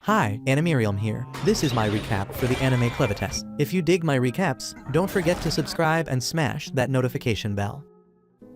Hi, Animerium here. This is my recap for the anime Clevites. If you dig my recaps, don't forget to subscribe and smash that notification bell.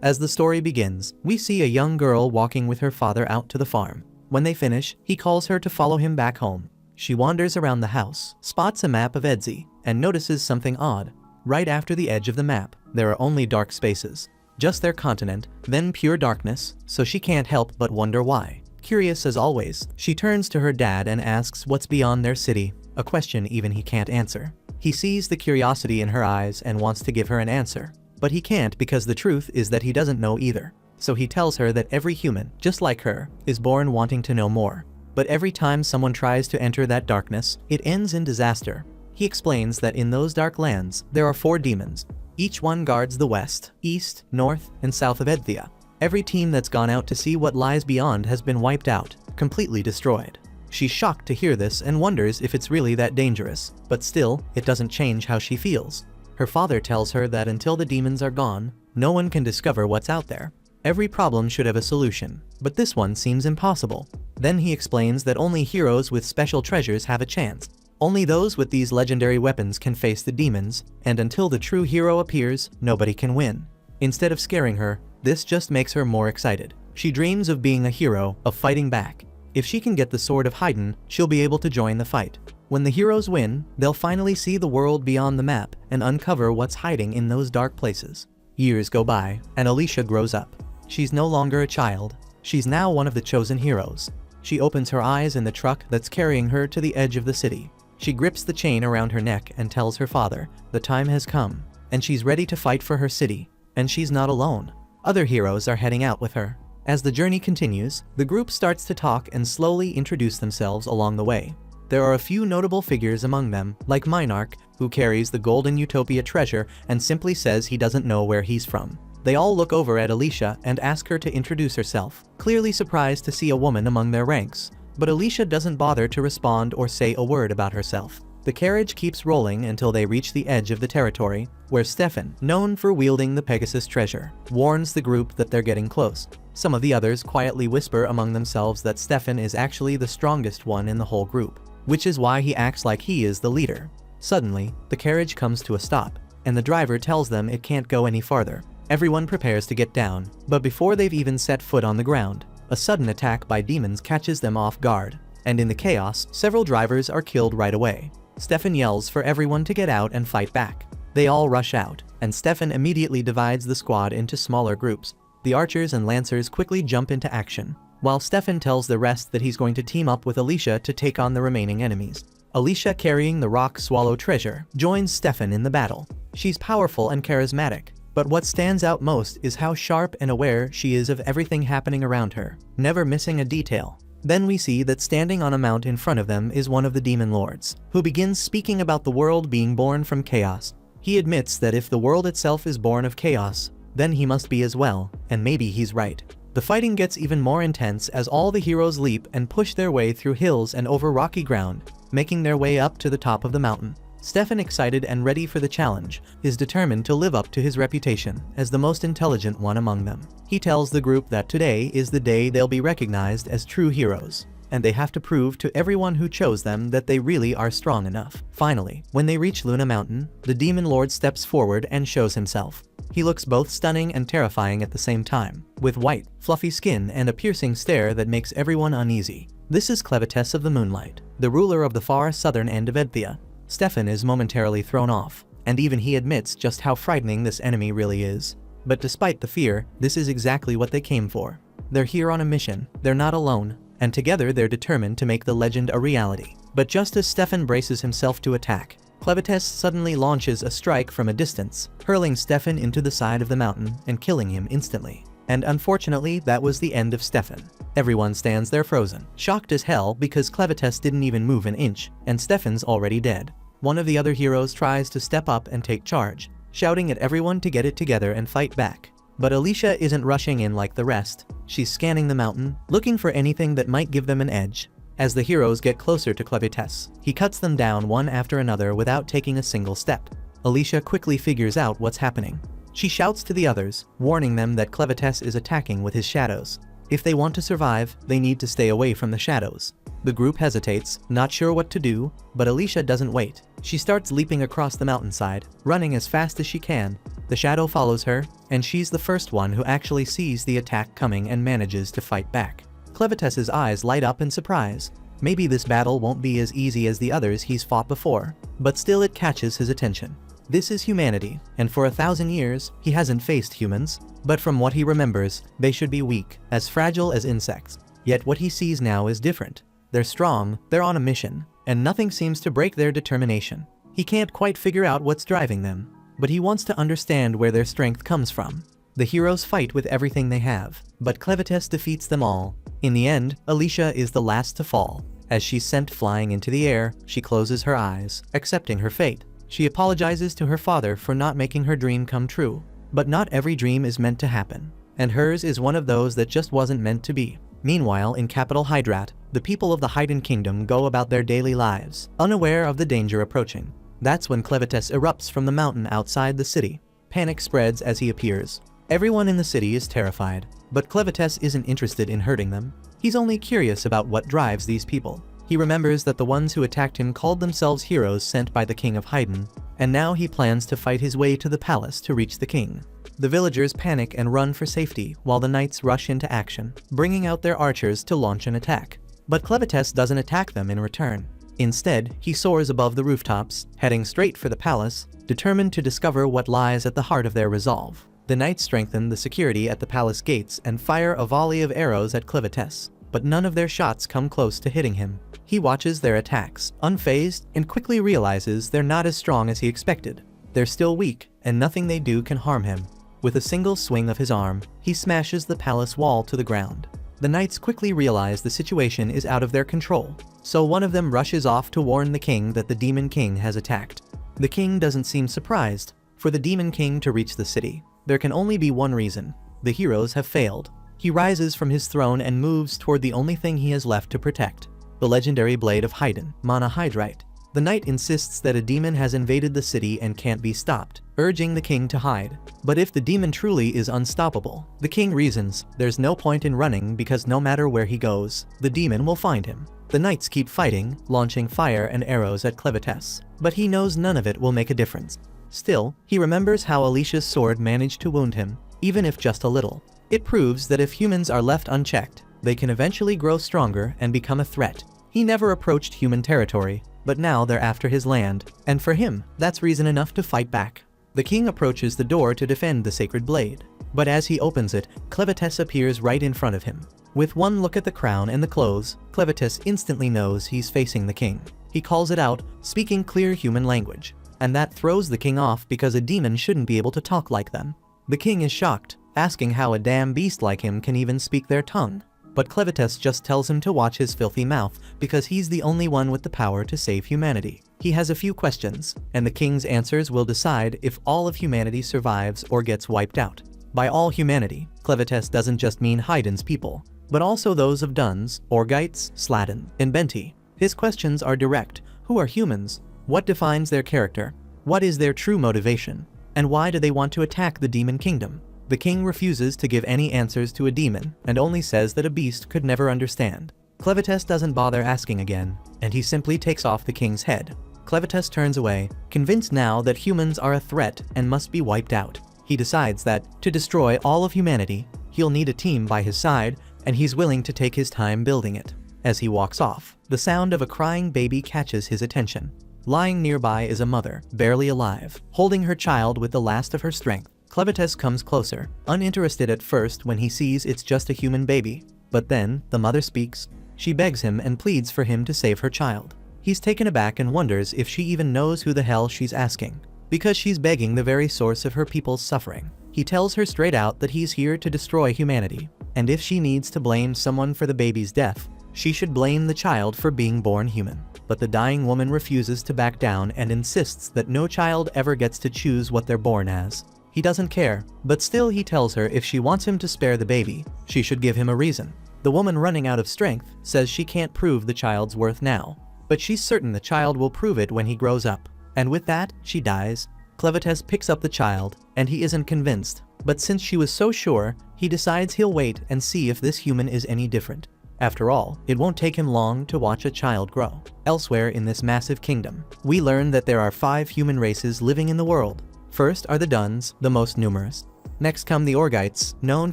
As the story begins, we see a young girl walking with her father out to the farm. When they finish, he calls her to follow him back home. She wanders around the house, spots a map of Edzi, and notices something odd. Right after the edge of the map, there are only dark spaces. Just their continent, then pure darkness, so she can't help but wonder why. Curious as always, she turns to her dad and asks what's beyond their city, a question even he can't answer. He sees the curiosity in her eyes and wants to give her an answer, but he can't because the truth is that he doesn't know either. So he tells her that every human, just like her, is born wanting to know more. But every time someone tries to enter that darkness, it ends in disaster. He explains that in those dark lands, there are 4 demons. Each one guards the west, east, north, and south of Edthia. Every team that's gone out to see what lies beyond has been wiped out, completely destroyed. She's shocked to hear this and wonders if it's really that dangerous, but still, it doesn't change how she feels. Her father tells her that until the demons are gone, no one can discover what's out there. Every problem should have a solution, but this one seems impossible. Then he explains that only heroes with special treasures have a chance. Only those with these legendary weapons can face the demons, and until the true hero appears, nobody can win. Instead of scaring her, this just makes her more excited. She dreams of being a hero, of fighting back. If she can get the Sword of Haydn, she'll be able to join the fight. When the heroes win, they'll finally see the world beyond the map and uncover what's hiding in those dark places. Years go by, and Alicia grows up. She's no longer a child. She's now one of the chosen heroes. She opens her eyes in the truck that's carrying her to the edge of the city. She grips the chain around her neck and tells her father, the time has come, and she's ready to fight for her city. And she's not alone. Other heroes are heading out with her. As the journey continues, the group starts to talk and slowly introduce themselves along the way. There are a few notable figures among them, like Minarch, who carries the Golden Utopia treasure and simply says he doesn't know where he's from. They all look over at Alicia and ask her to introduce herself, clearly surprised to see a woman among their ranks. But Alicia doesn't bother to respond or say a word about herself. The carriage keeps rolling until they reach the edge of the territory, where Stefan, known for wielding the Pegasus treasure, warns the group that they're getting close. Some of the others quietly whisper among themselves that Stefan is actually the strongest one in the whole group, which is why he acts like he is the leader. Suddenly, the carriage comes to a stop, and the driver tells them it can't go any farther. Everyone prepares to get down, but before they've even set foot on the ground, a sudden attack by demons catches them off guard, and in the chaos, several drivers are killed right away. Stefan yells for everyone to get out and fight back. They all rush out, and Stefan immediately divides the squad into smaller groups. The archers and lancers quickly jump into action, while Stefan tells the rest that he's going to team up with Alicia to take on the remaining enemies. Alicia, carrying the Rock Swallow treasure, joins Stefan in the battle. She's powerful and charismatic, but what stands out most is how sharp and aware she is of everything happening around her, never missing a detail. Then we see that standing on a mount in front of them is one of the demon lords, who begins speaking about the world being born from chaos. He admits that if the world itself is born of chaos, then he must be as well, and maybe he's right. The fighting gets even more intense as all the heroes leap and push their way through hills and over rocky ground, making their way up to the top of the mountain. Stefan, excited and ready for the challenge, is determined to live up to his reputation as the most intelligent one among them. He tells the group that today is the day they'll be recognized as true heroes, and they have to prove to everyone who chose them that they really are strong enough. Finally, when they reach Luna Mountain, the Demon Lord steps forward and shows himself. He looks both stunning and terrifying at the same time, with white, fluffy skin and a piercing stare that makes everyone uneasy. This is Clevites of the Moonlight, the ruler of the far southern end of Edthia. Stefan is momentarily thrown off, and even he admits just how frightening this enemy really is. But despite the fear, this is exactly what they came for. They're here on a mission, they're not alone, and together they're determined to make the legend a reality. But just as Stefan braces himself to attack, Clevites suddenly launches a strike from a distance, hurling Stefan into the side of the mountain and killing him instantly. And unfortunately, that was the end of Stefan. Everyone stands there frozen, shocked as hell because Clevites didn't even move an inch, and Stefan's already dead. One of the other heroes tries to step up and take charge, shouting at everyone to get it together and fight back. But Alicia isn't rushing in like the rest. She's scanning the mountain, looking for anything that might give them an edge. As the heroes get closer to Clevites, he cuts them down one after another without taking a single step. Alicia quickly figures out what's happening. She shouts to the others, warning them that Clevites is attacking with his shadows. If they want to survive, they need to stay away from the shadows. The group hesitates, not sure what to do, but Alicia doesn't wait. She starts leaping across the mountainside, running as fast as she can. The shadow follows her, and she's the first one who actually sees the attack coming and manages to fight back. Clevetess's eyes light up in surprise. Maybe this battle won't be as easy as the others he's fought before, but still it catches his attention. This is humanity, and for 1,000 years, he hasn't faced humans, but from what he remembers, they should be weak, as fragile as insects. Yet what he sees now is different. They're strong, they're on a mission, and nothing seems to break their determination. He can't quite figure out what's driving them, but he wants to understand where their strength comes from. The heroes fight with everything they have, but Clevetess defeats them all. In the end, Alicia is the last to fall. As she's sent flying into the air, she closes her eyes, accepting her fate. She apologizes to her father for not making her dream come true. But not every dream is meant to happen, and hers is one of those that just wasn't meant to be. Meanwhile, in capital Hydrat, the people of the Haydn Kingdom go about their daily lives, unaware of the danger approaching. That's when Clevetess erupts from the mountain outside the city. Panic spreads as he appears. Everyone in the city is terrified, but Clevetess isn't interested in hurting them. He's only curious about what drives these people. He remembers that the ones who attacked him called themselves heroes sent by the king of Haydn, and now he plans to fight his way to the palace to reach the king. The villagers panic and run for safety, while the knights rush into action, bringing out their archers to launch an attack. But Clevetess doesn't attack them in return. Instead, he soars above the rooftops, heading straight for the palace, determined to discover what lies at the heart of their resolve. The knights strengthen the security at the palace gates and fire a volley of arrows at Clevetess, but none of their shots come close to hitting him. He watches their attacks, unfazed, and quickly realizes they're not as strong as he expected. They're still weak, and nothing they do can harm him. With a single swing of his arm, he smashes the palace wall to the ground. The knights quickly realize the situation is out of their control, so one of them rushes off to warn the king that the Demon King has attacked. The king doesn't seem surprised. For the Demon King to reach the city, there can only be one reason: the heroes have failed. He rises from his throne and moves toward the only thing he has left to protect: the legendary blade of Haydn, Mana Hydrite. The knight insists that a demon has invaded the city and can't be stopped, urging the king to hide. But if the demon truly is unstoppable, the king reasons, there's no point in running because no matter where he goes, the demon will find him. The knights keep fighting, launching fire and arrows at Clevetess, but he knows none of it will make a difference. Still, he remembers how Alicia's sword managed to wound him, even if just a little. It proves that if humans are left unchecked, they can eventually grow stronger and become a threat. He never approached human territory, but now they're after his land, and for him, that's reason enough to fight back. The king approaches the door to defend the sacred blade, but as he opens it, Clevetess appears right in front of him. With one look at the crown and the clothes, Clevetess instantly knows he's facing the king. He calls it out, speaking clear human language, and that throws the king off because a demon shouldn't be able to talk like them. The king is shocked, asking how a damn beast like him can even speak their tongue. But Clevetess just tells him to watch his filthy mouth because he's the only one with the power to save humanity. He has a few questions, and the king's answers will decide if all of humanity survives or gets wiped out. By all humanity, Clevetess doesn't just mean Haydn's people, but also those of Duns, Orgites, Sladen, and Benti. His questions are direct. Who are humans? What defines their character? What is their true motivation? And why do they want to attack the Demon Kingdom? The king refuses to give any answers to a demon and only says that a beast could never understand. Clevetess doesn't bother asking again, and he simply takes off the king's head. Clevetess turns away, convinced now that humans are a threat and must be wiped out. He decides that, to destroy all of humanity, he'll need a team by his side, and he's willing to take his time building it. As he walks off, the sound of a crying baby catches his attention. Lying nearby is a mother, barely alive, holding her child with the last of her strength. Clevetess comes closer, uninterested at first when he sees it's just a human baby. But then, the mother speaks. She begs him and pleads for him to save her child. He's taken aback and wonders if she even knows who the hell she's asking, because she's begging the very source of her people's suffering. He tells her straight out that he's here to destroy humanity, and if she needs to blame someone for the baby's death, she should blame the child for being born human. But the dying woman refuses to back down and insists that no child ever gets to choose what they're born as. He doesn't care, but still he tells her if she wants him to spare the baby, she should give him a reason. The woman, running out of strength, says she can't prove the child's worth now, but she's certain the child will prove it when he grows up. And with that, she dies. Clevetess picks up the child, and he isn't convinced, but since she was so sure, he decides he'll wait and see if this human is any different. After all, it won't take him long to watch a child grow. Elsewhere in this massive kingdom, we learn that there are 5 human races living in the world. First are the Duns, the most numerous. Next come the Orgites, known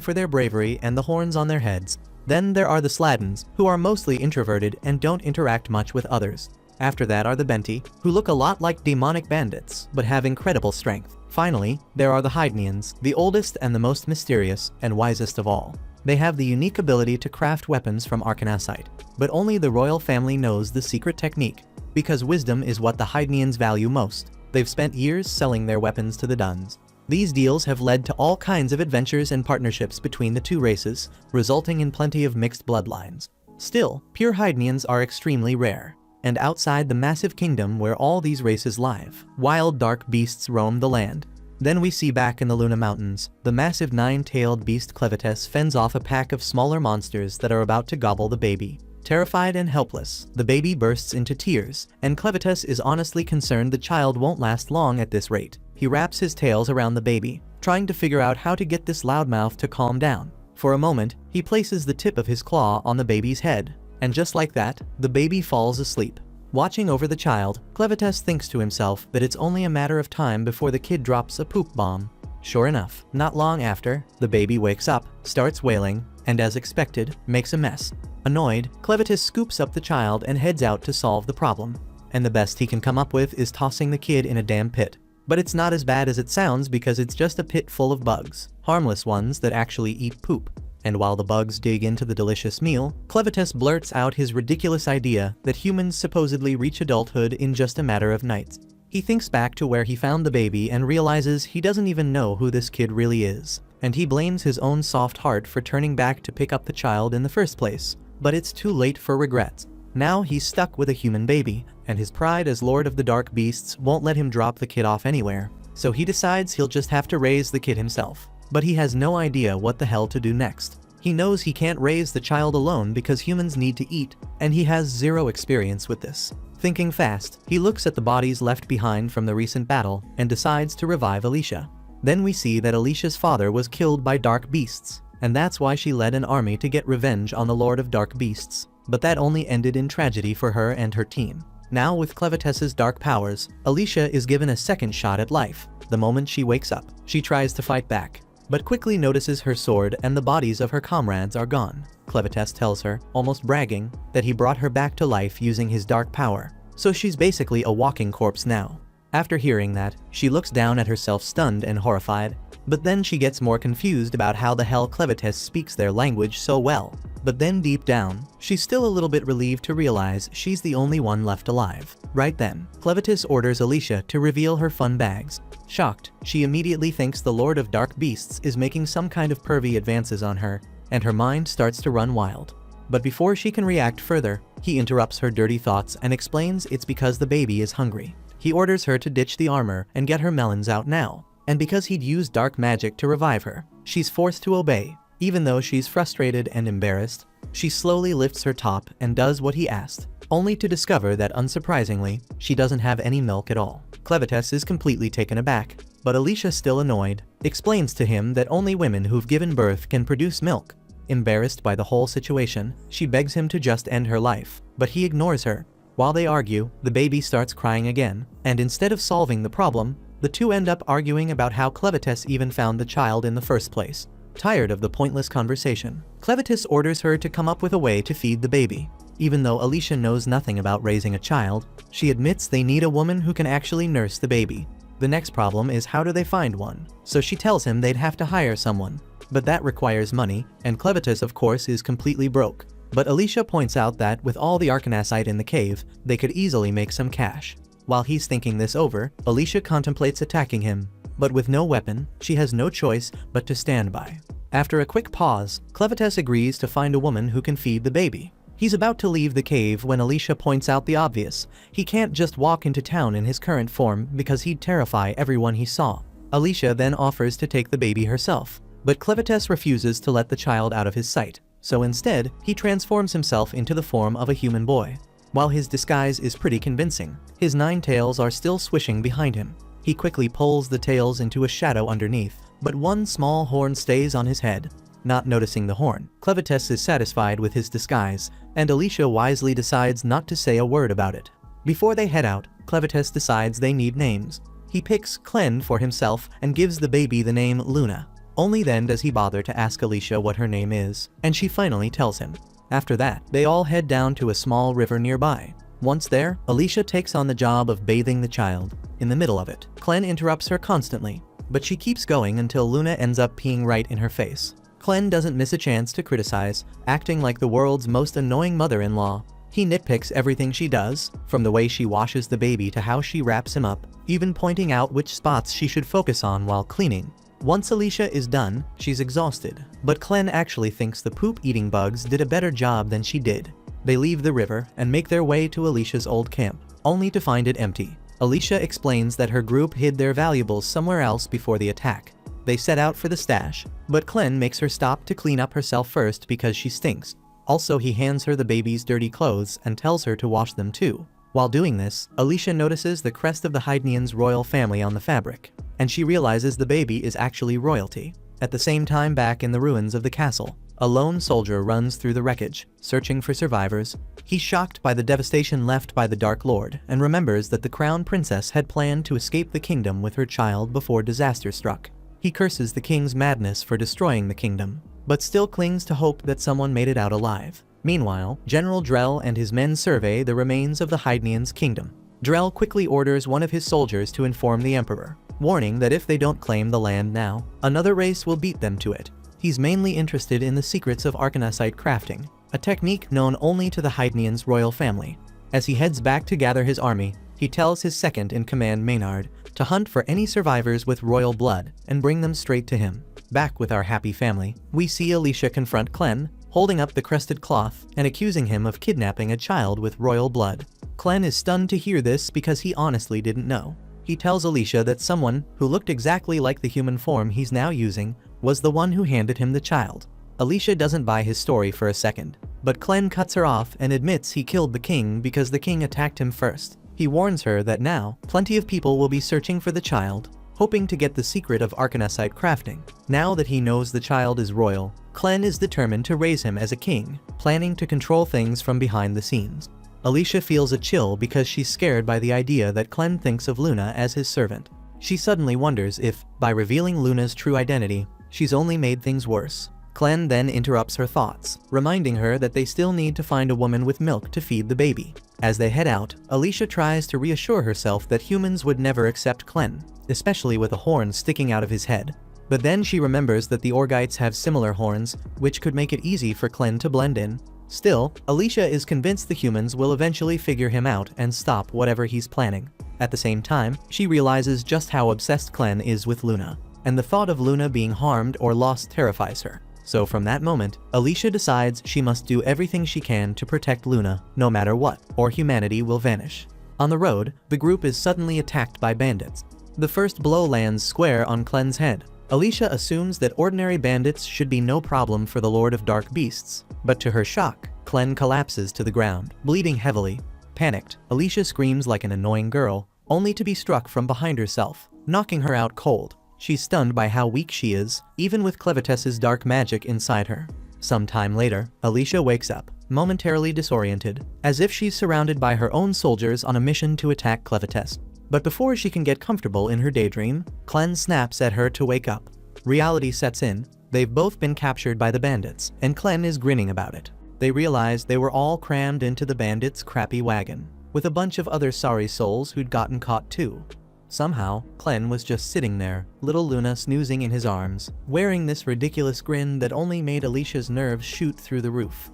for their bravery and the horns on their heads. Then there are the Sladens, who are mostly introverted and don't interact much with others. After that are the Benti, who look a lot like demonic bandits, but have incredible strength. Finally, there are the Hydnians, the oldest and the most mysterious and wisest of all. They have the unique ability to craft weapons from arcanasite, but only the royal family knows the secret technique, because wisdom is what the Hydnians value most. They've spent years selling their weapons to the Duns. These deals have led to all kinds of adventures and partnerships between the two races, resulting in plenty of mixed bloodlines. Still, pure Hydnians are extremely rare. And outside the massive kingdom where all these races live, wild dark beasts roam the land. Then we see back in the Luna Mountains, the massive 9-tailed beast Clevites fends off a pack of smaller monsters that are about to gobble the baby. Terrified and helpless, the baby bursts into tears, and Clevites is honestly concerned the child won't last long at this rate. He wraps his tails around the baby, trying to figure out how to get this loudmouth to calm down. For a moment, he places the tip of his claw on the baby's head. And just like that, the baby falls asleep. Watching over the child, Clevites thinks to himself that it's only a matter of time before the kid drops a poop bomb. Sure enough, not long after, the baby wakes up, starts wailing, and as expected, makes a mess. Annoyed, Clevites scoops up the child and heads out to solve the problem. And the best he can come up with is tossing the kid in a damn pit. But it's not as bad as it sounds because it's just a pit full of bugs, harmless ones that actually eat poop. And while the bugs dig into the delicious meal, Clevites blurts out his ridiculous idea that humans supposedly reach adulthood in just a matter of nights. He thinks back to where he found the baby and realizes he doesn't even know who this kid really is. And he blames his own soft heart for turning back to pick up the child in the first place. But it's too late for regrets. Now he's stuck with a human baby, and his pride as Lord of the Dark Beasts won't let him drop the kid off anywhere. So he decides he'll just have to raise the kid himself. But he has no idea what the hell to do next. He knows he can't raise the child alone because humans need to eat, and he has zero experience with this. Thinking fast, he looks at the bodies left behind from the recent battle and decides to revive Alicia. Then we see that Alicia's father was killed by dark beasts, and that's why she led an army to get revenge on the Lord of Dark Beasts. But that only ended in tragedy for her and her team. Now with Clevites's dark powers, Alicia is given a second shot at life. The moment she wakes up, she tries to fight back, but quickly notices her sword and the bodies of her comrades are gone. Clevites tells her, almost bragging, that he brought her back to life using his dark power, so she's basically a walking corpse now. After hearing that, she looks down at herself stunned and horrified, but then she gets more confused about how the hell Clevites speaks their language so well. But then deep down, she's still a little bit relieved to realize she's the only one left alive. Right then, Clevites orders Alicia to reveal her fun bags. Shocked, she immediately thinks the Lord of Dark Beasts is making some kind of pervy advances on her, and her mind starts to run wild. But before she can react further, he interrupts her dirty thoughts and explains it's because the baby is hungry. He orders her to ditch the armor and get her melons out now. And because he'd used dark magic to revive her, she's forced to obey. Even though she's frustrated and embarrassed, she slowly lifts her top and does what he asked, only to discover that unsurprisingly, she doesn't have any milk at all. Clevites is completely taken aback, but Alicia, still annoyed, explains to him that only women who've given birth can produce milk. Embarrassed by the whole situation, she begs him to just end her life, but he ignores her. While they argue, the baby starts crying again, and instead of solving the problem, the two end up arguing about how Clevites even found the child in the first place. Tired of the pointless conversation, Clevites orders her to come up with a way to feed the baby. Even though Alicia knows nothing about raising a child, she admits they need a woman who can actually nurse the baby. The next problem is how do they find one, so she tells him they'd have to hire someone. But that requires money, and Clevites of course is completely broke. But Alicia points out that with all the arcanasite in the cave, they could easily make some cash. While he's thinking this over, Alicia contemplates attacking him. But with no weapon, she has no choice but to stand by. After a quick pause, Clevites agrees to find a woman who can feed the baby. He's about to leave the cave when Alicia points out the obvious. He can't just walk into town in his current form because he'd terrify everyone he saw. Alicia then offers to take the baby herself, but Clevites refuses to let the child out of his sight. So instead, he transforms himself into the form of a human boy. While his disguise is pretty convincing, his 9 tails are still swishing behind him. He quickly pulls the tails into a shadow underneath, but one small horn stays on his head. not noticing the horn. Clevites is satisfied with his disguise, and Alicia wisely decides not to say a word about it. Before they head out, Clevites decides they need names. He picks Clen for himself and gives the baby the name Luna. Only then does he bother to ask Alicia what her name is, and she finally tells him. After that, they all head down to a small river nearby. Once there, Alicia takes on the job of bathing the child. In the middle of it, Clen interrupts her constantly, but she keeps going until Luna ends up peeing right in her face. Clen doesn't miss a chance to criticize, acting like the world's most annoying mother-in-law. He nitpicks everything she does, from the way she washes the baby to how she wraps him up, even pointing out which spots she should focus on while cleaning. Once Alicia is done, she's exhausted, but Clen actually thinks the poop-eating bugs did a better job than she did. They leave the river and make their way to Alicia's old camp, only to find it empty. Alicia explains that her group hid their valuables somewhere else before the attack. They set out for the stash, but Clen makes her stop to clean up herself first because she stinks. Also, he hands her the baby's dirty clothes and tells her to wash them too. While doing this, Alicia notices the crest of the Hydnians' royal family on the fabric, and she realizes the baby is actually royalty. At the same time, back in the ruins of the castle, a lone soldier runs through the wreckage, searching for survivors. He's shocked by the devastation left by the Dark Lord and remembers that the crown princess had planned to escape the kingdom with her child before disaster struck. He curses the king's madness for destroying the kingdom, but still clings to hope that someone made it out alive. Meanwhile, General Drell and his men survey the remains of the Hydnians' kingdom. Drell quickly orders one of his soldiers to inform the emperor, warning that if they don't claim the land now, another race will beat them to it. He's mainly interested in the secrets of arcanasite crafting, a technique known only to the Hydnians' royal family. As he heads back to gather his army, he tells his second-in-command Maynard to hunt for any survivors with royal blood and bring them straight to him. Back with our happy family, we see Alicia confront Clen, holding up the crested cloth and accusing him of kidnapping a child with royal blood. Clen is stunned to hear this because he honestly didn't know. He tells Alicia that someone who looked exactly like the human form he's now using was the one who handed him the child. Alicia doesn't buy his story for a second, but Clen cuts her off and admits he killed the king because the king attacked him first. He warns her that now, plenty of people will be searching for the child, hoping to get the secret of arcanasite crafting. Now that he knows the child is royal, Clen is determined to raise him as a king, planning to control things from behind the scenes. Alicia feels a chill because she's scared by the idea that Clen thinks of Luna as his servant. She suddenly wonders if, by revealing Luna's true identity, she's only made things worse. Clen then interrupts her thoughts, reminding her that they still need to find a woman with milk to feed the baby. As they head out, Alicia tries to reassure herself that humans would never accept Clen, especially with a horn sticking out of his head. But then she remembers that the Orgites have similar horns, which could make it easy for Clen to blend in. Still, Alicia is convinced the humans will eventually figure him out and stop whatever he's planning. At the same time, she realizes just how obsessed Clen is with Luna, and the thought of Luna being harmed or lost terrifies her. So from that moment, Alicia decides she must do everything she can to protect Luna, no matter what, or humanity will vanish. On the road, the group is suddenly attacked by bandits. The first blow lands square on Clen's head. Alicia assumes that ordinary bandits should be no problem for the Lord of Dark Beasts, but to her shock, Clen collapses to the ground, bleeding heavily. Panicked, Alicia screams like an annoying girl, only to be struck from behind herself, knocking her out cold. She's stunned by how weak she is, even with Clevitess's dark magic inside her. Some time later, Alicia wakes up, momentarily disoriented, as if she's surrounded by her own soldiers on a mission to attack Clevitess. But before she can get comfortable in her daydream, Clen snaps at her to wake up. Reality sets in. They've both been captured by the bandits, and Clen is grinning about it. They realize they were all crammed into the bandits' crappy wagon, with a bunch of other sorry souls who'd gotten caught too. Somehow, Clen was just sitting there, little Luna snoozing in his arms, wearing this ridiculous grin that only made Alicia's nerves shoot through the roof.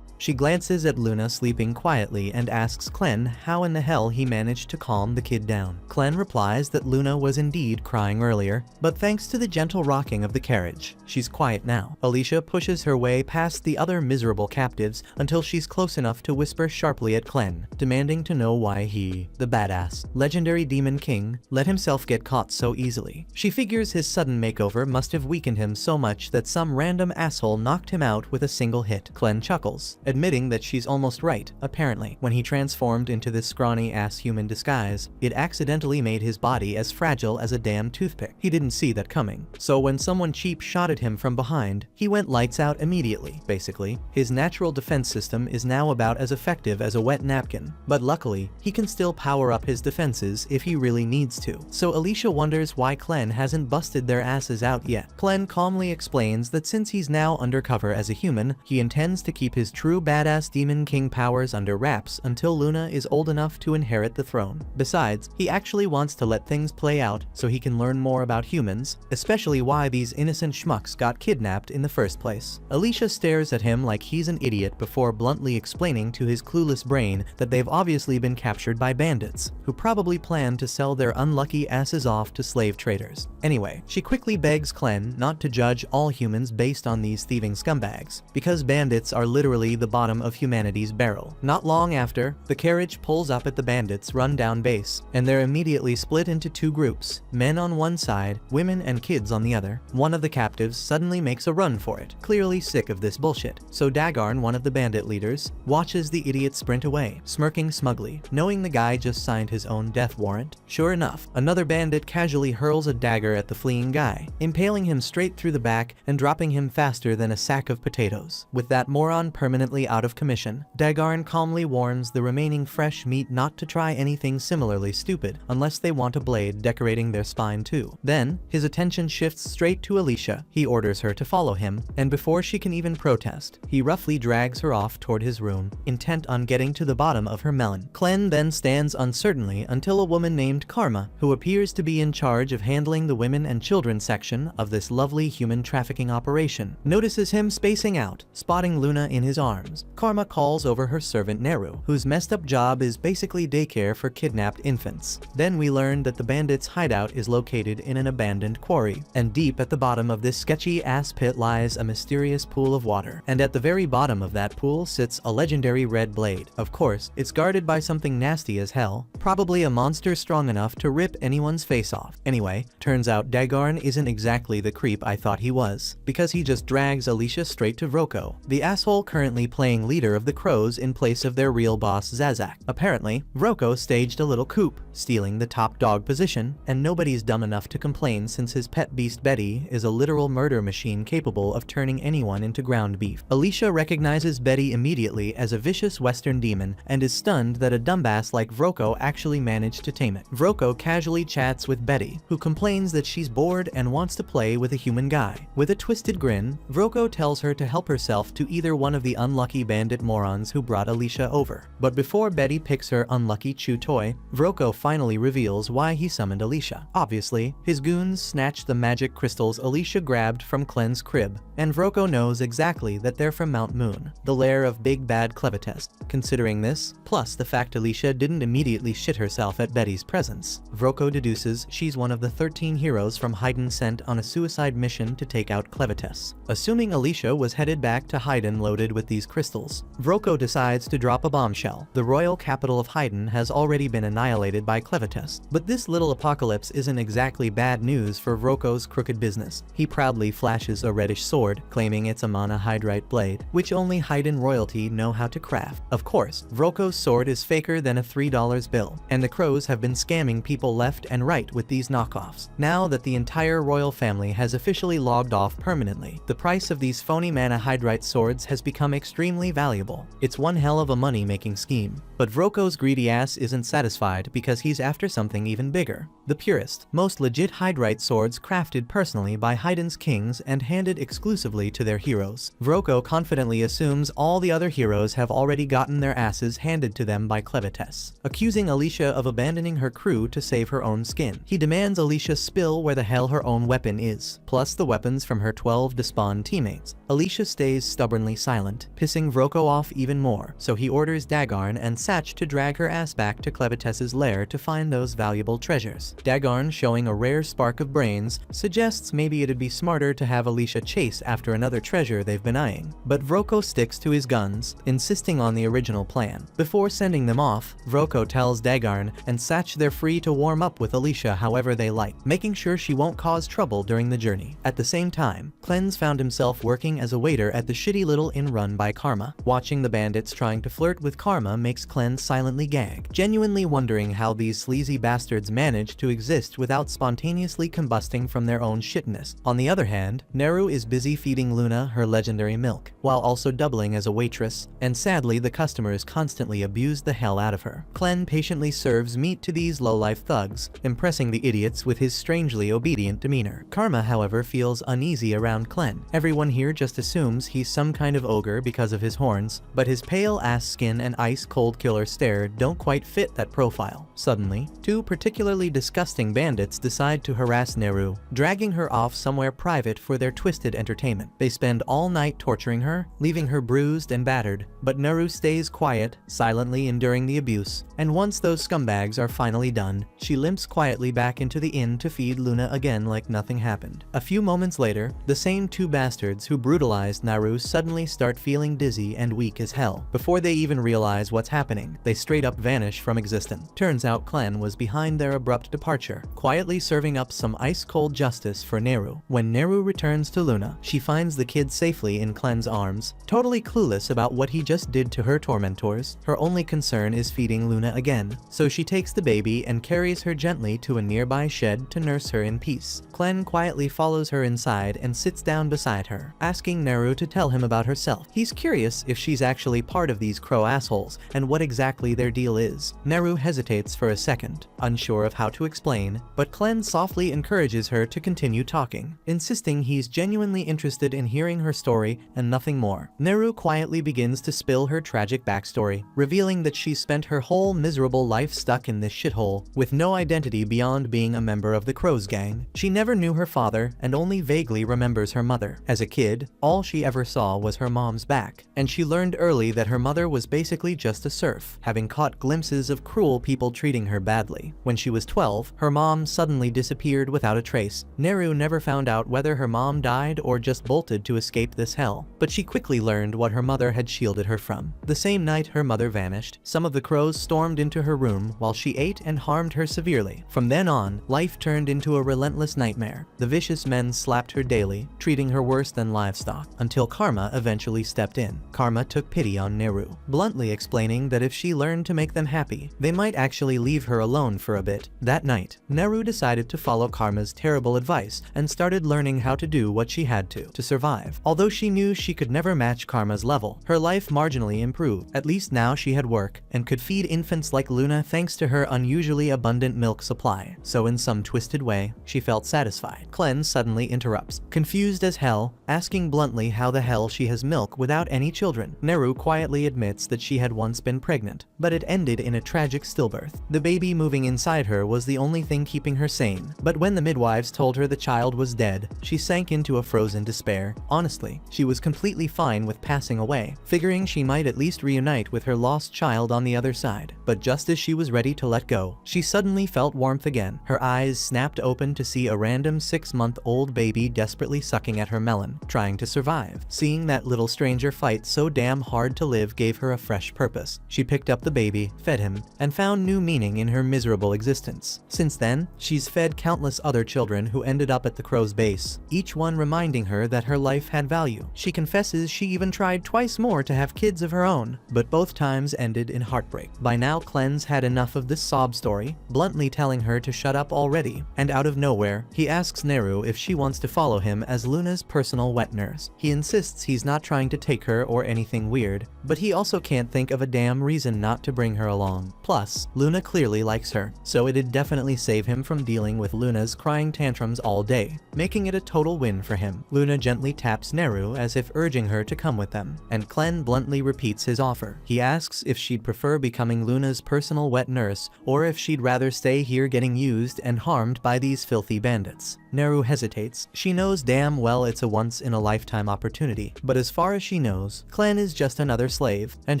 She glances at Luna sleeping quietly and asks Clen how in the hell he managed to calm the kid down. Clen replies that Luna was indeed crying earlier, but thanks to the gentle rocking of the carriage, she's quiet now. Alicia pushes her way past the other miserable captives until she's close enough to whisper sharply at Clen, demanding to know why he, the badass, legendary demon king, let himself get caught so easily. She figures his sudden makeover must have weakened him so much that some random asshole knocked him out with a single hit. Clen chuckles, admitting that she's almost right. Apparently, when he transformed into this scrawny-ass human disguise, it accidentally made his body as fragile as a damn toothpick. He didn't see that coming. So when someone cheap shot at him from behind, he went lights out immediately. Basically, his natural defense system is now about as effective as a wet napkin. But luckily, he can still power up his defenses if he really needs to. So Alicia wonders why Clen hasn't busted their asses out yet. Clen calmly explains that since he's now undercover as a human, he intends to keep his true badass Demon King powers under wraps until Luna is old enough to inherit the throne. Besides, he actually wants to let things play out so he can learn more about humans, especially why these innocent schmucks got kidnapped in the first place. Alicia stares at him like he's an idiot before bluntly explaining to his clueless brain that they've obviously been captured by bandits, who probably plan to sell their unlucky asses off to slave traders. Anyway, she quickly begs Clen not to judge all humans based on these thieving scumbags, because bandits are literally the bottom of humanity's barrel. Not long after, the carriage pulls up at the bandits' rundown base, and they're immediately split into two groups, men on one side, women and kids on the other. One of the captives suddenly makes a run for it, clearly sick of this bullshit. So Dagarn, one of the bandit leaders, watches the idiot sprint away, smirking smugly, knowing the guy just signed his own death warrant. Sure enough, another bandit casually hurls a dagger at the fleeing guy, impaling him straight through the back and dropping him faster than a sack of potatoes. With that moron permanently out of commission, Dagarn calmly warns the remaining fresh meat not to try anything similarly stupid unless they want a blade decorating their spine too. Then, his attention shifts straight to Alicia. He orders her to follow him, and before she can even protest, he roughly drags her off toward his room, intent on getting to the bottom of her melon. Clen then stands uncertainly until a woman named Karma, who appears to be in charge of handling the women and children section of this lovely human trafficking operation, notices him spacing out, spotting Luna in his arms. Karma calls over her servant Neru, whose messed up job is basically daycare for kidnapped infants. Then we learn that the bandits' hideout is located in an abandoned quarry, and deep at the bottom of this sketchy-ass pit lies a mysterious pool of water, and at the very bottom of that pool sits a legendary red blade. Of course, it's guarded by something nasty as hell, probably a monster strong enough to rip anyone's face off. Anyway, turns out Dagarn isn't exactly the creep I thought he was, because he just drags Alicia straight to Vroko, the asshole currently playing leader of the Crows in place of their real boss Zazak. Apparently, Vroko staged a little coup, stealing the top dog position, and nobody's dumb enough to complain since his pet beast Betty is a literal murder machine capable of turning anyone into ground beef. Alicia recognizes Betty immediately as a vicious western demon and is stunned that a dumbass like Vroko actually managed to tame it. Vroko casually chats with Betty, who complains that she's bored and wants to play with a human guy. With a twisted grin, Vroko tells her to help herself to either one of the unlucky bandit morons who brought Alicia over. But before Betty picks her unlucky chew toy, Vroko finally reveals why he summoned Alicia. Obviously, his goons snatched the magic crystals Alicia grabbed from Clen's crib, and Vroko knows exactly that they're from Mount Moon, the lair of Big Bad Clevetest. Considering this, plus the fact Alicia didn't immediately shit herself at Betty's presence, Vroko deduces she's one of the 13 heroes from Haydn sent on a suicide mission to take out Clevetest. Assuming Alicia was headed back to Haydn loaded with these crystals, Vroko decides to drop a bombshell. The royal capital of Haydn has already been annihilated by Clevetest. But this little apocalypse isn't exactly bad news for Vroko's crooked business. He proudly flashes a reddish sword, claiming it's a monohydrite blade, which only Haydn royalty know how to craft. Of course, Vroko's sword is faker than a $3 bill, and the Crows have been scamming people left and right with these knockoffs. Now that the entire royal family has officially logged off permanently, the price of these phony monohydrite swords has become extremely valuable. It's one hell of a money-making scheme. But Vroko's greedy ass isn't satisfied because he's after something even bigger. The purest, most legit hydrite swords crafted personally by Haydn's kings and handed exclusively to their heroes. Vroko confidently assumes all the other heroes have already gotten their asses handed to them by Clevetest, accusing Alicia of abandoning her crew to save her own skin. He demands Alicia spill where the hell her own weapon is, plus the weapons from her 12 despawned teammates. Alicia stays stubbornly silent, pissing Vroko off even more, so he orders Dagarn and Satch to drag her ass back to Clevetest's lair to find those valuable treasures. Dagarn, showing a rare spark of brains, suggests maybe it'd be smarter to have Alicia chase after another treasure they've been eyeing. But Vroko sticks to his guns, insisting on the original plan. Before sending them off, Vroko tells Dagarn and Satch they're free to warm up with Alicia however they like, making sure she won't cause trouble during the journey. At the same time, Clen's found himself working as a waiter at the shitty little inn run by Karma. Watching the bandits trying to flirt with Karma makes Clen silently gag, genuinely wondering how these sleazy bastards manage to exist without spontaneously combusting from their own shitness. On the other hand, Neru is busy feeding Luna her legendary milk, while also doubling as a waitress, and sadly the customers constantly abuse the hell out of her. Clen patiently serves meat to these low-life thugs, impressing the idiots with his strangely obedient demeanor. Karma, however, feels uneasy around Clen. Everyone here just assumes he's some kind of ogre because of his horns, but his pale-ass skin and ice-cold killer stare don't quite fit that profile. Suddenly, two particularly disgusting bandits decide to harass Neru, dragging her off somewhere private for their twisted entertainment. They spend all night torturing her, leaving her bruised and battered, but Neru stays quiet, silently enduring the abuse, and once those scumbags are finally done, she limps quietly back into the inn to feed Luna again like nothing happened. A few moments later, the same two bastards who brutalized Naru suddenly start feeling dizzy and weak as hell. Before they even realize what's happening, they straight up vanish from existence. Turns out Clen was behind their abrupt departure, quietly serving up some ice-cold justice for Neru. When Neru returns to Luna, she finds the kid safely in Clen's arms, totally clueless about what he just did to her tormentors. Her only concern is feeding Luna again, so she takes the baby and carries her gently to a nearby shed to nurse her in peace. Clen quietly follows her inside and sits down beside her, asking Neru to tell him about herself. He's curious if she's actually part of these crow assholes and what exactly their deal is. Neru hesitates for a second, unsure of how to explain, but Clen softly encourages her to continue talking, insisting he's genuinely interested in hearing her story and nothing more. Neru quietly begins to spill her tragic backstory, revealing that she spent her whole miserable life stuck in this shithole, with no identity beyond being a member of the Crows gang. She never knew her father and only vaguely remembers her mother. As a kid, all she ever saw was her mom's back, and she learned early that her mother was basically just a serf, having caught glimpses of cruel people treating her badly. When she was 12, her mom suddenly disappeared without a trace. Neru never found out whether her mom died or just bolted to escape this hell, but she quickly learned what her mother had shielded her from. The same night her mother vanished, some of the crows stormed into her room while she ate and harmed her severely. From then on, life turned into a relentless nightmare. The vicious men slapped her daily, treating her worse than livestock, until Karma eventually stepped in. Karma took pity on Neru, bluntly explaining that if she learned to make them happy, they might actually leave her alone for a bit. That night, Neru decided to follow Karma's terrible advice and started learning how to do what she had to survive. Although she knew she could never match Karma's level, her life marginally improved. At least now she had work and could feed infants like Luna thanks to her unusually abundant milk supply. So in some twisted way, she felt satisfied. Clen suddenly interrupts, confused as hell, asking bluntly how the hell she has milk without any children. Neru quietly admits that she had once been pregnant, but it ended in a tragic stillbirth. The baby moving inside her was the only thing keeping her sane, but when the midwives told her the child was dead, she sank into a frozen despair. Honestly, she was completely fine with passing away, figuring she might at least reunite with her lost child on the other side. But just as she was ready to let go, she suddenly felt warmth again. Her eyes snapped open to see a random 6-month-old baby desperately sucking at her melon, trying to survive. Seeing that little stranger fight so damn hard to live gave her a fresh purpose. She picked up the baby, fed him, and found new meaning in her miserable existence. Since then, she's fed countless other children who ended up at the crow's base, each one reminding her that her life had value. She confesses she even tried twice more to have kids of her own, but both times ended in heartbreak. By now, Clen's had enough of this sob story, bluntly telling her to shut up already, and out of nowhere, he asks Neru if she wants to follow him as Luna's personal wet nurse. He insists he's not trying to take her or anything weird, but he also can't think of a damn reason not to bring her along. Plus, Luna clearly likes her, so it'd definitely save him from dealing with Luna's crying tantrums all day, making it a total win for him. Luna gently taps Neru as if urging her to come with them, and Clen bluntly repeats his offer. He asks if she'd prefer becoming Luna's personal wet nurse or if she'd rather stay here getting used and harmed by these filthy bandits. Neru hesitates. She knows damn well it's a once-in-a-lifetime opportunity, but as far as she knows, Clen is just another slave, and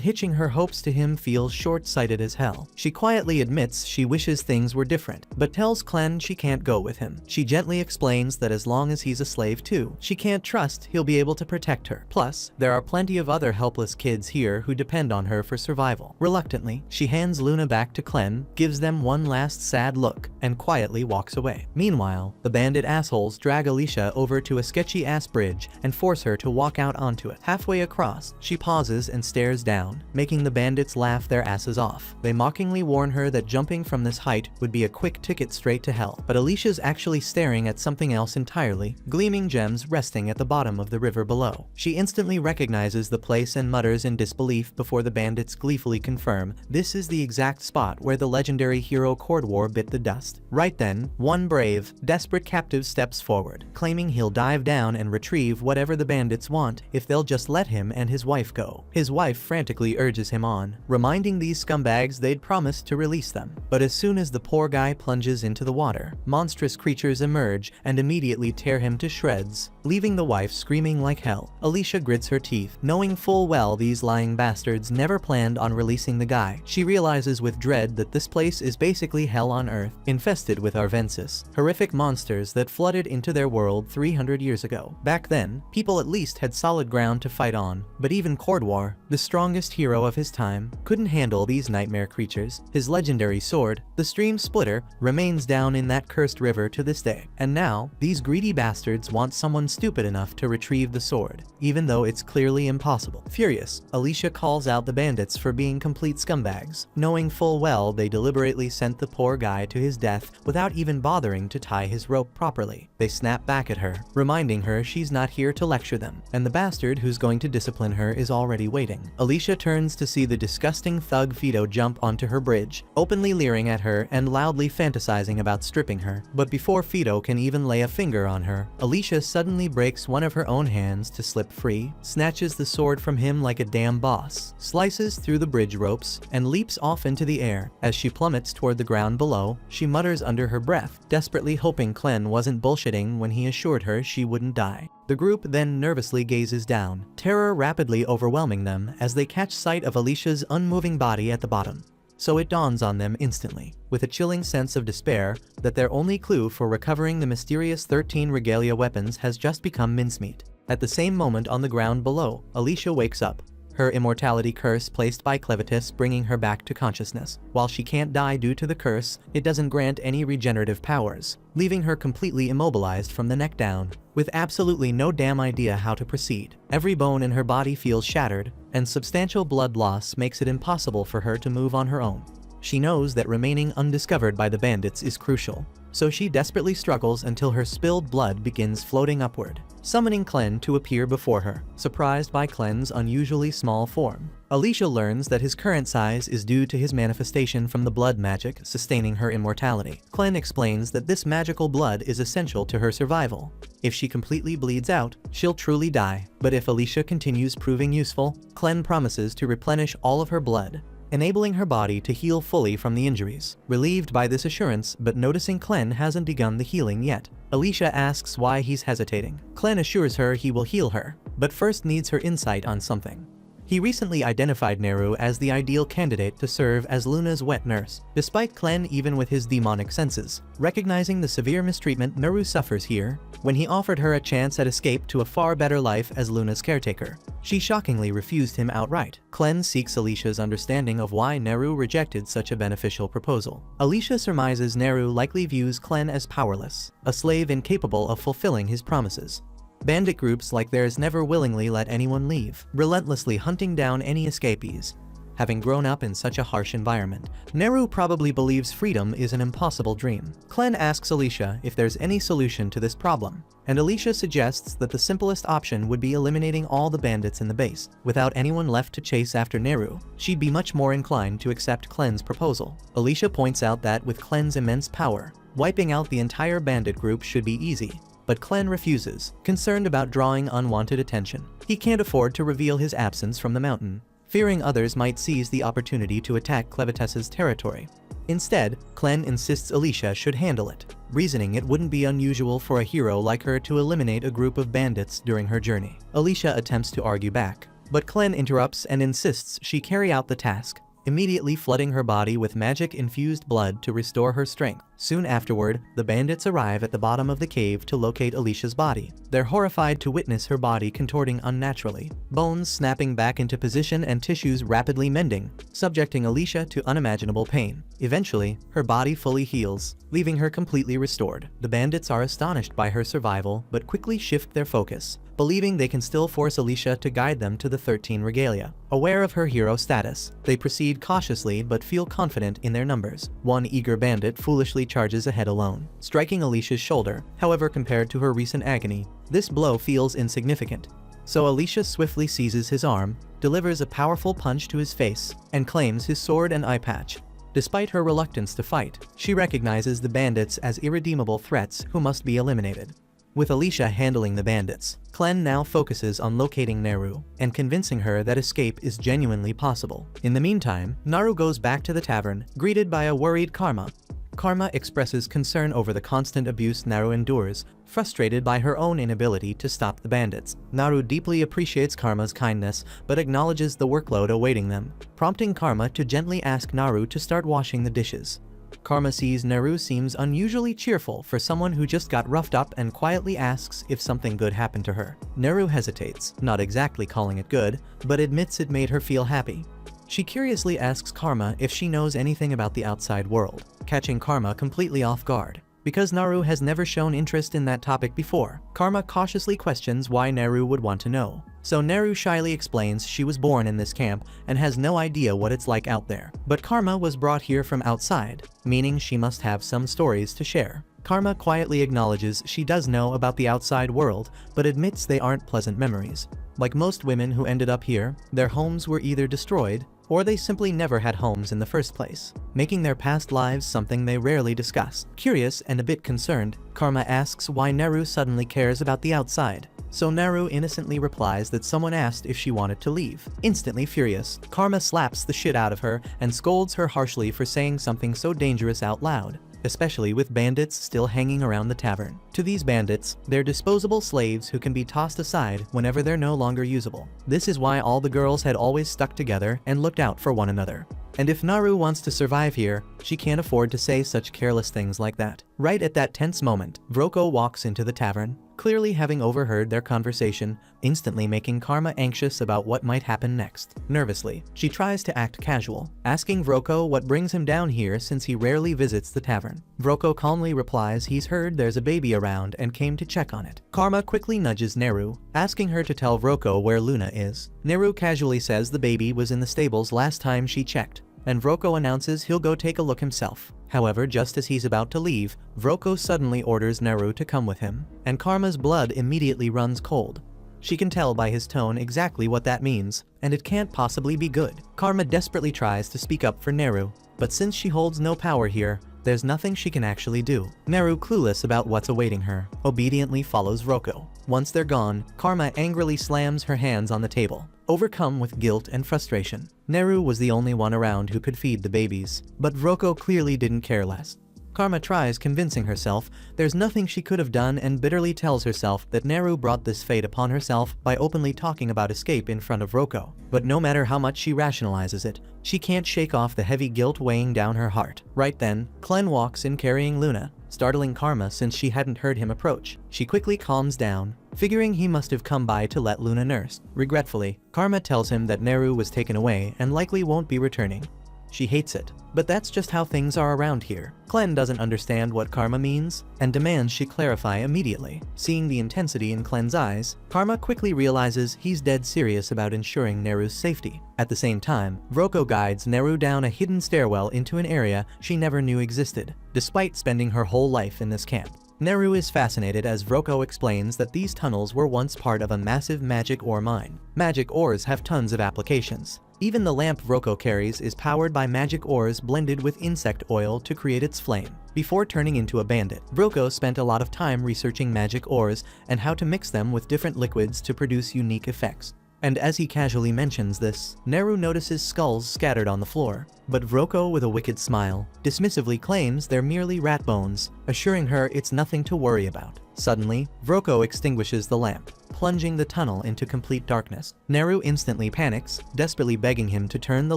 hitching her hopes to him feels short-sighted as hell. She quietly admits she wishes things were different, but tells Clen she can't go with him. She gently explains that as long as he's a slave too, she can't trust he'll be able to protect her. Plus, there are plenty of other helpless kids here who depend on her for survival. Reluctantly, she hands Luna back to Clen, gives them one last sad look, and quietly walks away. Meanwhile, the bandit assholes drag Alicia over to a sketchy-ass bridge and force her to walk out onto it. Halfway across. She pauses and stares down, making the bandits laugh their asses off. They mockingly warn her that jumping from this height would be a quick ticket straight to hell. But Alicia's actually staring at something else entirely, gleaming gems resting at the bottom of the river below. She instantly recognizes the place and mutters in disbelief before the bandits gleefully confirm this is the exact spot where the legendary hero Cordwar bit the dust. Right then, one brave, desperate captive steps forward, claiming he'll dive down and retrieve whatever the bandits want if they'll just let him and his wife go. His wife frantically urges him on, reminding these scumbags they'd promised to release them. But as soon as the poor guy plunges into the water, monstrous creatures emerge and immediately tear him to shreds, leaving the wife screaming like hell. Alicia grits her teeth, knowing full well these lying bastards never planned on releasing the guy. She realizes with dread that this place is basically hell on earth, infested with Arvensis, horrific monsters that flooded into their world 300 years ago. Back then, people at least had solid ground to fight on, but even Cordwar, the strongest hero of his time, couldn't handle these nightmare creatures. His legendary sword, the Stream Splitter, remains down in that cursed river to this day. And now, these greedy bastards want someone stupid enough to retrieve the sword, even though it's clearly impossible. Furious, Alicia calls out the bandits for being complete scumbags, knowing full well they deliberately sent the poor guy to his death without even bothering to tie his rope properly. They snap back at her, reminding her she's not here to lecture them, and the bastard who's going to discipline her is already waiting. Alicia turns to see the disgusting thug Fido jump onto her bridge, openly leering at her and loudly fantasizing about stripping her. But before Fido can even lay a finger on her, Alicia suddenly breaks one of her own hands to slip free, snatches the sword from him like a damn boss, slices through the bridge ropes, and leaps off into the air. As she plummets toward the ground below, she mutters under her breath, desperately hoping Clen wasn't bullshitting when he assured her she wouldn't die. The group then nervously gazes down, terror rapidly overwhelming them as they catch sight of Alicia's unmoving body at the bottom. So it dawns on them instantly, with a chilling sense of despair, that their only clue for recovering the mysterious 13 regalia weapons has just become mincemeat. At the same moment on the ground below, Alicia wakes up, her immortality curse placed by Clevitis bringing her back to consciousness. While she can't die due to the curse, it doesn't grant any regenerative powers, leaving her completely immobilized from the neck down, with absolutely no damn idea how to proceed. Every bone in her body feels shattered, and substantial blood loss makes it impossible for her to move on her own. She knows that remaining undiscovered by the bandits is crucial, so she desperately struggles until her spilled blood begins floating upward, summoning Clen to appear before her, surprised by Clen's unusually small form. Alicia learns that his current size is due to his manifestation from the blood magic sustaining her immortality. Clen explains that this magical blood is essential to her survival. If she completely bleeds out, she'll truly die, but if Alicia continues proving useful, Clen promises to replenish all of her blood, enabling her body to heal fully from the injuries. Relieved by this assurance, but noticing Clen hasn't begun the healing yet, Alicia asks why he's hesitating. Clen assures her he will heal her, but first needs her insight on something. He recently identified Neru as the ideal candidate to serve as Luna's wet nurse, despite Clen even with his demonic senses, recognizing the severe mistreatment Neru suffers here when he offered her a chance at escape to a far better life as Luna's caretaker. She shockingly refused him outright. Clen seeks Alicia's understanding of why Neru rejected such a beneficial proposal. Alicia surmises Neru likely views Clen as powerless, a slave incapable of fulfilling his promises. Bandit groups like theirs never willingly let anyone leave, relentlessly hunting down any escapees. Having grown up in such a harsh environment, Neru probably believes freedom is an impossible dream. Clen asks Alicia if there's any solution to this problem, and Alicia suggests that the simplest option would be eliminating all the bandits in the base. Without anyone left to chase after Neru, she'd be much more inclined to accept Clen's proposal. Alicia points out that with Clen's immense power, wiping out the entire bandit group should be easy. But Clen refuses, concerned about drawing unwanted attention. He can't afford to reveal his absence from the mountain, fearing others might seize the opportunity to attack Clevitis's territory. Instead, Clen insists Alicia should handle it, reasoning it wouldn't be unusual for a hero like her to eliminate a group of bandits during her journey. Alicia attempts to argue back, but Clen interrupts and insists she carry out the task, immediately flooding her body with magic-infused blood to restore her strength. Soon afterward, the bandits arrive at the bottom of the cave to locate Alicia's body. They're horrified to witness her body contorting unnaturally, bones snapping back into position and tissues rapidly mending, subjecting Alicia to unimaginable pain. Eventually, her body fully heals, leaving her completely restored. The bandits are astonished by her survival, but quickly shift their focus, believing they can still force Alicia to guide them to the 13 regalia. Aware of her hero status, they proceed cautiously but feel confident in their numbers. One eager bandit foolishly charges ahead alone, striking Alicia's shoulder. However, compared to her recent agony, this blow feels insignificant. So Alicia swiftly seizes his arm, delivers a powerful punch to his face, and claims his sword and eye patch. Despite her reluctance to fight, she recognizes the bandits as irredeemable threats who must be eliminated. With Alicia handling the bandits, Clen now focuses on locating Neru and convincing her that escape is genuinely possible. In the meantime, Naru goes back to the tavern, greeted by a worried Karma. Karma expresses concern over the constant abuse Naru endures, frustrated by her own inability to stop the bandits. Naru deeply appreciates Karma's kindness, but acknowledges the workload awaiting them, prompting Karma to gently ask Naru to start washing the dishes. Karma sees Naru seems unusually cheerful for someone who just got roughed up and quietly asks if something good happened to her. Naru hesitates, not exactly calling it good, but admits it made her feel happy. She curiously asks Karma if she knows anything about the outside world, catching Karma completely off guard. Because Naru has never shown interest in that topic before, Karma cautiously questions why Naru would want to know. So Naru shyly explains she was born in this camp and has no idea what it's like out there. But Karma was brought here from outside, meaning she must have some stories to share. Karma quietly acknowledges she does know about the outside world, but admits they aren't pleasant memories. Like most women who ended up here, their homes were either destroyed, or they simply never had homes in the first place, making their past lives something they rarely discuss. Curious and a bit concerned, Karma asks why Naru suddenly cares about the outside. So Naru innocently replies that someone asked if she wanted to leave. Instantly furious, Karma slaps the shit out of her and scolds her harshly for saying something so dangerous out loud, especially with bandits still hanging around the tavern. To these bandits, they're disposable slaves who can be tossed aside whenever they're no longer usable. This is why all the girls had always stuck together and looked out for one another. And if Naru wants to survive here, she can't afford to say such careless things like that. Right at that tense moment, Vroko walks into the tavern, clearly having overheard their conversation, instantly making Karma anxious about what might happen next. Nervously, she tries to act casual, asking Vroko what brings him down here since he rarely visits the tavern. Vroko calmly replies he's heard there's a baby around and came to check on it. Karma quickly nudges Neru, asking her to tell Vroko where Luna is. Neru casually says the baby was in the stables last time she checked, and Vroko announces he'll go take a look himself. However, just as he's about to leave, Vroko suddenly orders Naru to come with him, and Karma's blood immediately runs cold. She can tell by his tone exactly what that means, and it can't possibly be good. Karma desperately tries to speak up for Naru, but since she holds no power here, there's nothing she can actually do. Naru, clueless about what's awaiting her, obediently follows Vroko. Once they're gone, Karma angrily slams her hands on the table, overcome with guilt and frustration. Naru was the only one around who could feed the babies, but Vroko clearly didn't care less. Karma tries convincing herself there's nothing she could have done and bitterly tells herself that Naru brought this fate upon herself by openly talking about escape in front of Vroko. But no matter how much she rationalizes it, she can't shake off the heavy guilt weighing down her heart. Right then, Clen walks in carrying Luna, startling Karma since she hadn't heard him approach. She quickly calms down, figuring he must have come by to let Luna nurse. Regretfully, Karma tells him that Naru was taken away and likely won't be returning. She hates it, but that's just how things are around here. Clen doesn't understand what Karma means, and demands she clarify immediately. Seeing the intensity in Clen's eyes, Karma quickly realizes he's dead serious about ensuring Neru's safety. At the same time, Vroko guides Naru down a hidden stairwell into an area she never knew existed, despite spending her whole life in this camp. Naru is fascinated as Vroko explains that these tunnels were once part of a massive magic ore mine. Magic ores have tons of applications. Even the lamp Vroko carries is powered by magic ores blended with insect oil to create its flame. Before turning into a bandit, Vroko spent a lot of time researching magic ores and how to mix them with different liquids to produce unique effects. And as he casually mentions this, Naru notices skulls scattered on the floor, but Vroko, with a wicked smile, dismissively claims they're merely rat bones, assuring her it's nothing to worry about. Suddenly, Vroko extinguishes the lamp, plunging the tunnel into complete darkness. Naru instantly panics, desperately begging him to turn the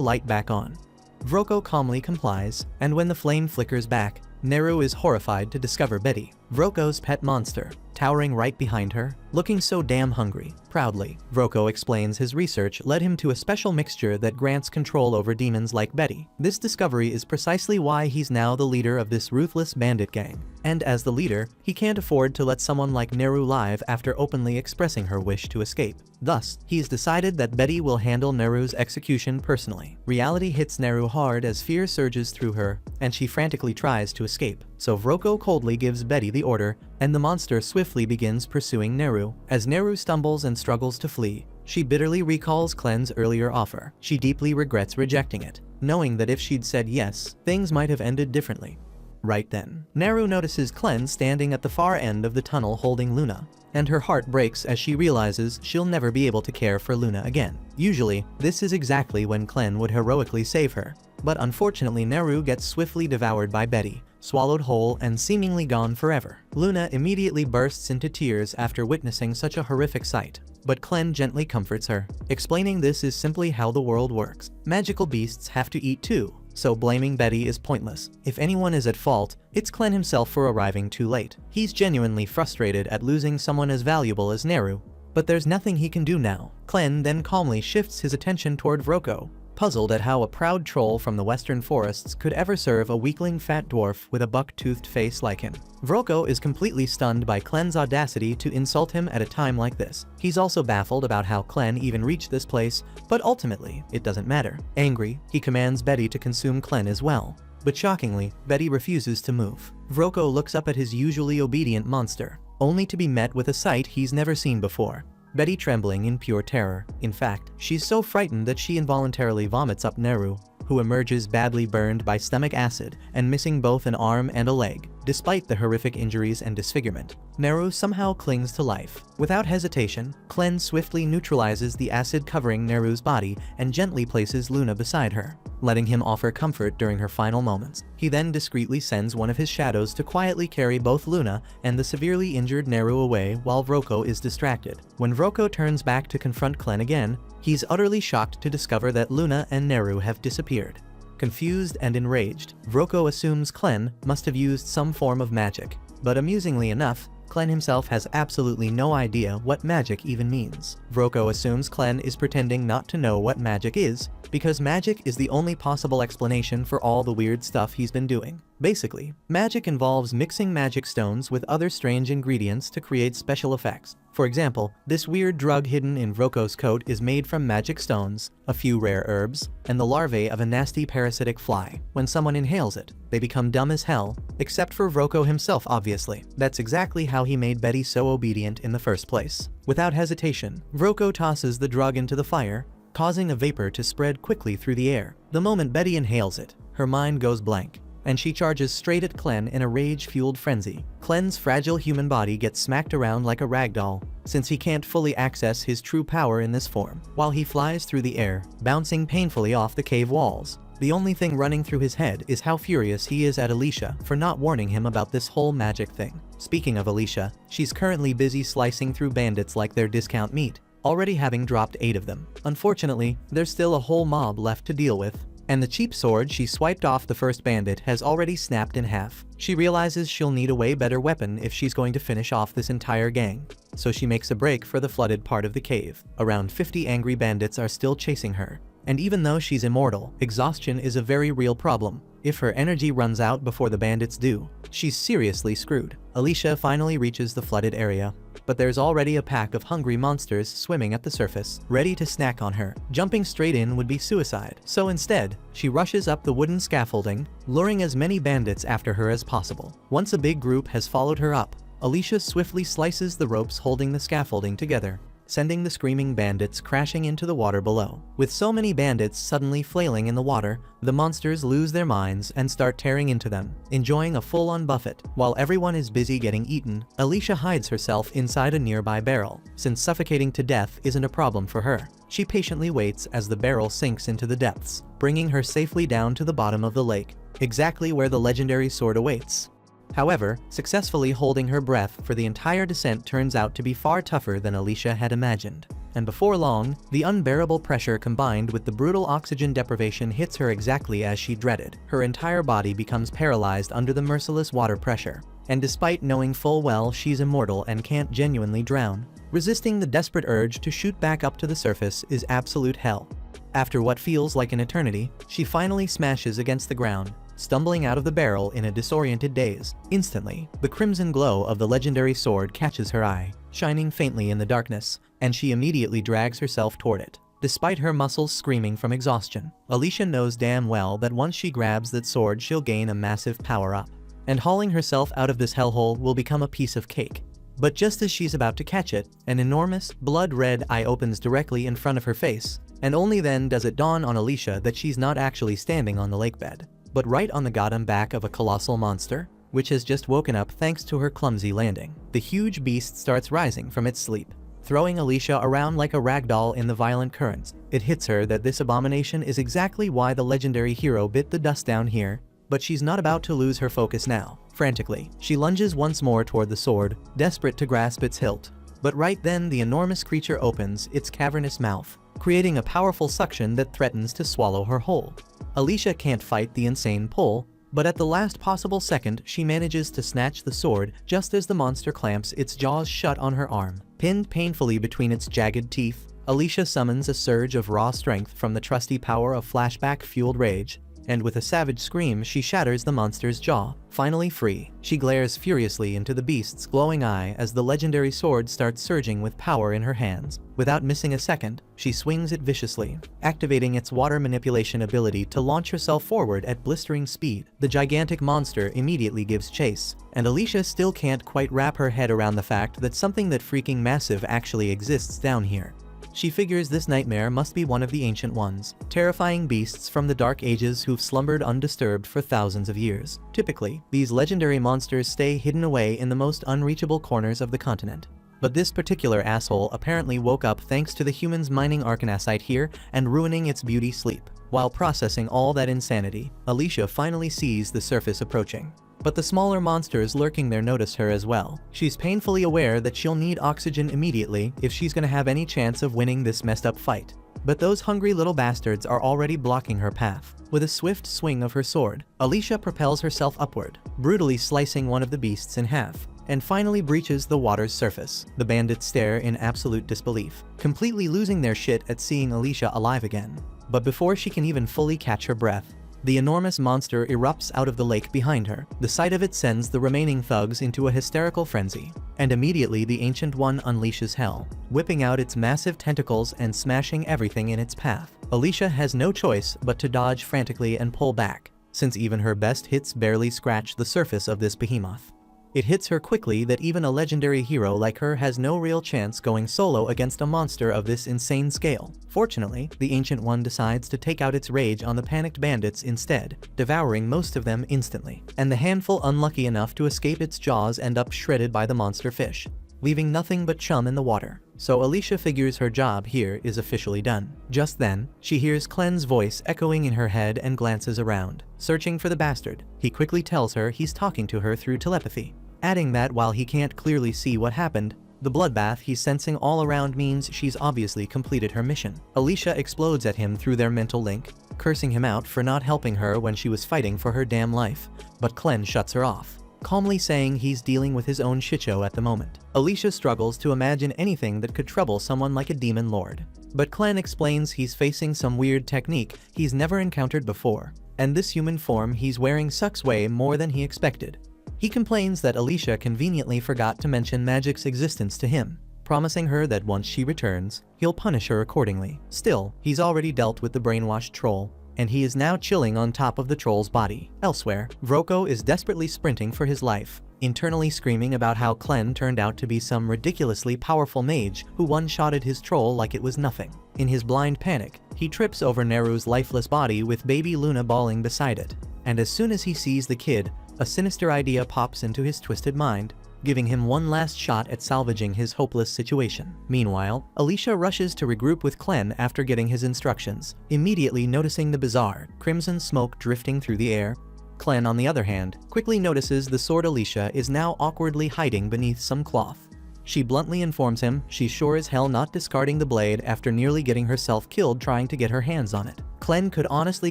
light back on. Vroko calmly complies, and when the flame flickers back, Naru is horrified to discover Betty. Vroko's pet monster, towering right behind her, looking so damn hungry. Proudly, Vroko explains his research led him to a special mixture that grants control over demons like Betty. This discovery is precisely why he's now the leader of this ruthless bandit gang. And as the leader, he can't afford to let someone like Neru live after openly expressing her wish to escape. Thus, he's decided that Betty will handle Neru's execution personally. Reality hits Neru hard as fear surges through her, and she frantically tries to escape. So Vroko coldly gives Betty the order, and the monster swiftly begins pursuing Neru. As Neru stumbles and struggles to flee, she bitterly recalls Clen's earlier offer. She deeply regrets rejecting it, knowing that if she'd said yes, things might have ended differently. Right then, Neru notices Clen standing at the far end of the tunnel holding Luna, and her heart breaks as she realizes she'll never be able to care for Luna again. Usually, this is exactly when Clen would heroically save her, but unfortunately Neru gets swiftly devoured by Betty, swallowed whole and seemingly gone forever. Luna immediately bursts into tears after witnessing such a horrific sight, but Clen gently comforts her, explaining this is simply how the world works. Magical beasts have to eat too, so blaming Betty is pointless. If anyone is at fault, it's Clen himself for arriving too late. He's genuinely frustrated at losing someone as valuable as Neru, but there's nothing he can do now. Clen then calmly shifts his attention toward Vroko, puzzled at how a proud troll from the western forests could ever serve a weakling fat dwarf with a buck-toothed face like him. Vroko is completely stunned by Clen's audacity to insult him at a time like this. He's also baffled about how Clen even reached this place, but ultimately, it doesn't matter. Angry, he commands Betty to consume Clen as well. But shockingly, Betty refuses to move. Vroko looks up at his usually obedient monster, only to be met with a sight he's never seen before. Betty trembling in pure terror. In fact, she's so frightened that she involuntarily vomits up Neru, who emerges badly burned by stomach acid and missing both an arm and a leg. Despite the horrific injuries and disfigurement, Neru somehow clings to life. Without hesitation, Clen swiftly neutralizes the acid covering Neru's body and gently places Luna beside her, letting him offer comfort during her final moments. He then discreetly sends one of his shadows to quietly carry both Luna and the severely injured Neru away while Vroko is distracted. When Vroko turns back to confront Clen again, he's utterly shocked to discover that Luna and Neru have disappeared. Confused and enraged, Vroko assumes Clen must have used some form of magic, but amusingly enough, Clen himself has absolutely no idea what magic even means. Vroko assumes Clen is pretending not to know what magic is, because magic is the only possible explanation for all the weird stuff he's been doing. Basically, magic involves mixing magic stones with other strange ingredients to create special effects. For example, this weird drug hidden in Vroko's coat is made from magic stones, a few rare herbs, and the larvae of a nasty parasitic fly. When someone inhales it, they become dumb as hell, except for Vroko himself obviously. That's exactly how he made Betty so obedient in the first place. Without hesitation, Vroko tosses the drug into the fire, causing a vapor to spread quickly through the air. The moment Betty inhales it, her mind goes blank, and she charges straight at Clen in a rage-fueled frenzy. Clen's fragile human body gets smacked around like a ragdoll, since he can't fully access his true power in this form, while he flies through the air, bouncing painfully off the cave walls. The only thing running through his head is how furious he is at Alicia for not warning him about this whole magic thing. Speaking of Alicia, she's currently busy slicing through bandits like they're discount meat, already having dropped 8 of them. Unfortunately, there's still a whole mob left to deal with, and the cheap sword she swiped off the first bandit has already snapped in half. She realizes she'll need a way better weapon if she's going to finish off this entire gang, so she makes a break for the flooded part of the cave. Around 50 angry bandits are still chasing her, and even though she's immortal, exhaustion is a very real problem. If her energy runs out before the bandits do, she's seriously screwed. Alicia finally reaches the flooded area, but there's already a pack of hungry monsters swimming at the surface, ready to snack on her. Jumping straight in would be suicide, so instead, she rushes up the wooden scaffolding, luring as many bandits after her as possible. Once a big group has followed her up, Alicia swiftly slices the ropes holding the scaffolding together, sending the screaming bandits crashing into the water below. With so many bandits suddenly flailing in the water, the monsters lose their minds and start tearing into them, enjoying a full-on buffet. While everyone is busy getting eaten, Alicia hides herself inside a nearby barrel, since suffocating to death isn't a problem for her. She patiently waits as the barrel sinks into the depths, bringing her safely down to the bottom of the lake, exactly where the legendary sword awaits. However, successfully holding her breath for the entire descent turns out to be far tougher than Alicia had imagined. And before long, the unbearable pressure combined with the brutal oxygen deprivation hits her exactly as she dreaded. Her entire body becomes paralyzed under the merciless water pressure, and despite knowing full well she's immortal and can't genuinely drown, resisting the desperate urge to shoot back up to the surface is absolute hell. After what feels like an eternity, she finally smashes against the ground, stumbling out of the barrel in a disoriented daze. Instantly, the crimson glow of the legendary sword catches her eye, shining faintly in the darkness, and she immediately drags herself toward it. Despite her muscles screaming from exhaustion, Alicia knows damn well that once she grabs that sword she'll gain a massive power-up, and hauling herself out of this hellhole will become a piece of cake. But just as she's about to catch it, an enormous, blood-red eye opens directly in front of her face, and only then does it dawn on Alicia that she's not actually standing on the lake bed, but right on the goddamn back of a colossal monster, which has just woken up thanks to her clumsy landing. The huge beast starts rising from its sleep, throwing Alicia around like a rag doll in the violent currents. It hits her that this abomination is exactly why the legendary hero bit the dust down here, but she's not about to lose her focus now. Frantically, she lunges once more toward the sword, desperate to grasp its hilt. But right then the enormous creature opens its cavernous mouth, creating a powerful suction that threatens to swallow her whole. Alicia can't fight the insane pull, but at the last possible second she manages to snatch the sword just as the monster clamps its jaws shut on her arm. Pinned painfully between its jagged teeth, Alicia summons a surge of raw strength from the trusty power of flashback-fueled rage, and with a savage scream she shatters the monster's jaw. Finally free, she glares furiously into the beast's glowing eye as the legendary sword starts surging with power in her hands. Without missing a second, she swings it viciously, activating its water manipulation ability to launch herself forward at blistering speed. The gigantic monster immediately gives chase, and Alicia still can't quite wrap her head around the fact that something that freaking massive actually exists down here. She figures this nightmare must be one of the ancient ones, terrifying beasts from the dark ages who've slumbered undisturbed for thousands of years. Typically, these legendary monsters stay hidden away in the most unreachable corners of the continent. But this particular asshole apparently woke up thanks to the humans mining arcanasite here and ruining its beauty sleep. While processing all that insanity, Alicia finally sees the surface approaching. But the smaller monsters lurking there notice her as well. She's painfully aware that she'll need oxygen immediately if she's gonna have any chance of winning this messed up fight. But those hungry little bastards are already blocking her path. With a swift swing of her sword, Alicia propels herself upward, brutally slicing one of the beasts in half, and finally breaches the water's surface. The bandits stare in absolute disbelief, completely losing their shit at seeing Alicia alive again. But before she can even fully catch her breath, the enormous monster erupts out of the lake behind her. The sight of it sends the remaining thugs into a hysterical frenzy, and immediately the Ancient One unleashes hell, whipping out its massive tentacles and smashing everything in its path. Alicia has no choice but to dodge frantically and pull back, since even her best hits barely scratch the surface of this behemoth. It hits her quickly that even a legendary hero like her has no real chance going solo against a monster of this insane scale. Fortunately, the Ancient One decides to take out its rage on the panicked bandits instead, devouring most of them instantly, and the handful unlucky enough to escape its jaws end up shredded by the monster fish, leaving nothing but chum in the water. So Alicia figures her job here is officially done. Just then, she hears Clen's voice echoing in her head and glances around, searching for the bastard. He quickly tells her he's talking to her through telepathy, adding that while he can't clearly see what happened, the bloodbath he's sensing all around means she's obviously completed her mission. Alicia explodes at him through their mental link, cursing him out for not helping her when she was fighting for her damn life, but Clen shuts her off, calmly saying he's dealing with his own shitshow at the moment. Alicia struggles to imagine anything that could trouble someone like a demon lord, but Clen explains he's facing some weird technique he's never encountered before, and this human form he's wearing sucks way more than he expected. He complains that Alicia conveniently forgot to mention magic's existence to him, promising her that once she returns, he'll punish her accordingly. Still, he's already dealt with the brainwashed troll, and he is now chilling on top of the troll's body. Elsewhere, Vroko is desperately sprinting for his life, internally screaming about how Clen turned out to be some ridiculously powerful mage who one-shotted his troll like it was nothing. In his blind panic, he trips over Neru's lifeless body with baby Luna bawling beside it, and as soon as he sees the kid, a sinister idea pops into his twisted mind, giving him one last shot at salvaging his hopeless situation. Meanwhile, Alicia rushes to regroup with Clen after getting his instructions, immediately noticing the bizarre, crimson smoke drifting through the air. Clen, on the other hand, quickly notices the sword Alicia is now awkwardly hiding beneath some cloth. She bluntly informs him she's sure as hell not discarding the blade after nearly getting herself killed trying to get her hands on it. Clen could honestly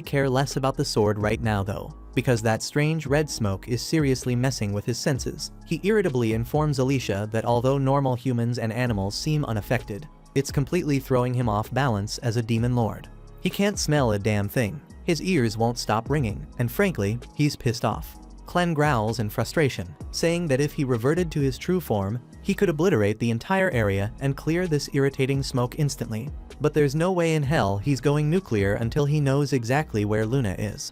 care less about the sword right now though, because that strange red smoke is seriously messing with his senses. He irritably informs Alicia that although normal humans and animals seem unaffected, it's completely throwing him off balance as a demon lord. He can't smell a damn thing. His ears won't stop ringing, and frankly, he's pissed off. Clen growls in frustration, saying that if he reverted to his true form, he could obliterate the entire area and clear this irritating smoke instantly. But there's no way in hell he's going nuclear until he knows exactly where Luna is.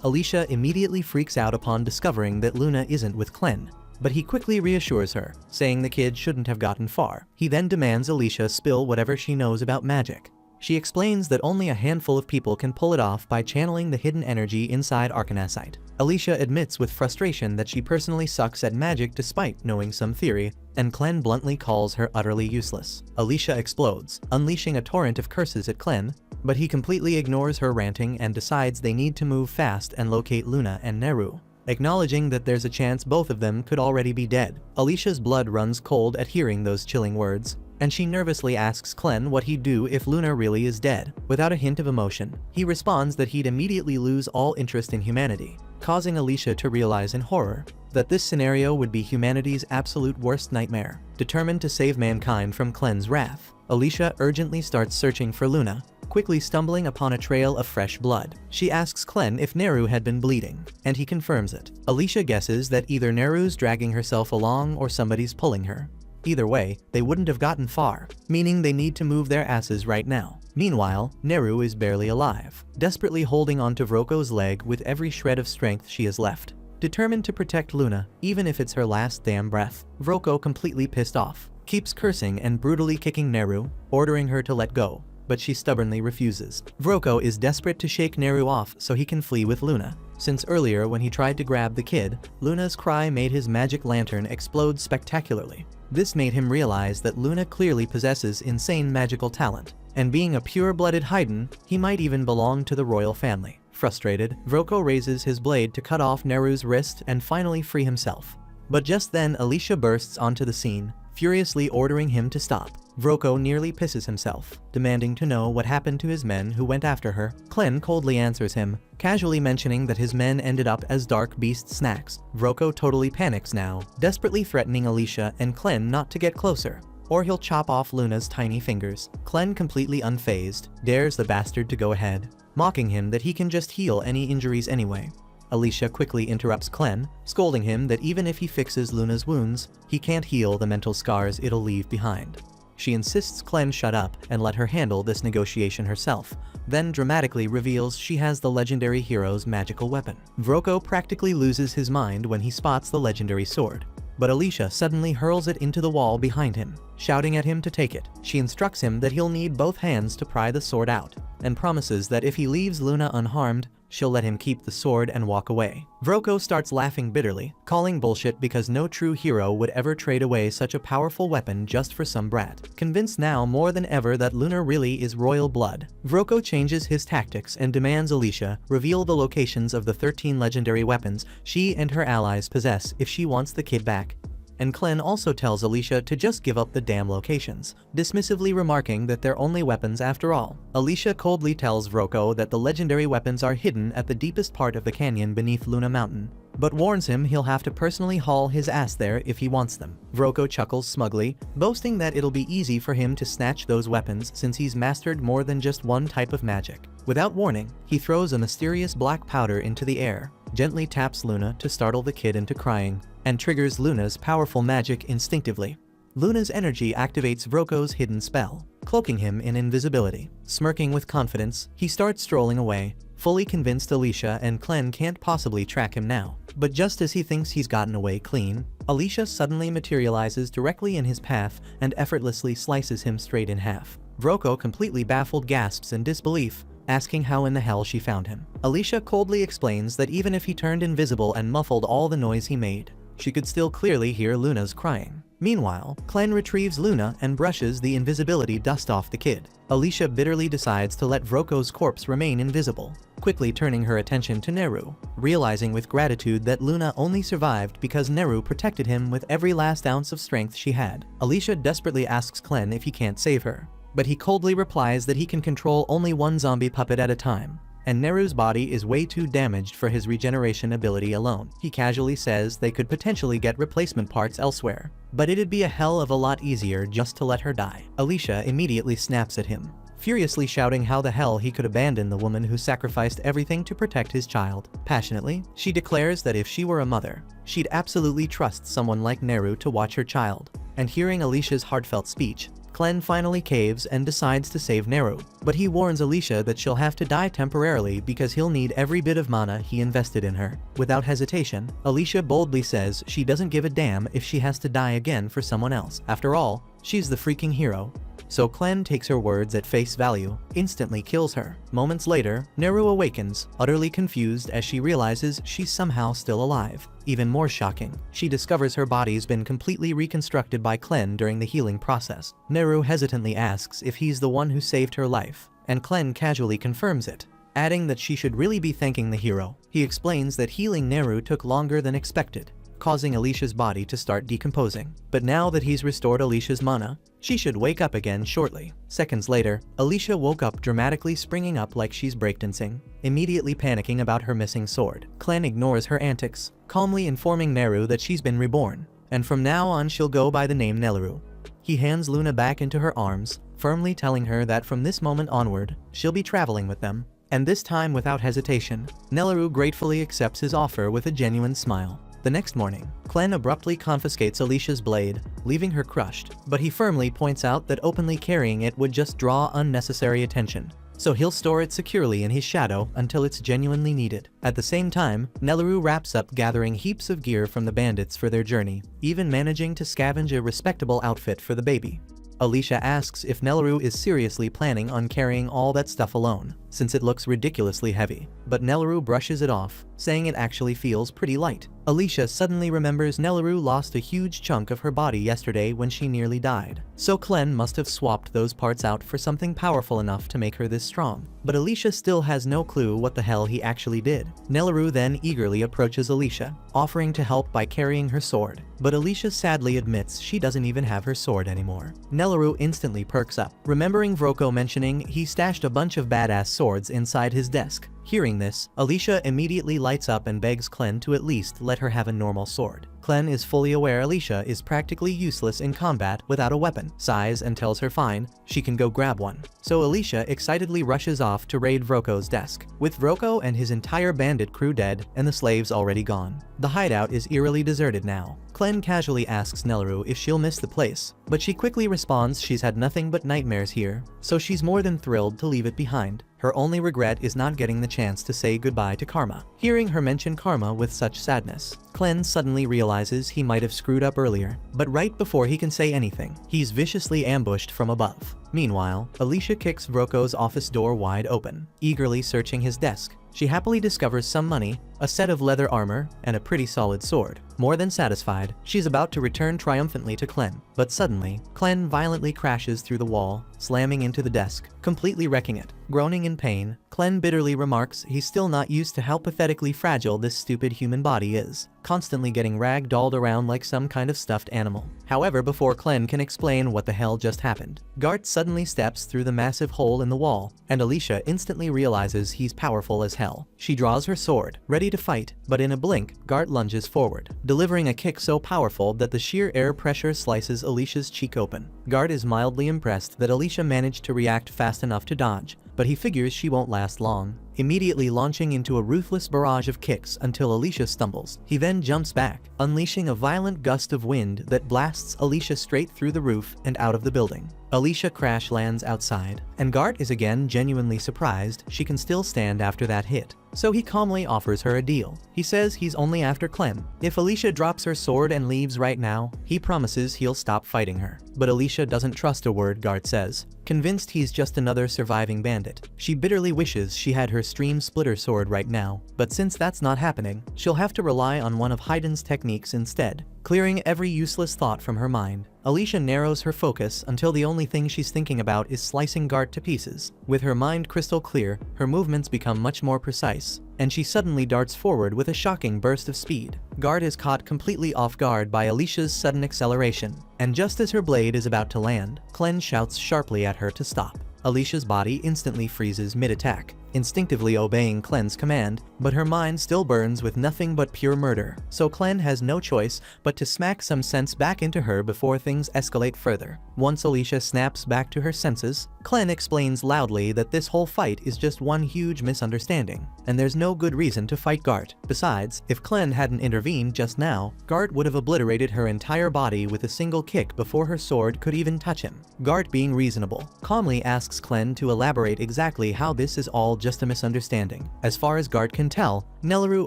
Alicia immediately freaks out upon discovering that Luna isn't with Clen, but he quickly reassures her, saying the kid shouldn't have gotten far. He then demands Alicia spill whatever she knows about magic. She explains that only a handful of people can pull it off by channeling the hidden energy inside Arcanasite. Alicia admits with frustration that she personally sucks at magic despite knowing some theory, and Clen bluntly calls her utterly useless. Alicia explodes, unleashing a torrent of curses at Clen, but he completely ignores her ranting and decides they need to move fast and locate Luna and Neru. Acknowledging that there's a chance both of them could already be dead, Alicia's blood runs cold at hearing those chilling words, and she nervously asks Clen what he'd do if Luna really is dead. Without a hint of emotion, he responds that he'd immediately lose all interest in humanity, causing Alicia to realize in horror that this scenario would be humanity's absolute worst nightmare. Determined to save mankind from Clen's wrath, Alicia urgently starts searching for Luna, quickly stumbling upon a trail of fresh blood. She asks Clen if Neru had been bleeding, and he confirms it. Alicia guesses that either Neru's dragging herself along or somebody's pulling her. Either way, they wouldn't have gotten far, meaning they need to move their asses right now. Meanwhile, Neru is barely alive, desperately holding onto Vroko's leg with every shred of strength she has left. Determined to protect Luna, even if it's her last damn breath, Vroko, completely pissed off, keeps cursing and brutally kicking Neru, ordering her to let go, but she stubbornly refuses. Vroko is desperate to shake Neru off so he can flee with Luna, since earlier when he tried to grab the kid, Luna's cry made his magic lantern explode spectacularly. This made him realize that Luna clearly possesses insane magical talent, and being a pure-blooded Haiden, he might even belong to the royal family. Frustrated, Vroko raises his blade to cut off Neru's wrist and finally free himself. But just then Alicia bursts onto the scene, furiously ordering him to stop. Vroko nearly pisses himself, demanding to know what happened to his men who went after her. Clen coldly answers him, casually mentioning that his men ended up as dark beast snacks. Vroko totally panics now, desperately threatening Alicia and Clen not to get closer, or he'll chop off Luna's tiny fingers. Clen, completely unfazed, dares the bastard to go ahead, mocking him that he can just heal any injuries anyway. Alicia quickly interrupts Clen, scolding him that even if he fixes Luna's wounds, he can't heal the mental scars it'll leave behind. She insists Clen shut up and let her handle this negotiation herself, then dramatically reveals she has the legendary hero's magical weapon. Vroko practically loses his mind when he spots the legendary sword, but Alicia suddenly hurls it into the wall behind him, shouting at him to take it. She instructs him that he'll need both hands to pry the sword out, and promises that if he leaves Luna unharmed, she'll let him keep the sword and walk away. Vroko starts laughing bitterly, calling bullshit because no true hero would ever trade away such a powerful weapon just for some brat. Convinced now more than ever that Luna really is royal blood, Vroko changes his tactics and demands Alicia reveal the locations of the 13 legendary weapons she and her allies possess if she wants the kid back. And Clen also tells Alicia to just give up the damn locations, dismissively remarking that they're only weapons after all. Alicia coldly tells Vroko that the legendary weapons are hidden at the deepest part of the canyon beneath Luna Mountain, but warns him he'll have to personally haul his ass there if he wants them. Vroko chuckles smugly, boasting that it'll be easy for him to snatch those weapons since he's mastered more than just one type of magic. Without warning, he throws a mysterious black powder into the air, gently taps Luna to startle the kid into crying, and triggers Luna's powerful magic instinctively. Luna's energy activates Vroko's hidden spell, cloaking him in invisibility. Smirking with confidence, he starts strolling away, fully convinced Alicia and Clen can't possibly track him now. But just as he thinks he's gotten away clean, Alicia suddenly materializes directly in his path and effortlessly slices him straight in half. Vroko, completely baffled, gasps in disbelief, asking how in the hell she found him. Alicia coldly explains that even if he turned invisible and muffled all the noise he made, she could still clearly hear Luna's crying. Meanwhile, Clen retrieves Luna and brushes the invisibility dust off the kid. Alicia bitterly decides to let Vroko's corpse remain invisible, quickly turning her attention to Neru, realizing with gratitude that Luna only survived because Neru protected him with every last ounce of strength she had. Alicia desperately asks Clen if he can't save her, but he coldly replies that he can control only one zombie puppet at a time, and Neru's body is way too damaged for his regeneration ability alone. He casually says they could potentially get replacement parts elsewhere, but it'd be a hell of a lot easier just to let her die. Alicia immediately snaps at him, furiously shouting how the hell he could abandon the woman who sacrificed everything to protect his child. Passionately, she declares that if she were a mother, she'd absolutely trust someone like Neru to watch her child. And hearing Alicia's heartfelt speech, Clen finally caves and decides to save Neru, but he warns Alicia that she'll have to die temporarily because he'll need every bit of mana he invested in her. Without hesitation, Alicia boldly says she doesn't give a damn if she has to die again for someone else. After all, she's the freaking hero. So Clen takes her words at face value, instantly kills her. Moments later, Neru awakens, utterly confused as she realizes she's somehow still alive. Even more shocking, she discovers her body's been completely reconstructed by Clen during the healing process. Neru hesitantly asks if he's the one who saved her life, and Clen casually confirms it, adding that she should really be thanking the hero. He explains that healing Neru took longer than expected, causing Alicia's body to start decomposing. But now that he's restored Alicia's mana, she should wake up again shortly. Seconds later, Alicia woke up dramatically, springing up like she's breakdancing, immediately panicking about her missing sword. Clen ignores her antics, calmly informing Neru that she's been reborn, and from now on she'll go by the name Nelaru. He hands Luna back into her arms, firmly telling her that from this moment onward, she'll be traveling with them. And this time without hesitation, Nelaru gratefully accepts his offer with a genuine smile. The next morning, Clen abruptly confiscates Alicia's blade, leaving her crushed, but he firmly points out that openly carrying it would just draw unnecessary attention, so he'll store it securely in his shadow until it's genuinely needed. At the same time, Nelaru wraps up gathering heaps of gear from the bandits for their journey, even managing to scavenge a respectable outfit for the baby. Alicia asks if Nelaru is seriously planning on carrying all that stuff alone, since it looks ridiculously heavy, but Nelaru brushes it off, saying it actually feels pretty light. Alicia suddenly remembers Nelaru lost a huge chunk of her body yesterday when she nearly died, so Clen must have swapped those parts out for something powerful enough to make her this strong. But Alicia still has no clue what the hell he actually did. Nelaru then eagerly approaches Alicia, offering to help by carrying her sword, but Alicia sadly admits she doesn't even have her sword anymore. Nelaru instantly perks up, remembering Vroko mentioning he stashed a bunch of badass swords inside his desk. Hearing this, Alicia immediately lights up and begs Clen to at least let her have a normal sword. Clen is fully aware Alicia is practically useless in combat without a weapon, sighs and tells her fine, she can go grab one. So Alicia excitedly rushes off to raid Vroko's desk, with Vroko and his entire bandit crew dead and the slaves already gone. The hideout is eerily deserted now. Clen casually asks Nelaru if she'll miss the place, but she quickly responds she's had nothing but nightmares here, so she's more than thrilled to leave it behind. Her only regret is not getting the chance to say goodbye to Karma. Hearing her mention Karma with such sadness, Clen suddenly realizes he might have screwed up earlier, but right before he can say anything, he's viciously ambushed from above. Meanwhile, Alicia kicks Vroko's office door wide open, eagerly searching his desk. She happily discovers some money, a set of leather armor, and a pretty solid sword. More than satisfied, she's about to return triumphantly to Clen, but suddenly, Clen violently crashes through the wall, slamming into the desk, completely wrecking it. Groaning in pain, Clen bitterly remarks he's still not used to how pathetically fragile this stupid human body is, constantly getting rag-dolled around like some kind of stuffed animal. However, before Clen can explain what the hell just happened, Gart suddenly steps through the massive hole in the wall, and Alicia instantly realizes he's powerful as hell. She draws her sword, ready to fight, but in a blink, Gart lunges forward, delivering a kick so powerful that the sheer air pressure slices Alicia's cheek open. Gart is mildly impressed that Alicia managed to react fast enough to dodge, but he figures she won't last long, immediately launching into a ruthless barrage of kicks until Alicia stumbles. He then jumps back, unleashing a violent gust of wind that blasts Alicia straight through the roof and out of the building. Alicia crash lands outside, and Gart is again genuinely surprised she can still stand after that hit. So he calmly offers her a deal. He says he's only after Clem. If Alicia drops her sword and leaves right now, he promises he'll stop fighting her. But Alicia doesn't trust a word Gart says. Convinced he's just another surviving bandit, she bitterly wishes she had her stream splitter sword right now, but since that's not happening, she'll have to rely on one of Hayden's techniques instead. Clearing every useless thought from her mind, Alicia narrows her focus until the only thing she's thinking about is slicing Gart to pieces. With her mind crystal clear, her movements become much more precise, and she suddenly darts forward with a shocking burst of speed. Gart is caught completely off guard by Alicia's sudden acceleration, and just as her blade is about to land, Clen shouts sharply at her to stop. Alicia's body instantly freezes mid-attack, instinctively obeying Clen's command, but her mind still burns with nothing but pure murder, so Clen has no choice but to smack some sense back into her before things escalate further. Once Alicia snaps back to her senses, Clen explains loudly that this whole fight is just one huge misunderstanding, and there's no good reason to fight Gart. Besides, if Clen hadn't intervened just now, Gart would have obliterated her entire body with a single kick before her sword could even touch him. Gart, being reasonable, calmly asks Clen to elaborate exactly how this is all just a misunderstanding. As far as Gart can tell, Nelleru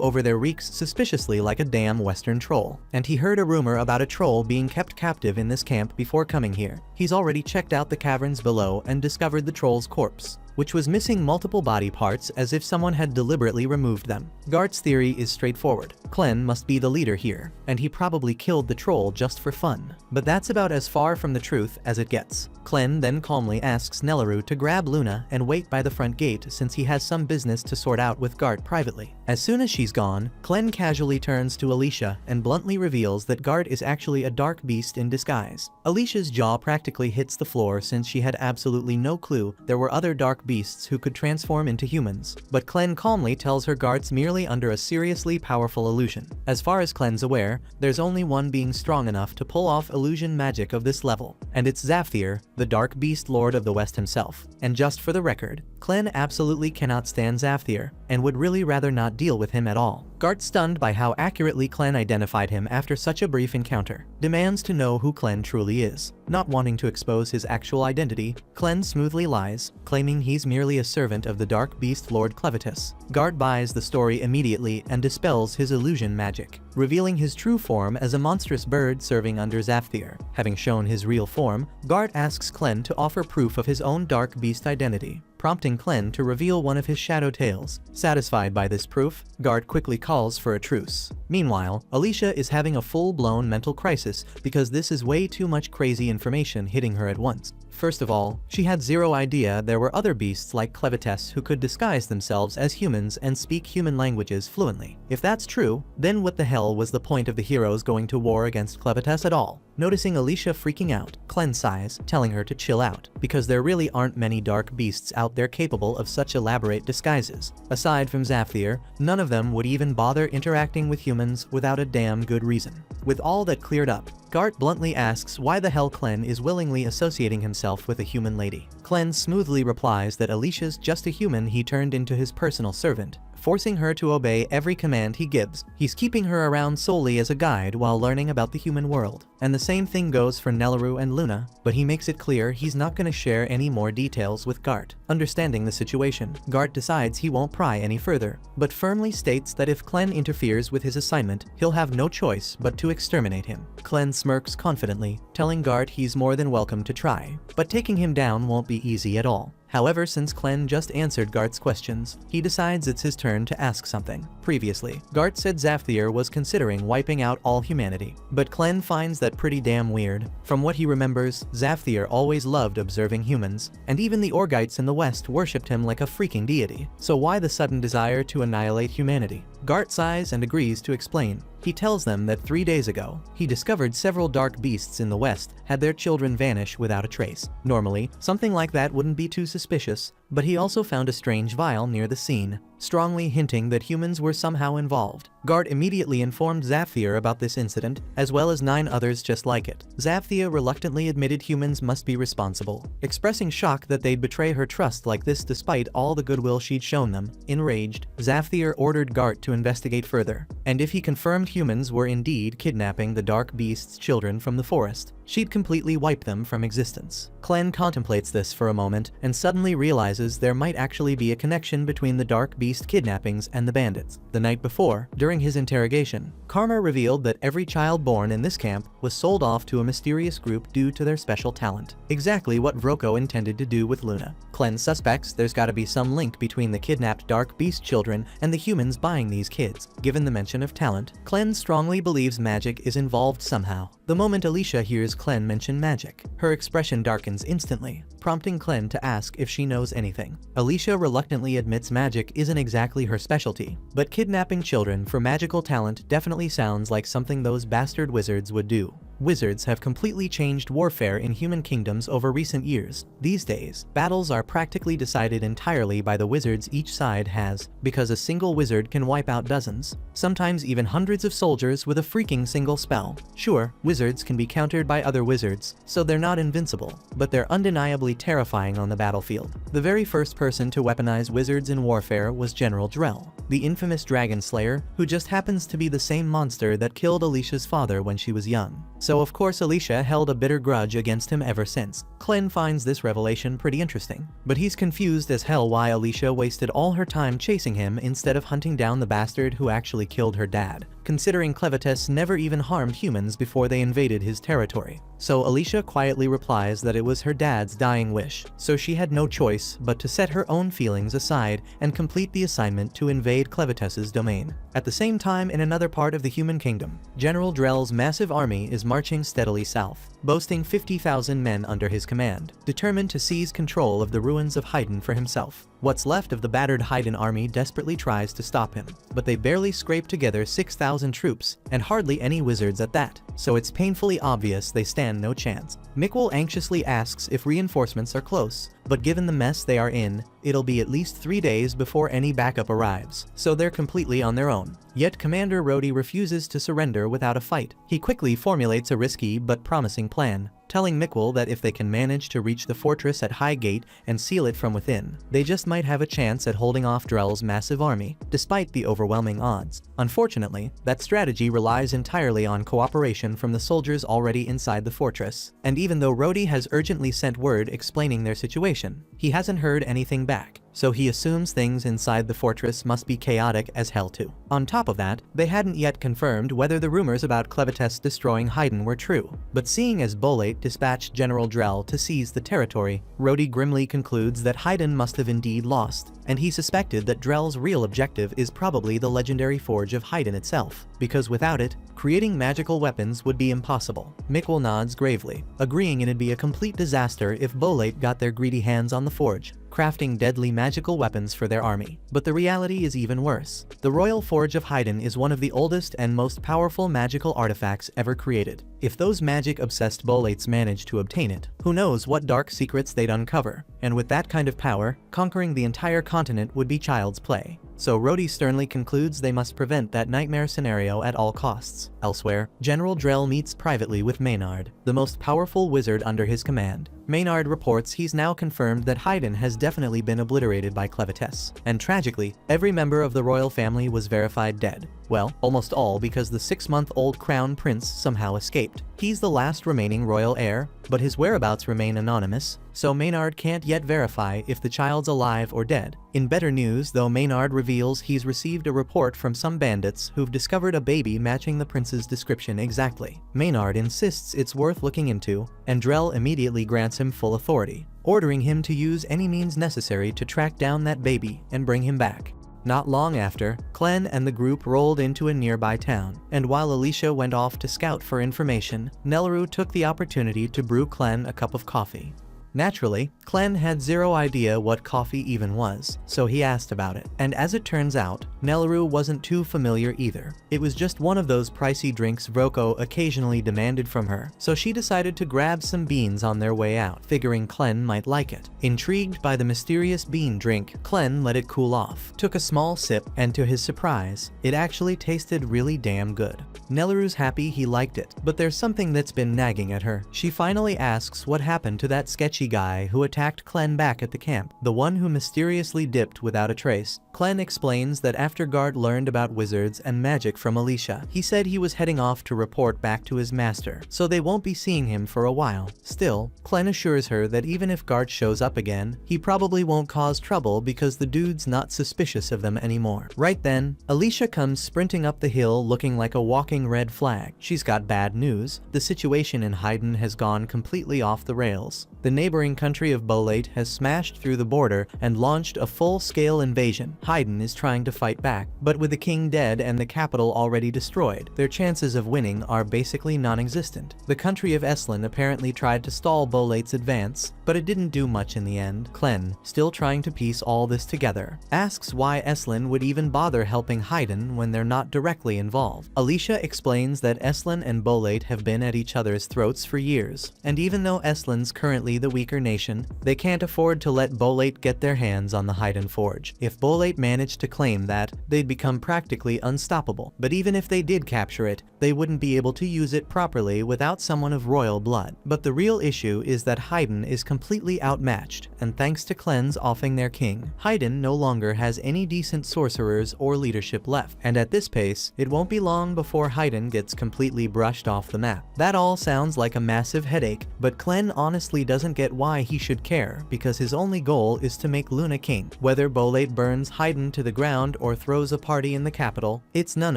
over there reeks suspiciously like a damn Western troll, and he heard a rumor about a troll being kept captive in this camp before coming here. He's already checked out the caverns below and discovered the troll's corpse, which was missing multiple body parts as if someone had deliberately removed them. Gart's theory is straightforward. Clen must be the leader here, and he probably killed the troll just for fun. But that's about as far from the truth as it gets. Clen then calmly asks Nelleru to grab Luna and wait by the front gate since he has some business to sort out with Gart privately. As soon as she's gone, Clen casually turns to Alicia and bluntly reveals that Gart is actually a dark beast in disguise. Alicia's jaw practically hits the floor since she had absolutely no clue there were other dark beasts who could transform into humans, but Clen calmly tells her Gart's merely under a seriously powerful illusion. As far as Clen's aware, there's only one being strong enough to pull off illusion magic of this level, and it's Zafthir, the Dark Beast Lord of the West himself. And just for the record, Clen absolutely cannot stand Zafthir, and would really rather not deal with him at all. Gart, stunned by how accurately Clen identified him after such a brief encounter, demands to know who Clen truly is. Not wanting to expose his actual identity, Clen smoothly lies, claiming he's merely a servant of the Dark Beast Lord Clevitus. Gart buys the story immediately and dispels his illusion magic, revealing his true form as a monstrous bird serving under Zafthir. Having shown his real form, Gart asks Clen to offer proof of his own dark beast identity, prompting Clen to reveal one of his shadow tails. Satisfied by this proof, Gart quickly calls for a truce. Meanwhile, Alicia is having a full-blown mental crisis because this is way too much crazy information hitting her at once. First of all, she had zero idea there were other beasts like Clevites who could disguise themselves as humans and speak human languages fluently. If that's true, then what the hell was the point of the heroes going to war against Clevites at all? Noticing Alicia freaking out, Clen sighs, telling her to chill out, because there really aren't many dark beasts out there capable of such elaborate disguises. Aside from Zafthir, none of them would even bother interacting with humans without a damn good reason. With all that cleared up, Gart bluntly asks why the hell Clen is willingly associating himself with a human lady. Clen smoothly replies that Alicia's just a human he turned into his personal servant, forcing her to obey every command he gives. He's keeping her around solely as a guide while learning about the human world. And the same thing goes for Nelleru and Luna, but he makes it clear he's not going to share any more details with Gart. Understanding the situation, Gart decides he won't pry any further, but firmly states that if Clen interferes with his assignment, he'll have no choice but to exterminate him. Clen smirks confidently, telling Gart he's more than welcome to try, but taking him down won't be easy at all. However, since Clen just answered Gart's questions, he decides it's his turn to ask something. Previously, Gart said Zafthir was considering wiping out all humanity, but Clen finds that pretty damn weird. From what he remembers, Zafthir always loved observing humans, and even the Orgites in the West worshipped him like a freaking deity. So why the sudden desire to annihilate humanity? Gart sighs and agrees to explain. He tells them that 3 days ago, he discovered several dark beasts in the West had their children vanish without a trace. Normally, something like that wouldn't be too suspicious, but he also found a strange vial near the scene, strongly hinting that humans were somehow involved. Gart immediately informed Zafthir about this incident, as well as 9 others just like it. Zafthir reluctantly admitted humans must be responsible, expressing shock that they'd betray her trust like this despite all the goodwill she'd shown them. Enraged, Zafthir ordered Gart to investigate further, and if he confirmed humans were indeed kidnapping the dark beast's children from the forest, she'd completely wipe them from existence. Clen contemplates this for a moment and suddenly realizes there might actually be a connection between the dark beast kidnappings and the bandits. The night before, during his interrogation, Karma revealed that every child born in this camp was sold off to a mysterious group due to their special talent. Exactly what Vroko intended to do with Luna. Clen suspects there's gotta be some link between the kidnapped dark beast children and the humans buying these kids. Given the mention of talent, Clen strongly believes magic is involved somehow. The moment Alicia hears Clen mention magic, her expression darkens instantly, prompting Clen to ask if she knows anything. Alicia reluctantly admits magic isn't exactly her specialty, but kidnapping children for magical talent definitely sounds like something those bastard wizards would do. Wizards have completely changed warfare in human kingdoms over recent years. These days, battles are practically decided entirely by the wizards each side has, because a single wizard can wipe out dozens, sometimes even hundreds of soldiers with a freaking single spell. Sure, wizards can be countered by other wizards, so they're not invincible, but they're undeniably terrifying on the battlefield. The very first person to weaponize wizards in warfare was General Drell, the infamous dragon slayer, who just happens to be the same monster that killed Alicia's father when she was young. So of course Alicia held a bitter grudge against him ever since. Clem finds this revelation pretty interesting, but he's confused as hell why Alicia wasted all her time chasing him instead of hunting down the bastard who actually killed her dad, considering Clevites never even harmed humans before they invaded his territory. So Alicia quietly replies that it was her dad's dying wish, so she had no choice but to set her own feelings aside and complete the assignment to invade Clevites' domain. At the same time, in another part of the human kingdom, General Drell's massive army is marching steadily south, boasting 50,000 men under his command, determined to seize control of the ruins of Haydn for himself. What's left of the battered Haydn army desperately tries to stop him, but they barely scrape together 6,000 troops, and hardly any wizards at that, so it's painfully obvious they stand no chance. Mikkel anxiously asks if reinforcements are close, but given the mess they are in, it'll be at least 3 days before any backup arrives, so they're completely on their own. Yet Commander Rhodey refuses to surrender without a fight. He quickly formulates a risky but promising plan, telling Mikkel that if they can manage to reach the fortress at High Gate and seal it from within, they just might have a chance at holding off Drell's massive army, despite the overwhelming odds. Unfortunately, that strategy relies entirely on cooperation from the soldiers already inside the fortress, and even though Rhodey has urgently sent word explaining their situation, he hasn't heard anything back, so he assumes things inside the fortress must be chaotic as hell too. On top of that, they hadn't yet confirmed whether the rumors about Clevites destroying Haydn were true, but seeing as Bolate dispatched General Drell to seize the territory, Rhodey grimly concludes that Haydn must have indeed lost, and he suspected that Drell's real objective is probably the legendary forge of Haydn itself, because without it, creating magical weapons would be impossible. Mikkel nods gravely, agreeing it'd be a complete disaster if Bolate got their greedy hands on the forge, crafting deadly magical weapons for their army. But the reality is even worse. The Royal Forge of Haydn is one of the oldest and most powerful magical artifacts ever created. If those magic-obsessed Bolates managed to obtain it, who knows what dark secrets they'd uncover, and with that kind of power, conquering the entire continent would be child's play. So Rhodey sternly concludes they must prevent that nightmare scenario at all costs. Elsewhere, General Drell meets privately with Maynard, the most powerful wizard under his command. Maynard reports he's now confirmed that Haydn has definitely been obliterated by Clevites, and tragically, every member of the royal family was verified dead. Well, almost all, because the 6-month-old crown prince somehow escaped. He's the last remaining royal heir, but his whereabouts remain anonymous, so Maynard can't yet verify if the child's alive or dead. In better news, though, Maynard reveals he's received a report from some bandits who've discovered a baby matching the prince's description exactly. Maynard insists it's worth looking into, and Drell immediately grants him full authority, ordering him to use any means necessary to track down that baby and bring him back. Not long after, Clen and the group rolled into a nearby town, and while Alicia went off to scout for information, Nelleru took the opportunity to brew Clen a cup of coffee. Naturally, Clen had zero idea what coffee even was, so he asked about it. And as it turns out, Nelleru wasn't too familiar either. It was just one of those pricey drinks Vroko occasionally demanded from her, so she decided to grab some beans on their way out, figuring Clen might like it. Intrigued by the mysterious bean drink, Clen let it cool off, took a small sip, and to his surprise, it actually tasted really damn good. Nelleru's happy he liked it, but there's something that's been nagging at her. She finally asks what happened to that sketchy guy who attacked Clen back at the camp, the one who mysteriously dipped without a trace. Clen explains that after Gart learned about wizards and magic from Alicia, he said he was heading off to report back to his master, so they won't be seeing him for a while. Still, Clen assures her that even if Gart shows up again, he probably won't cause trouble because the dude's not suspicious of them anymore. Right then, Alicia comes sprinting up the hill looking like a walking red flag. She's got bad news. The situation in Haydn has gone completely off the rails. The neighbor neighboring country of Bolate has smashed through the border and launched a full-scale invasion. Haydn is trying to fight back, but with the king dead and the capital already destroyed, their chances of winning are basically non-existent. The country of Eslan apparently tried to stall Bolate's advance, but it didn't do much in the end. Clen, still trying to piece all this together, asks why Eslan would even bother helping Haydn when they're not directly involved. Alicia explains that Eslan and Bolate have been at each other's throats for years, and even though Eslan's currently the weaker nation, they can't afford to let Bolate get their hands on the Haydn Forge. If Bolate managed to claim that, they'd become practically unstoppable. But even if they did capture it, they wouldn't be able to use it properly without someone of royal blood. But the real issue is that Haydn is completely outmatched, and thanks to Clen's offing their king, Haydn no longer has any decent sorcerers or leadership left. And at this pace, it won't be long before Haydn gets completely brushed off the map. That all sounds like a massive headache, but Clen honestly doesn't get why he should care, because his only goal is to make Luna king. Whether Bolate burns Haydn to the ground or throws a party in the capital, it's none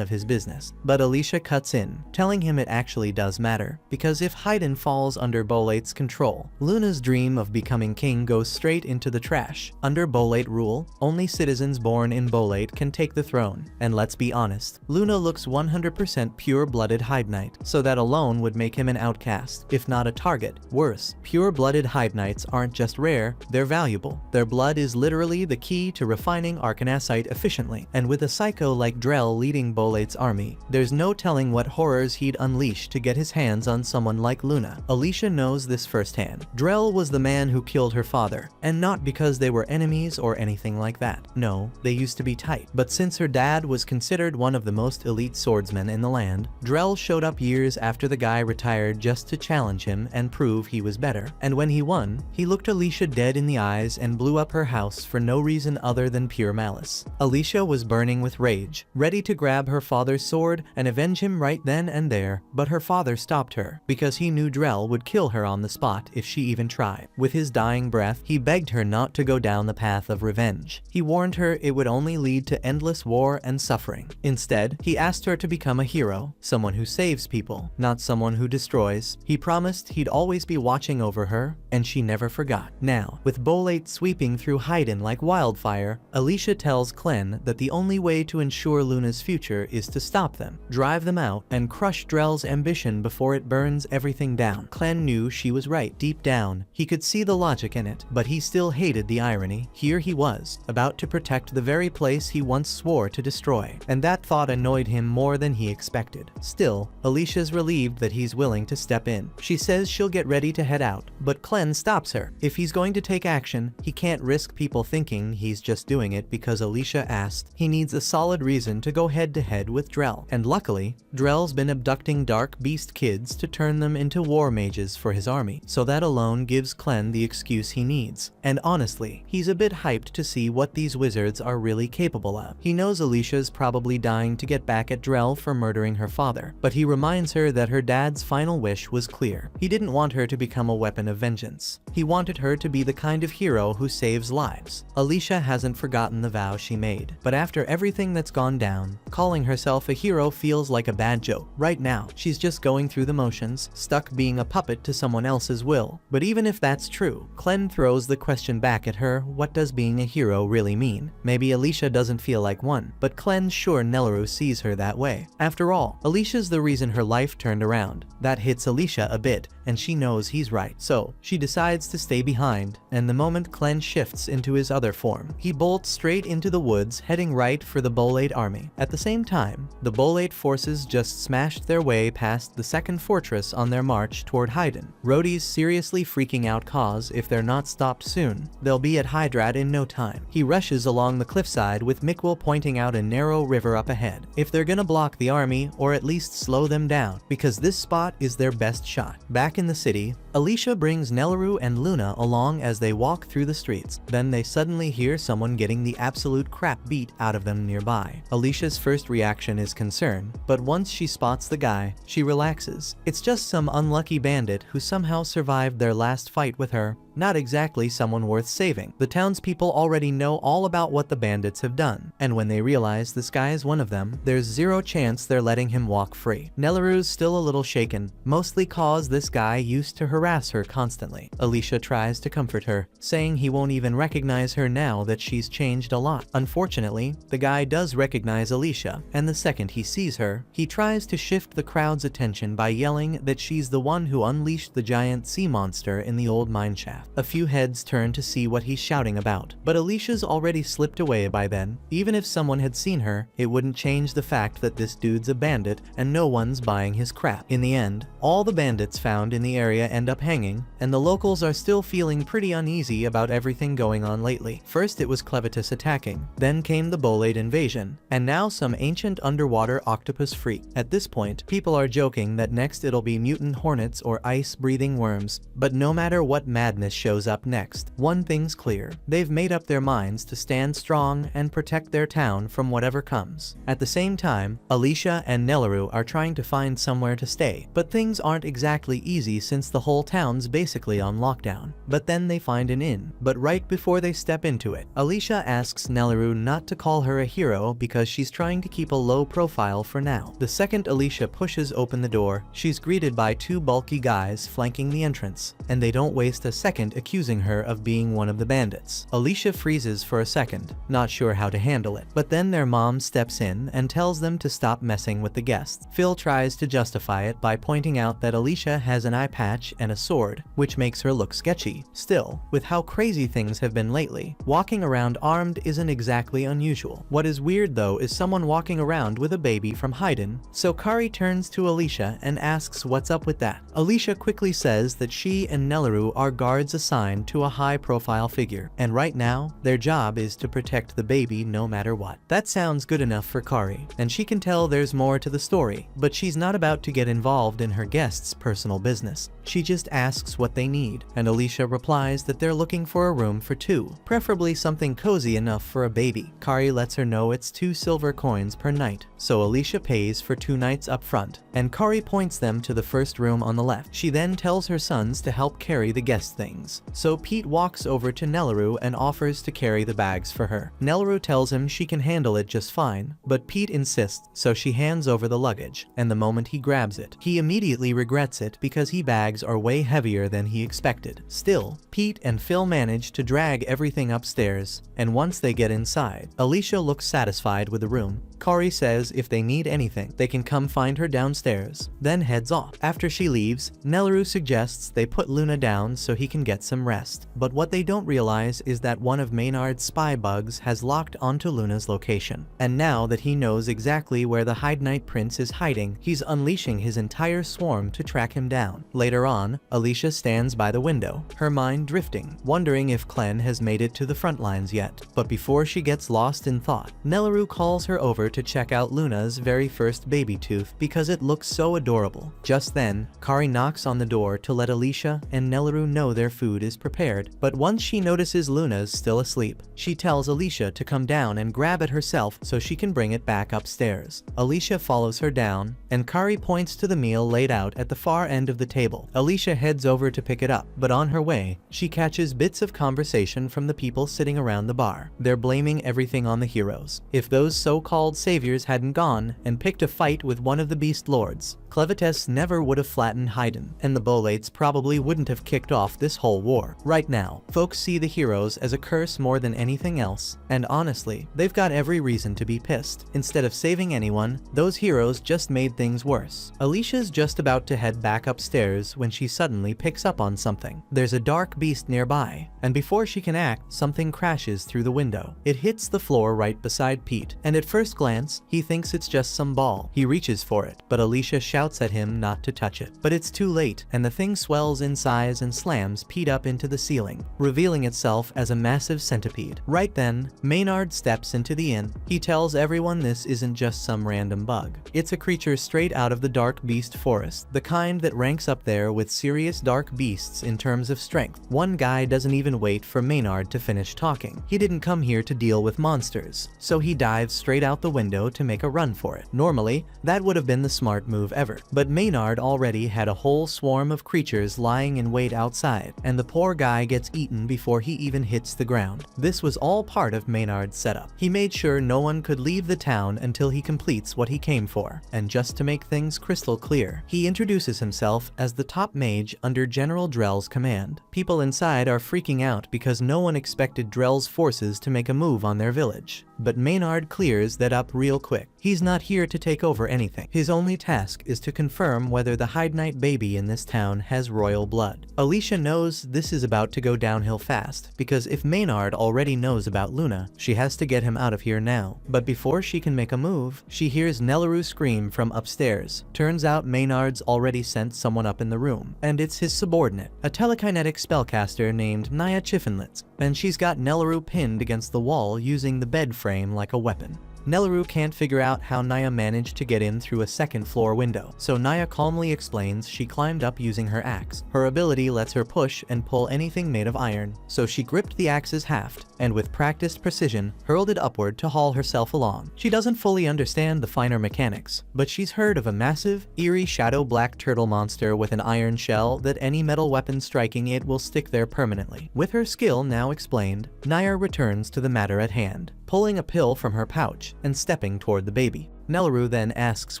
of his business. But Alicia cuts in, telling him it actually does matter, because if Haydn falls under Bolate's control, Luna's dream of becoming king goes straight into the trash. Under Bolate rule, only citizens born in Bolate can take the throne, and let's be honest, Luna looks 100% pure-blooded Haydnite, so that alone would make him an outcast, if not a target. Worse, pure-blooded Haydnites aren't just rare, they're valuable. Their blood is literally the key to refining arcanasite efficiently, and with a psycho like Drell leading Bolate's army, there's no telling what horrors he'd unleash to get his hands on someone like Luna. Alicia knows this firsthand. Drell was the man who killed her father, and not because they were enemies or anything like that. No, they used to be tight. But since her dad was considered one of the most elite swordsmen in the land, Drell showed up years after the guy retired just to challenge him and prove he was better. And when he won, he looked Alicia dead in the eyes and blew up her house for no reason other than pure malice. Alicia was burning with rage, ready to grab her father's sword and avenge him right then and there, but her father stopped her, because he knew Drell would kill her on the spot if she even tried. With his dying breath, he begged her not to go down the path of revenge. He warned her it would only lead to endless war and suffering. Instead, he asked her to become a hero, someone who saves people, not someone who destroys. He promised he'd always be watching over her, and she never forgot. Now, with Bolate sweeping through Haydn like wildfire, Alicia tells Clen that the only way to ensure Luna's future is to stop them, drive them out, and crush Drell's ambition before it burns everything down. Clen knew she was right deep down. He could see the logic in it, but he still hated the irony. Here he was, about to protect the very place he once swore to destroy, and that thought annoyed him more than he expected. Still, Alicia's relieved that he's willing to step in. She says she'll get ready to head out, but Clen stops her. If he's going to take action, he can't risk people thinking he's just doing it because Alicia asked. He needs a solid reason to go head-to-head with Drell, and luckily, Drell's been abducting dark beast kids to turn them into war mages for his army, so that alone gives Clen the excuse he needs. And honestly, he's a bit hyped to see what these wizards are really capable of. He knows Alicia's probably dying to get back at Drell for murdering her father, but he reminds her that her dad's final wish was clear. He didn't want her to become a weapon of vengeance. He wanted her to be the kind of hero who saves lives. Alicia hasn't forgotten the vow she made, but after everything that's gone down, calling herself a hero feels like a bad joke. Right now, she's just going through the motions, stuck being a puppet to someone else's will. But even if that's true, Clen throws the question back at her, what does being a hero really mean? Maybe Alicia doesn't feel like one, but Clen's sure Nelleru sees her that way. After all, Alicia's the reason her life turned around. That hits Alicia a bit, and she knows he's right. So, she decides to stay behind, and the moment Clen shifts into his other form, he bolts straight into the woods, heading right for the Bolate army. At the same time, the Bolate forces just smashed their way past the second fortress on their march toward Haydn. Rhodey's seriously freaking out cause if they're not stopped soon. They'll be at Hydrad in no time. He rushes along the cliffside with Mikwil pointing out a narrow river up ahead. If they're gonna block the army, or at least slow them down, because this spot is their best shot. Back in the city, Alicia brings Nelleru and Luna along as they walk through the streets. Then they suddenly hear someone getting the absolute crap beat out of them nearby. Alicia's first reaction is concern, but once she spots the guy, she relaxes. It's just some unlucky bandit who somehow survived their last fight with her. not exactly someone worth saving. The townspeople already know all about what the bandits have done, and when they realize this guy is one of them, there's zero chance they're letting him walk free. Nelleru's still a little shaken, mostly cause this guy used to harass her constantly. Alicia tries to comfort her, saying he won't even recognize her now that she's changed a lot. Unfortunately, the guy does recognize Alicia, and the second he sees her, he tries to shift the crowd's attention by yelling that she's the one who unleashed the giant sea monster in the old mineshaft. A few heads turn to see what he's shouting about, but Alicia's already slipped away by then. Even if someone had seen her, it wouldn't change the fact that this dude's a bandit and no one's buying his crap. In the end, all the bandits found in the area end up hanging, and the locals are still feeling pretty uneasy about everything going on lately. First it was Clevitus attacking, then came the Bolade invasion, and now some ancient underwater octopus freak. At this point, people are joking that next it'll be mutant hornets or ice-breathing worms, but no matter what madness shows up next, one thing's clear: they've made up their minds to stand strong and protect their town from whatever comes. At the same time, Alicia and Nelleru are trying to find somewhere to stay, but things aren't exactly easy since the whole town's basically on lockdown. But then they find an inn, but right before they step into it, Alicia asks Nelleru not to call her a hero because she's trying to keep a low profile for now. The second Alicia pushes open the door, she's greeted by two bulky guys flanking the entrance, and they don't waste a second accusing her of being one of the bandits. Alicia freezes for a second, not sure how to handle it, but then their mom steps in and tells them to stop messing with the guests. Phil tries to justify it by pointing out that Alicia has an eye patch and a sword, which makes her look sketchy. Still, with how crazy things have been lately, walking around armed isn't exactly unusual. What is weird though is someone walking around with a baby from Haydn, so Kari turns to Alicia and asks what's up with that. Alicia quickly says that she and Nelleru are guards assigned to a high-profile figure, and right now, their job is to protect the baby no matter what. That sounds good enough for Kari, and she can tell there's more to the story, but she's not about to get involved in her guests' personal business. She just asks what they need, and Alicia replies that they're looking for a room for two, preferably something cozy enough for a baby. Kari lets her know it's 2 silver coins per night, so Alicia pays for 2 nights up front, and Kari points them to the first room on the left. She then tells her sons to help carry the guest things, so Pete walks over to Nelleru and offers to carry the bags for her. Nelleru tells him she can handle it just fine, but Pete insists, so she hands over the luggage, and the moment he grabs it, he immediately regrets it because his bags are way heavier than he expected. Still, Pete and Phil manage to drag everything upstairs, and once they get inside, Alicia looks satisfied with the room. Kari says if they need anything, they can come find her downstairs, then heads off. After she leaves, Nelleru suggests they put Luna down so he can get some rest, but what they don't realize is that one of Maynard's spy bugs has locked onto Luna's location, and now that he knows exactly where the Hydnite Prince is hiding, he's unleashing his entire swarm to track him down. Later on, Alicia stands by the window, her mind drifting, wondering if Clen has made it to the front lines yet. But before she gets lost in thought, Nelleru calls her over to check out Luna's very first baby tooth because it looks so adorable. Just then, Kari knocks on the door to let Alicia and Nelleru know their food is prepared, but once she notices Luna's still asleep, she tells Alicia to come down and grab it herself so she can bring it back upstairs. Alicia follows her down, and Kari points to the meal laid out at the far end of the table. Alicia heads over to pick it up, but on her way, she catches bits of conversation from the people sitting around the bar. They're blaming everything on the heroes. If those so-called saviors hadn't gone and picked a fight with one of the beast lords, Clevitus never would have flattened Haydn, and the Bolates probably wouldn't have kicked off this whole war. Right now, folks see the heroes as a curse more than anything else, and honestly, they've got every reason to be pissed. Instead of saving anyone, those heroes just made things worse. Alicia's just about to head back upstairs when she suddenly picks up on something. There's a dark beast nearby, and before she can act, something crashes through the window. It hits the floor right beside Pete, and at first glance, he thinks it's just some ball. He reaches for it, but Alicia shouts at him not to touch it. But it's too late, and the thing swells in size and slams Pete up into the ceiling, revealing itself as a massive centipede. Right then, Maynard steps into the inn. He tells everyone this isn't just some random bug. It's a creature straight out of the dark beast forest, the kind that ranks up there with serious dark beasts in terms of strength. One guy doesn't even wait for Maynard to finish talking. He didn't come here to deal with monsters, so he dives straight out the window to make a run for it. Normally, that would have been the smart move ever. forever. But Maynard already had a whole swarm of creatures lying in wait outside, and the poor guy gets eaten before he even hits the ground. This was all part of Maynard's setup. He made sure no one could leave the town until he completes what he came for. And just to make things crystal clear, he introduces himself as the top mage under General Drell's command. People inside are freaking out because no one expected Drell's forces to make a move on their village. But Maynard clears that up real quick. He's not here to take over anything. His only task is to confirm whether the Hyde Knight baby in this town has royal blood. Alicia knows this is about to go downhill fast, because if Maynard already knows about Luna, she has to get him out of here now. But before she can make a move, she hears Nelleru scream from upstairs. Turns out Maynard's already sent someone up in the room, and it's his subordinate, a telekinetic spellcaster named Naya Chiffinlitz, and she's got Nelleru pinned against the wall using the bed frame like a weapon. Nelleru can't figure out how Naya managed to get in through a second-floor window, so Naya calmly explains she climbed up using her axe. Her ability lets her push and pull anything made of iron, so she gripped the axe's haft, and with practiced precision, hurled it upward to haul herself along. She doesn't fully understand the finer mechanics, but she's heard of a massive, eerie shadow black turtle monster with an iron shell that any metal weapon striking it will stick there permanently. With her skill now explained, Naya returns to the matter at hand, pulling a pill from her pouch and stepping toward the baby. Nelleru then asks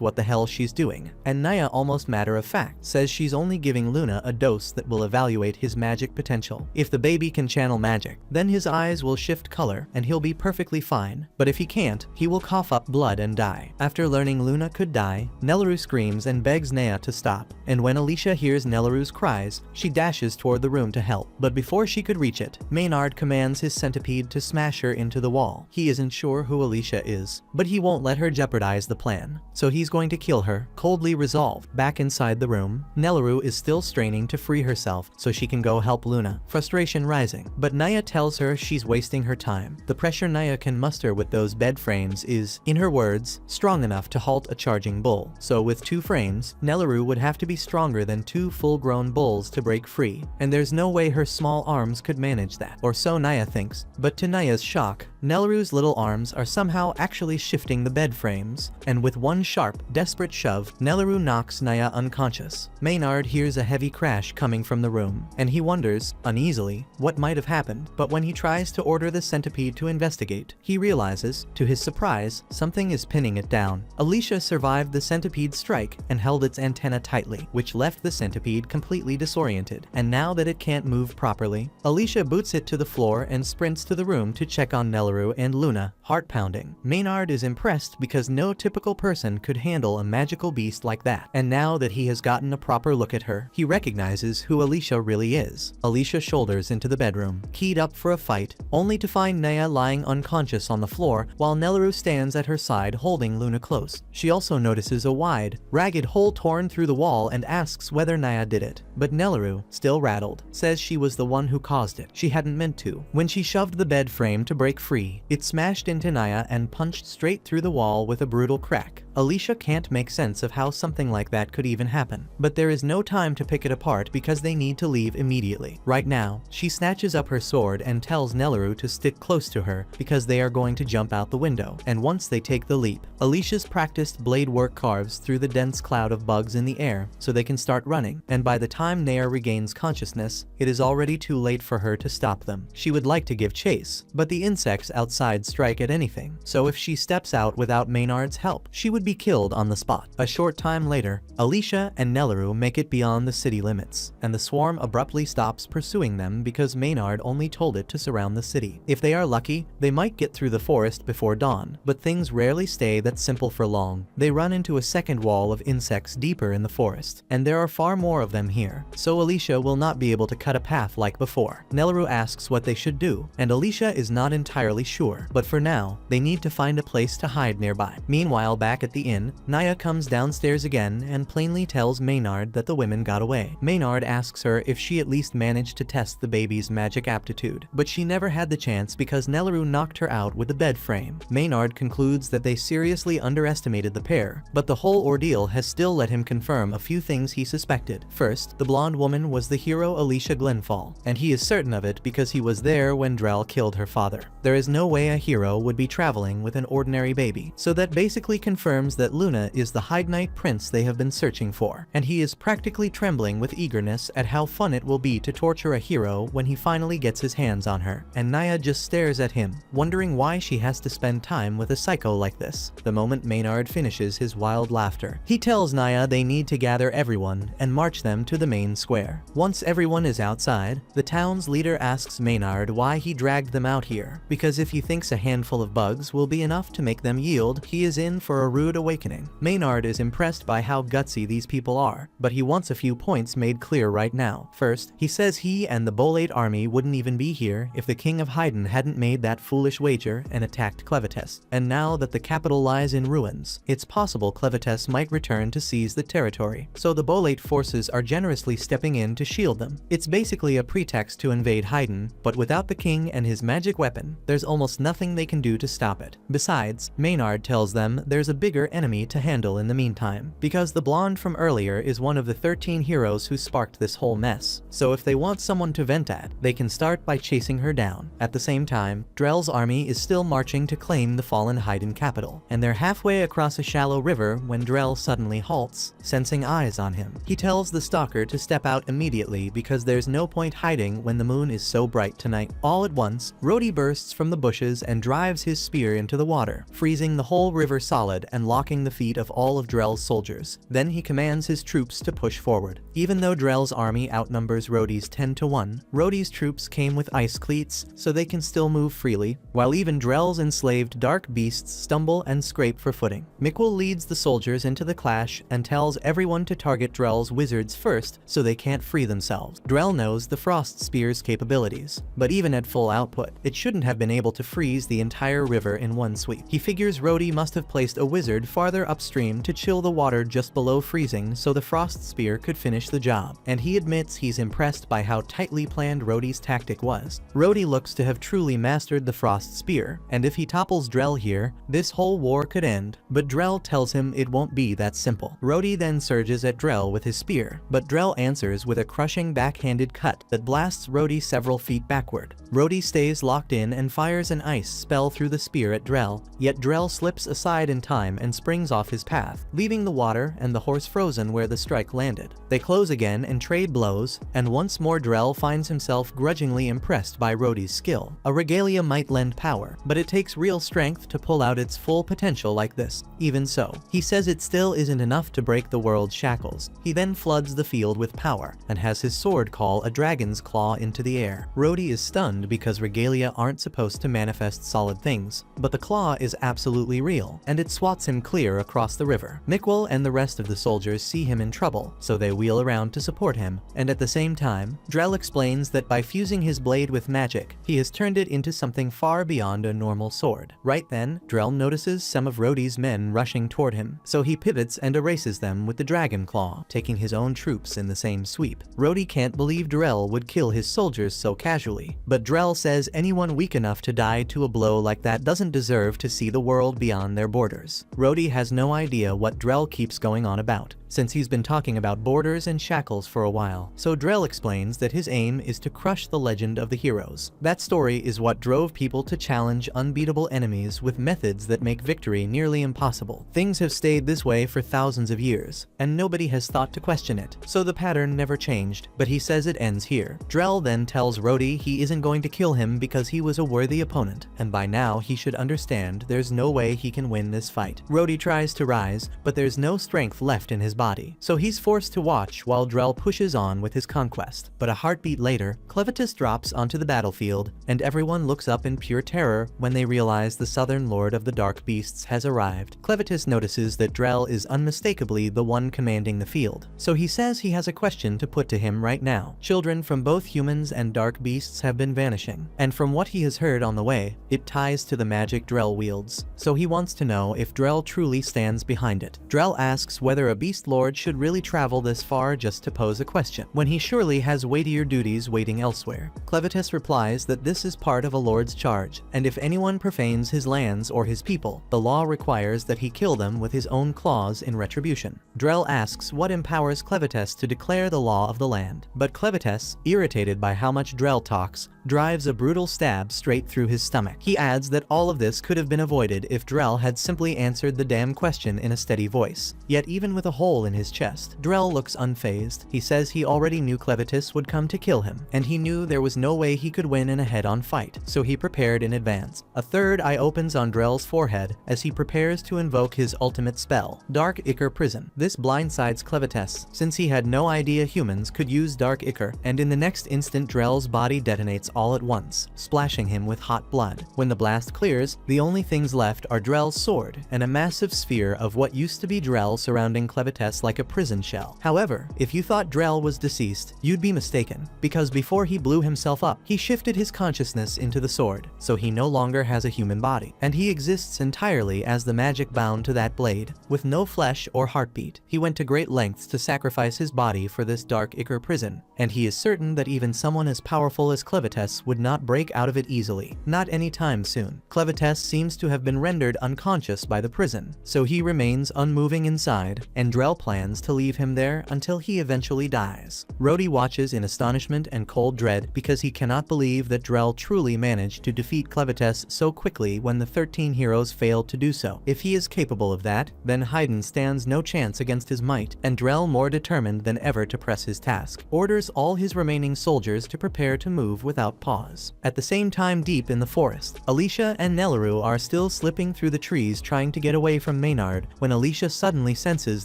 what the hell she's doing, and Naya almost matter-of-fact says she's only giving Luna a dose that will evaluate his magic potential. If the baby can channel magic, then his eyes will shift color and he'll be perfectly fine, but if he can't, he will cough up blood and die. After learning Luna could die, Nelleru screams and begs Naya to stop, and when Alicia hears Nelleru's cries, she dashes toward the room to help. But before she could reach it, Maynard commands his centipede to smash her into the wall. He isn't sure who Alicia is, but he won't let her jeopardize the plan, so he's going to kill her, coldly resolved. Back inside the room, Nelleru is still straining to free herself so she can go help Luna, frustration rising, but Naya tells her she's wasting her time. The pressure Naya can muster with those bed frames is, in her words, strong enough to halt a charging bull. So with 2 frames, Nelleru would have to be stronger than 2 full-grown bulls to break free, and there's no way her small arms could manage that, or so Naya thinks. But to Naya's shock, Nelleru's little arms are somehow actually shifting the bed frames, and with one sharp, desperate shove, Nelleru knocks Naya unconscious. Maynard hears a heavy crash coming from the room, and he wonders, uneasily, what might have happened. But when he tries to order the centipede to investigate, he realizes, to his surprise, something is pinning it down. Alicia survived the centipede's strike and held its antenna tightly, which left the centipede completely disoriented, and now that it can't move properly, Alicia boots it to the floor and sprints to the room to check on Nelleru and Luna, heart pounding. Maynard is impressed because no typical person could handle a magical beast like that, and now that he has gotten a proper look at her, he recognizes who Alicia really is. Alicia shoulders into the bedroom, keyed up for a fight, only to find Naya lying unconscious on the floor while Nelleru stands at her side holding Luna close. She also notices a wide, ragged hole torn through the wall and asks whether Naya did it, but Nelleru, still rattled, says she was the one who caused it. She hadn't meant to. When she shoved the bed frame to break free, it smashed into Naya and punched straight through the wall with a brutal crack. Alicia can't make sense of how something like that could even happen, but there is no time to pick it apart because they need to leave immediately. Right now, she snatches up her sword and tells Nelleru to stick close to her because they are going to jump out the window, and once they take the leap, Alicia's practiced blade work carves through the dense cloud of bugs in the air so they can start running, and by the time Naya regains consciousness, it is already too late for her to stop them. She would like to give chase, but the insects outside strike at anything, so if she steps out without Maynard's help, she would be killed on the spot. A short time later, Alicia and Nelleru make it beyond the city limits, and the swarm abruptly stops pursuing them because Maynard only told it to surround the city. If they are lucky, they might get through the forest before dawn, but things rarely stay that simple for long. They run into a second wall of insects deeper in the forest, and there are far more of them here, so Alicia will not be able to cut a path like before. Nelleru asks what they should do, and Alicia is not entirely sure, but for now, they need to find a place to hide nearby. Meanwhile, back at the inn, Naya comes downstairs again and plainly tells Maynard that the women got away. Maynard asks her if she at least managed to test the baby's magic aptitude, but she never had the chance because Nelleru knocked her out with the bed frame. Maynard concludes that they seriously underestimated the pair, but the whole ordeal has still let him confirm a few things he suspected. First, the blonde woman was the hero Alicia Glenfall, and he is certain of it because he was there when Drell killed her father. There is no way a hero would be traveling with an ordinary baby, so that basically confirms confirms that Luna is the Hide Knight prince they have been searching for, and he is practically trembling with eagerness at how fun it will be to torture a hero when he finally gets his hands on her. And Naya just stares at him, wondering why she has to spend time with a psycho like this. The moment Maynard finishes his wild laughter, he tells Naya they need to gather everyone and march them to the main square. Once everyone is outside, the town's leader asks Maynard why he dragged them out here, because if he thinks a handful of bugs will be enough to make them yield, he is in for a rude awakening. Maynard is impressed by how gutsy these people are, but he wants a few points made clear right now. First, he says he and the Bolate army wouldn't even be here if the King of Haydn hadn't made that foolish wager and attacked Clevites. And now that the capital lies in ruins, it's possible Clevites might return to seize the territory, so the Bolate forces are generously stepping in to shield them. It's basically a pretext to invade Haydn, but without the king and his magic weapon, there's almost nothing they can do to stop it. Besides, Maynard tells them there's a bigger enemy to handle in the meantime, because the blonde from earlier is one of the 13 heroes who sparked this whole mess. So if they want someone to vent at, they can start by chasing her down. At the same time, Drell's army is still marching to claim the fallen Haydn capital, and they're halfway across a shallow river when Drell suddenly halts, sensing eyes on him. He tells the stalker to step out immediately because there's no point hiding when the moon is so bright tonight. All at once, Rhodey bursts from the bushes and drives his spear into the water, freezing the whole river solid and locking the feet of all of Drell's soldiers. Then he commands his troops to push forward. Even though Drell's army outnumbers Rhodey's 10-1, Rhodey's troops came with ice cleats, so they can still move freely, while even Drell's enslaved dark beasts stumble and scrape for footing. Miquel leads the soldiers into the clash and tells everyone to target Drell's wizards first so they can't free themselves. Drell knows the Frost Spear's capabilities, but even at full output, it shouldn't have been able to freeze the entire river in one sweep. He figures Rhodey must have placed a wizard farther upstream to chill the water just below freezing so the Frost Spear could finish the job, and he admits he's impressed by how tightly planned Rhodey's tactic was. Rhodey looks to have truly mastered the Frost Spear, and if he topples Drell here, this whole war could end, but Drell tells him it won't be that simple. Rhodey then surges at Drell with his spear, but Drell answers with a crushing backhanded cut that blasts Rhodey several feet backward. Rhodey stays locked in and fires an ice spell through the spear at Drell, yet Drell slips aside in time and springs off his path, leaving the water and the horse frozen where the strike landed. They close again and trade blows, and once more Drell finds himself grudgingly impressed by Rhodey's skill. A regalia might lend power, but it takes real strength to pull out its full potential like this. Even so, he says it still isn't enough to break the world's shackles. He then floods the field with power, and has his sword call a dragon's claw into the air. Rhodey is stunned because regalia aren't supposed to manifest solid things, but the claw is absolutely real, and it swats him clear across the river. Miquel and the rest of the soldiers see him in trouble, so they wheel around to support him, and at the same time, Drell explains that by fusing his blade with magic, he has turned it into something far beyond a normal sword. Right then, Drell notices some of Rhodey's men rushing toward him, so he pivots and erases them with the dragon claw, taking his own troops in the same sweep. Rhodey can't believe Drell would kill his soldiers so casually, but Drell says anyone weak enough to die to a blow like that doesn't deserve to see the world beyond their borders. Rhodey has no idea what Drell keeps going on about, since he's been talking about borders and shackles for a while, so Drell explains that his aim is to crush the legend of the heroes. That story is what drove people to challenge unbeatable enemies with methods that make victory nearly impossible. Things have stayed this way for thousands of years, and nobody has thought to question it, so the pattern never changed, but he says it ends here. Drell then tells Rhodey he isn't going to kill him because he was a worthy opponent, and by now he should understand there's no way he can win this fight. Rhodey tries to rise, but there's no strength left in his body, so he's forced to watch while Drell pushes on with his conquest. But a heartbeat later, Clevites drops onto the battlefield, and everyone looks up in pure terror when they realize the Southern Lord of the Dark Beasts has arrived. Clevites notices that Drell is unmistakably the one commanding the field, so he says he has a question to put to him right now. Children from both humans and dark beasts have been vanishing, and from what he has heard on the way, it ties to the magic Drell wields, so he wants to know if Drell truly stands behind it. Drell asks whether a beast lord should really travel this far just to pose a question, when he surely has weightier duties waiting elsewhere. Clevites replies that this is part of a lord's charge, and if anyone profanes his lands or his people, the law requires that he kill them with his own claws in retribution. Drell asks what empowers Clevites to declare the law of the land, but Clevites, irritated by how much Drell talks, drives a brutal stab straight through his stomach. He adds that all of this could have been avoided if Drell had simply answered answered the damn question in a steady voice. Yet even with a hole in his chest, Drell looks unfazed. He says he already knew Clevitis would come to kill him, and he knew there was no way he could win in a head-on fight, so he prepared in advance. A third eye opens on Drell's forehead as he prepares to invoke his ultimate spell, Dark Ichor Prison. This blindsides Clevitis, since he had no idea humans could use Dark Ichor, and in the next instant Drell's body detonates all at once, splashing him with hot blood. When the blast clears, the only things left are Drell's sword and a massive sphere of what used to be Drell surrounding Clevitis like a prison shell. However, if you thought Drell was deceased, you'd be mistaken, because before he blew himself up, he shifted his consciousness into the sword, so he no longer has a human body, and he exists entirely as the magic bound to that blade, with no flesh or heartbeat. He went to great lengths to sacrifice his body for this Dark Ichor prison, and he is certain that even someone as powerful as Clevitis would not break out of it easily, not anytime soon. Clevitis seems to have been rendered unconscious by the prison, so he remains unmoving inside, and Drell plans to leave him there until he eventually dies. Rhodey watches in astonishment and cold dread because he cannot believe that Drell truly managed to defeat Clevitis so quickly when the 13 heroes failed to do so. If he is capable of that, then Haydn stands no chance against his might, and Drell, more determined than ever to press his task, orders all his remaining soldiers to prepare to move without pause. At the same time, deep in the forest, Alicia and Nelleru are still slipping through the trees trying to get away from Maynard when Alicia suddenly senses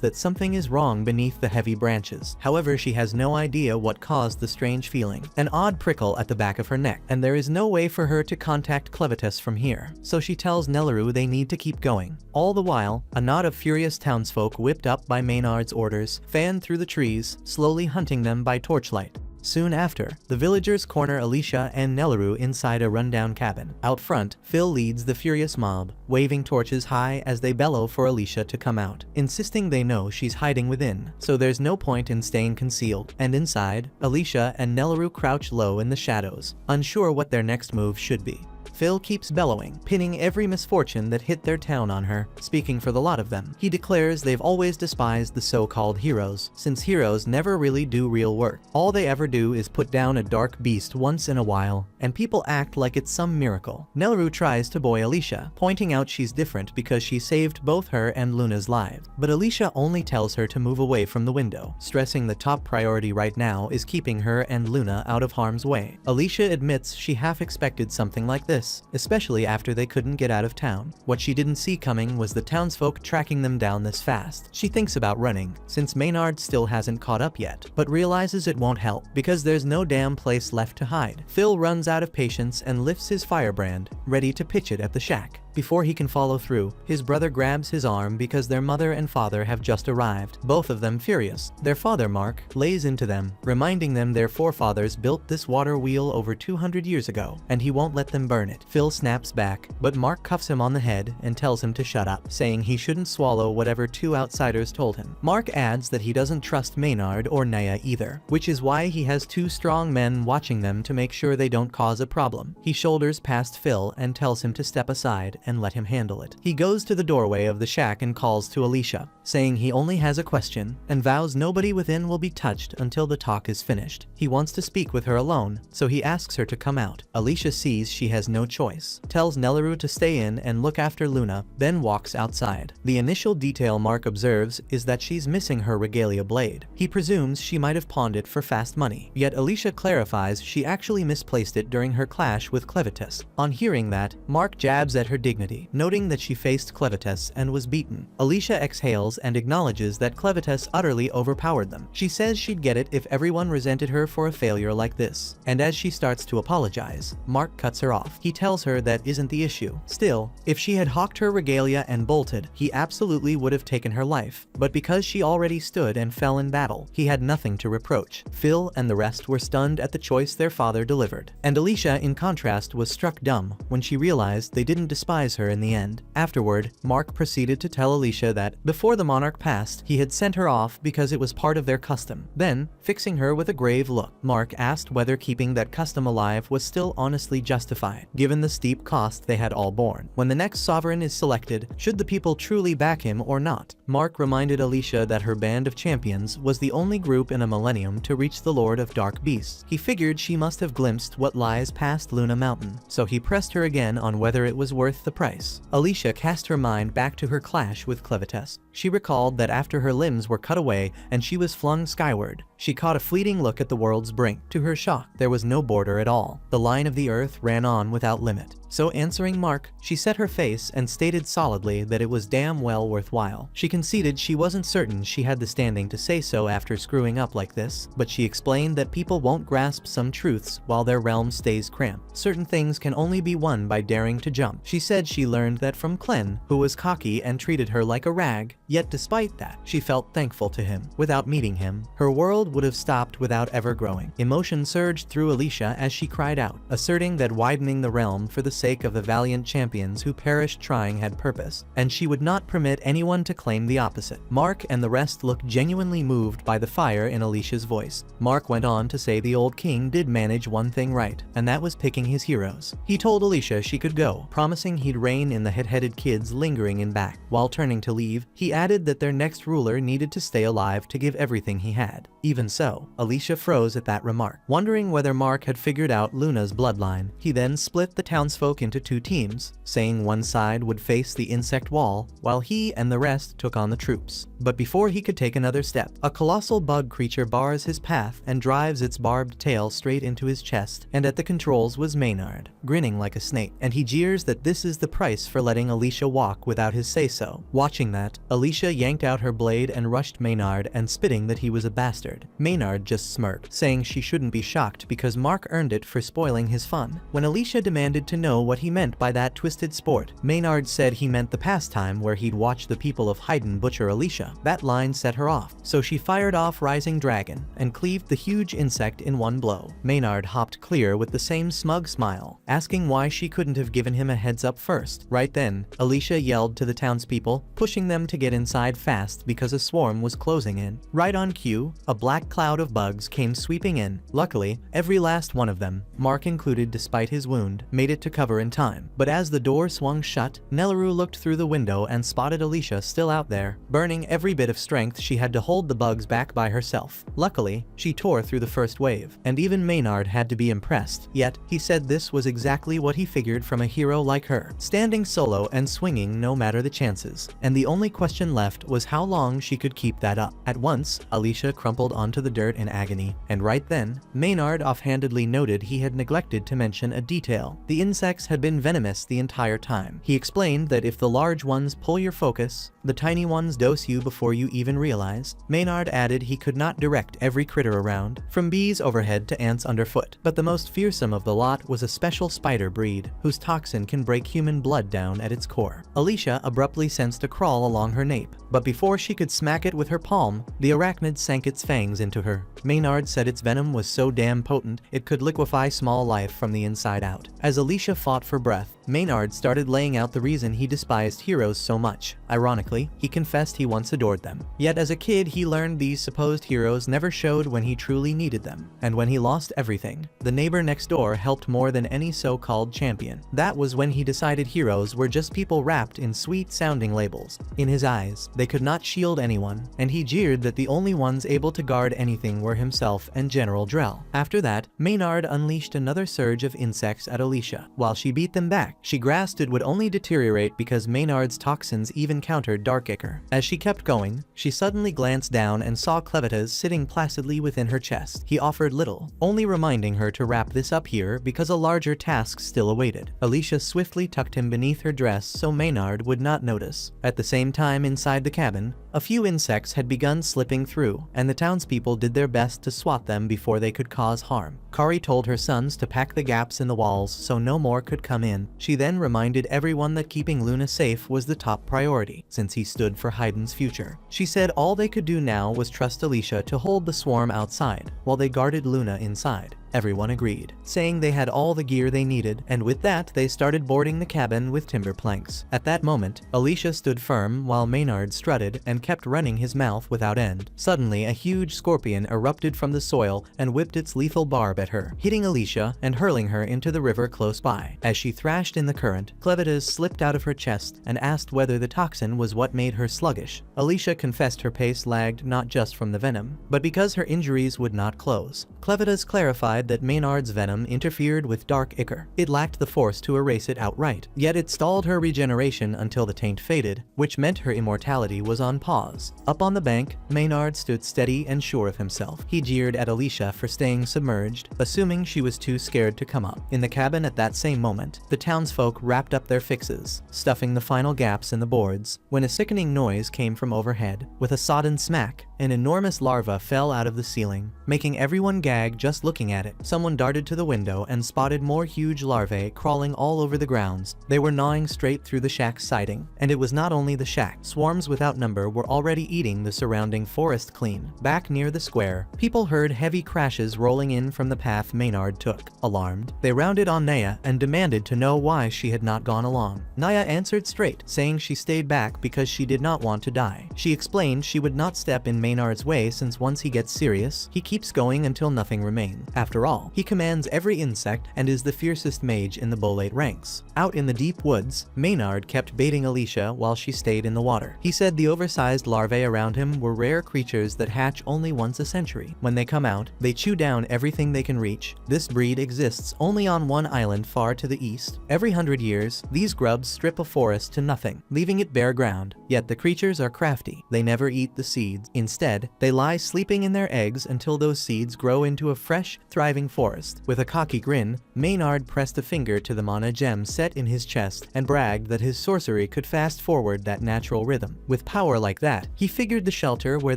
that something is wrong beneath the heavy branches. However, she has no idea what caused the strange feeling, an odd prickle at the back of her neck, and there is no way for her to contact Clevitis from here, so she tells Nelleru they need to keep going. All the while, a knot of furious townsfolk whipped up by Maynard's orders fanned through the trees, slowly hunting them by torchlight. Soon after, the villagers corner Alicia and Nelleru inside a rundown cabin. Out front, Phil leads the furious mob, waving torches high as they bellow for Alicia to come out, insisting they know she's hiding within, so there's no point in staying concealed. And inside, Alicia and Nelleru crouch low in the shadows, unsure what their next move should be. Phil keeps bellowing, pinning every misfortune that hit their town on her. Speaking for the lot of them, he declares they've always despised the so-called heroes, since heroes never really do real work. All they ever do is put down a dark beast once in a while, and people act like it's some miracle. Nelleru tries to buoy Alicia, pointing out she's different because she saved both her and Luna's lives, but Alicia only tells her to move away from the window, stressing the top priority right now is keeping her and Luna out of harm's way. Alicia admits she half expected something like this, especially after they couldn't get out of town. What she didn't see coming was the townsfolk tracking them down this fast. She thinks about running, since Maynard still hasn't caught up yet, but realizes it won't help, because there's no damn place left to hide. Phil runs out of patience and lifts his firebrand, ready to pitch it at the shack. Before he can follow through, his brother grabs his arm because their mother and father have just arrived, both of them furious. Their father, Mark, lays into them, reminding them their forefathers built this water wheel over 200 years ago, and he won't let them burn it. Phil snaps back, but Mark cuffs him on the head and tells him to shut up, saying he shouldn't swallow whatever two outsiders told him. Mark adds that he doesn't trust Maynard or Naya either, which is why he has two strong men watching them to make sure they don't cause a problem. He shoulders past Phil and tells him to step aside and let him handle it. He goes to the doorway of the shack and calls to Alicia, saying he only has a question, and vows nobody within will be touched until the talk is finished. He wants to speak with her alone, so he asks her to come out. Alicia sees she has no choice, tells Nelleru to stay in and look after Luna, then walks outside. The initial detail Mark observes is that she's missing her regalia blade. He presumes she might have pawned it for fast money, yet Alicia clarifies she actually misplaced it during her clash with Clevitis. On hearing that, Mark jabs at her dignity, noting that she faced Clevitis and was beaten. Alicia exhales and acknowledges that Clevitis utterly overpowered them. She says she'd get it if everyone resented her for a failure like this, and as she starts to apologize, Mark cuts her off. He tells her that isn't the issue. Still, if she had hawked her regalia and bolted, he absolutely would have taken her life, but because she already stood and fell in battle, he had nothing to reproach. Phil and the rest were stunned at the choice their father delivered, and Alicia, in contrast, was struck dumb when she realized they didn't despise her in the end. Afterward, Mark proceeded to tell Alicia that, before the monarch passed, he had sent her off because it was part of their custom. Then, fixing her with a grave look, Mark asked whether keeping that custom alive was still honestly justified, given the steep cost they had all borne. When the next sovereign is selected, should the people truly back him or not? Mark reminded Alicia that her band of champions was the only group in a millennium to reach the Lord of Dark Beasts. He figured she must have glimpsed what lies past Luna Mountain, so he pressed her again on whether it was worth the the price. Alicia cast her mind back to her clash with Clevites. She recalled that after her limbs were cut away and she was flung skyward, she caught a fleeting look at the world's brink. To her shock, there was no border at all. The line of the earth ran on without limit. So answering Mark, she set her face and stated solidly that it was damn well worthwhile. She conceded she wasn't certain she had the standing to say so after screwing up like this, but she explained that people won't grasp some truths while their realm stays cramped. Certain things can only be won by daring to jump. She said she learned that from Clen, who was cocky and treated her like a rag, yet despite that, she felt thankful to him. Without meeting him, her world would have stopped without ever growing. Emotion surged through Alicia as she cried out, asserting that widening the realm for the sake of the valiant champions who perished trying had purpose, and she would not permit anyone to claim the opposite. Mark and the rest looked genuinely moved by the fire in Alicia's voice. Mark went on to say the old king did manage one thing right, and that was picking his heroes. He told Alicia she could go, promising he'd rein in the head-headed kids lingering in back. While turning to leave, he added that their next ruler needed to stay alive to give everything he had. Even so, Alicia froze at that remark, wondering whether Mark had figured out Luna's bloodline. He then split the townsfolk into two teams, saying one side would face the insect wall, while he and the rest took on the troops. But before he could take another step, a colossal bug creature bars his path and drives its barbed tail straight into his chest, and at the controls was Maynard, grinning like a snake, and he jeers that this is the price for letting Alicia walk without his say-so. Watching that, Alicia yanked out her blade and rushed Maynard and spitting that he was a bastard. Maynard just smirked, saying she shouldn't be shocked because Mark earned it for spoiling his fun. When Alicia demanded to know what he meant by that twisted sport, Maynard said he meant the pastime where he'd watch the people of Haydn butcher Alicia. That line set her off, so she fired off Rising Dragon and cleaved the huge insect in one blow. Maynard hopped clear with the same smug smile, asking why she couldn't have given him a heads up first. Right then, Alicia yelled to the townspeople, pushing them to get inside fast because a swarm was closing in. Right on cue, a black cloud of bugs came sweeping in. Luckily, every last one of them, Mark included despite his wound, made it to cover in time. But as the door swung shut, Nelaru looked through the window and spotted Alicia still out there, burning every bit of strength she had to hold the bugs back by herself. Luckily, she tore through the first wave, and even Maynard had to be impressed. Yet, he said this was exactly what he figured from a hero like her, standing solo and swinging no matter the chances. And the only question left was how long she could keep that up. At once, Alicia crumpled onto the dirt in agony, and right then, Maynard offhandedly noted he had neglected to mention a detail. The insects had been venomous the entire time. He explained that if the large ones pull your focus, the tiny ones dose you before you even realize. Maynard added he could not direct every critter around, from bees overhead to ants underfoot, but the most fearsome of the lot was a special spider breed, whose toxin can break human blood down at its core. Alicia abruptly sensed a crawl along her nape, but before she could smack it with her palm, the arachnid sank its fangs into her. Maynard said its venom was so damn potent it could liquefy small life from the inside out. As Alicia fought for breath, Maynard started laying out the reason he despised heroes so much. Ironically, he confessed he once adored them. Yet as a kid he learned these supposed heroes never showed when he truly needed them, and when he lost everything, the neighbor next door helped more than any so-called champion. That was when he decided heroes were just people wrapped in sweet-sounding labels. In his eyes, they could not shield anyone, and he jeered that the only ones able to guard anything were himself and General Drell. After that, Maynard unleashed another surge of insects at Alicia. While she beat them back, she grasped it would only deteriorate because Maynard's toxins even countered dark ichor. As she kept going, she suddenly glanced down and saw Clevitas sitting placidly within her chest. He offered little, only reminding her to wrap this up here because a larger task still awaited. Alicia swiftly tucked him beneath her dress so Maynard would not notice. At the same time inside the cabin, a few insects had begun slipping through, and the townspeople did their best to swat them before they could cause harm. Kari told her sons to pack the gaps in the walls so no more could come in. She then reminded everyone that keeping Luna safe was the top priority, since he stood for Haydn's future. She said all they could do now was trust Alicia to hold the swarm outside, while they guarded Luna inside. Everyone agreed, saying they had all the gear they needed, and with that they started boarding the cabin with timber planks. At that moment, Alicia stood firm while Maynard strutted and kept running his mouth without end. Suddenly, a huge scorpion erupted from the soil and whipped its lethal barb at her, hitting Alicia and hurling her into the river close by. As she thrashed in the current, Clevitas slipped out of her chest and asked whether the toxin was what made her sluggish. Alicia confessed her pace lagged not just from the venom, but because her injuries would not close. Clevitas clarified terrified that Maynard's venom interfered with dark ichor. It lacked the force to erase it outright, yet it stalled her regeneration until the taint faded, which meant her immortality was on pause. Up on the bank, Maynard stood steady and sure of himself. He jeered at Alicia for staying submerged, assuming she was too scared to come up. In the cabin at that same moment, the townsfolk wrapped up their fixes, stuffing the final gaps in the boards, when a sickening noise came from overhead. With a sodden smack, an enormous larva fell out of the ceiling, making everyone gag just looking at it. Someone darted to the window and spotted more huge larvae crawling all over the grounds. They were gnawing straight through the shack's siding. And it was not only the shack. Swarms without number were already eating the surrounding forest clean. Back near the square, people heard heavy crashes rolling in from the path Maynard took. Alarmed, they rounded on Naya and demanded to know why she had not gone along. Naya answered straight, saying she stayed back because she did not want to die. She explained she would not step in Maynard's way since once he gets serious, he keeps going until nothing remains. After all, he commands every insect and is the fiercest mage in the Bolate ranks. Out in the deep woods, Maynard kept baiting Alicia while she stayed in the water. He said the oversized larvae around him were rare creatures that hatch only once a century. When they come out, they chew down everything they can reach. This breed exists only on one island far to the east. Every 100 years, these grubs strip a forest to nothing, leaving it bare ground. Yet the creatures are crafty. They never eat the seeds. Instead, they lie sleeping in their eggs until those seeds grow into a fresh, thriving forest. With a cocky grin, Maynard pressed a finger to the mana gem set in his chest and bragged that his sorcery could fast forward that natural rhythm. With power like that, he figured the shelter where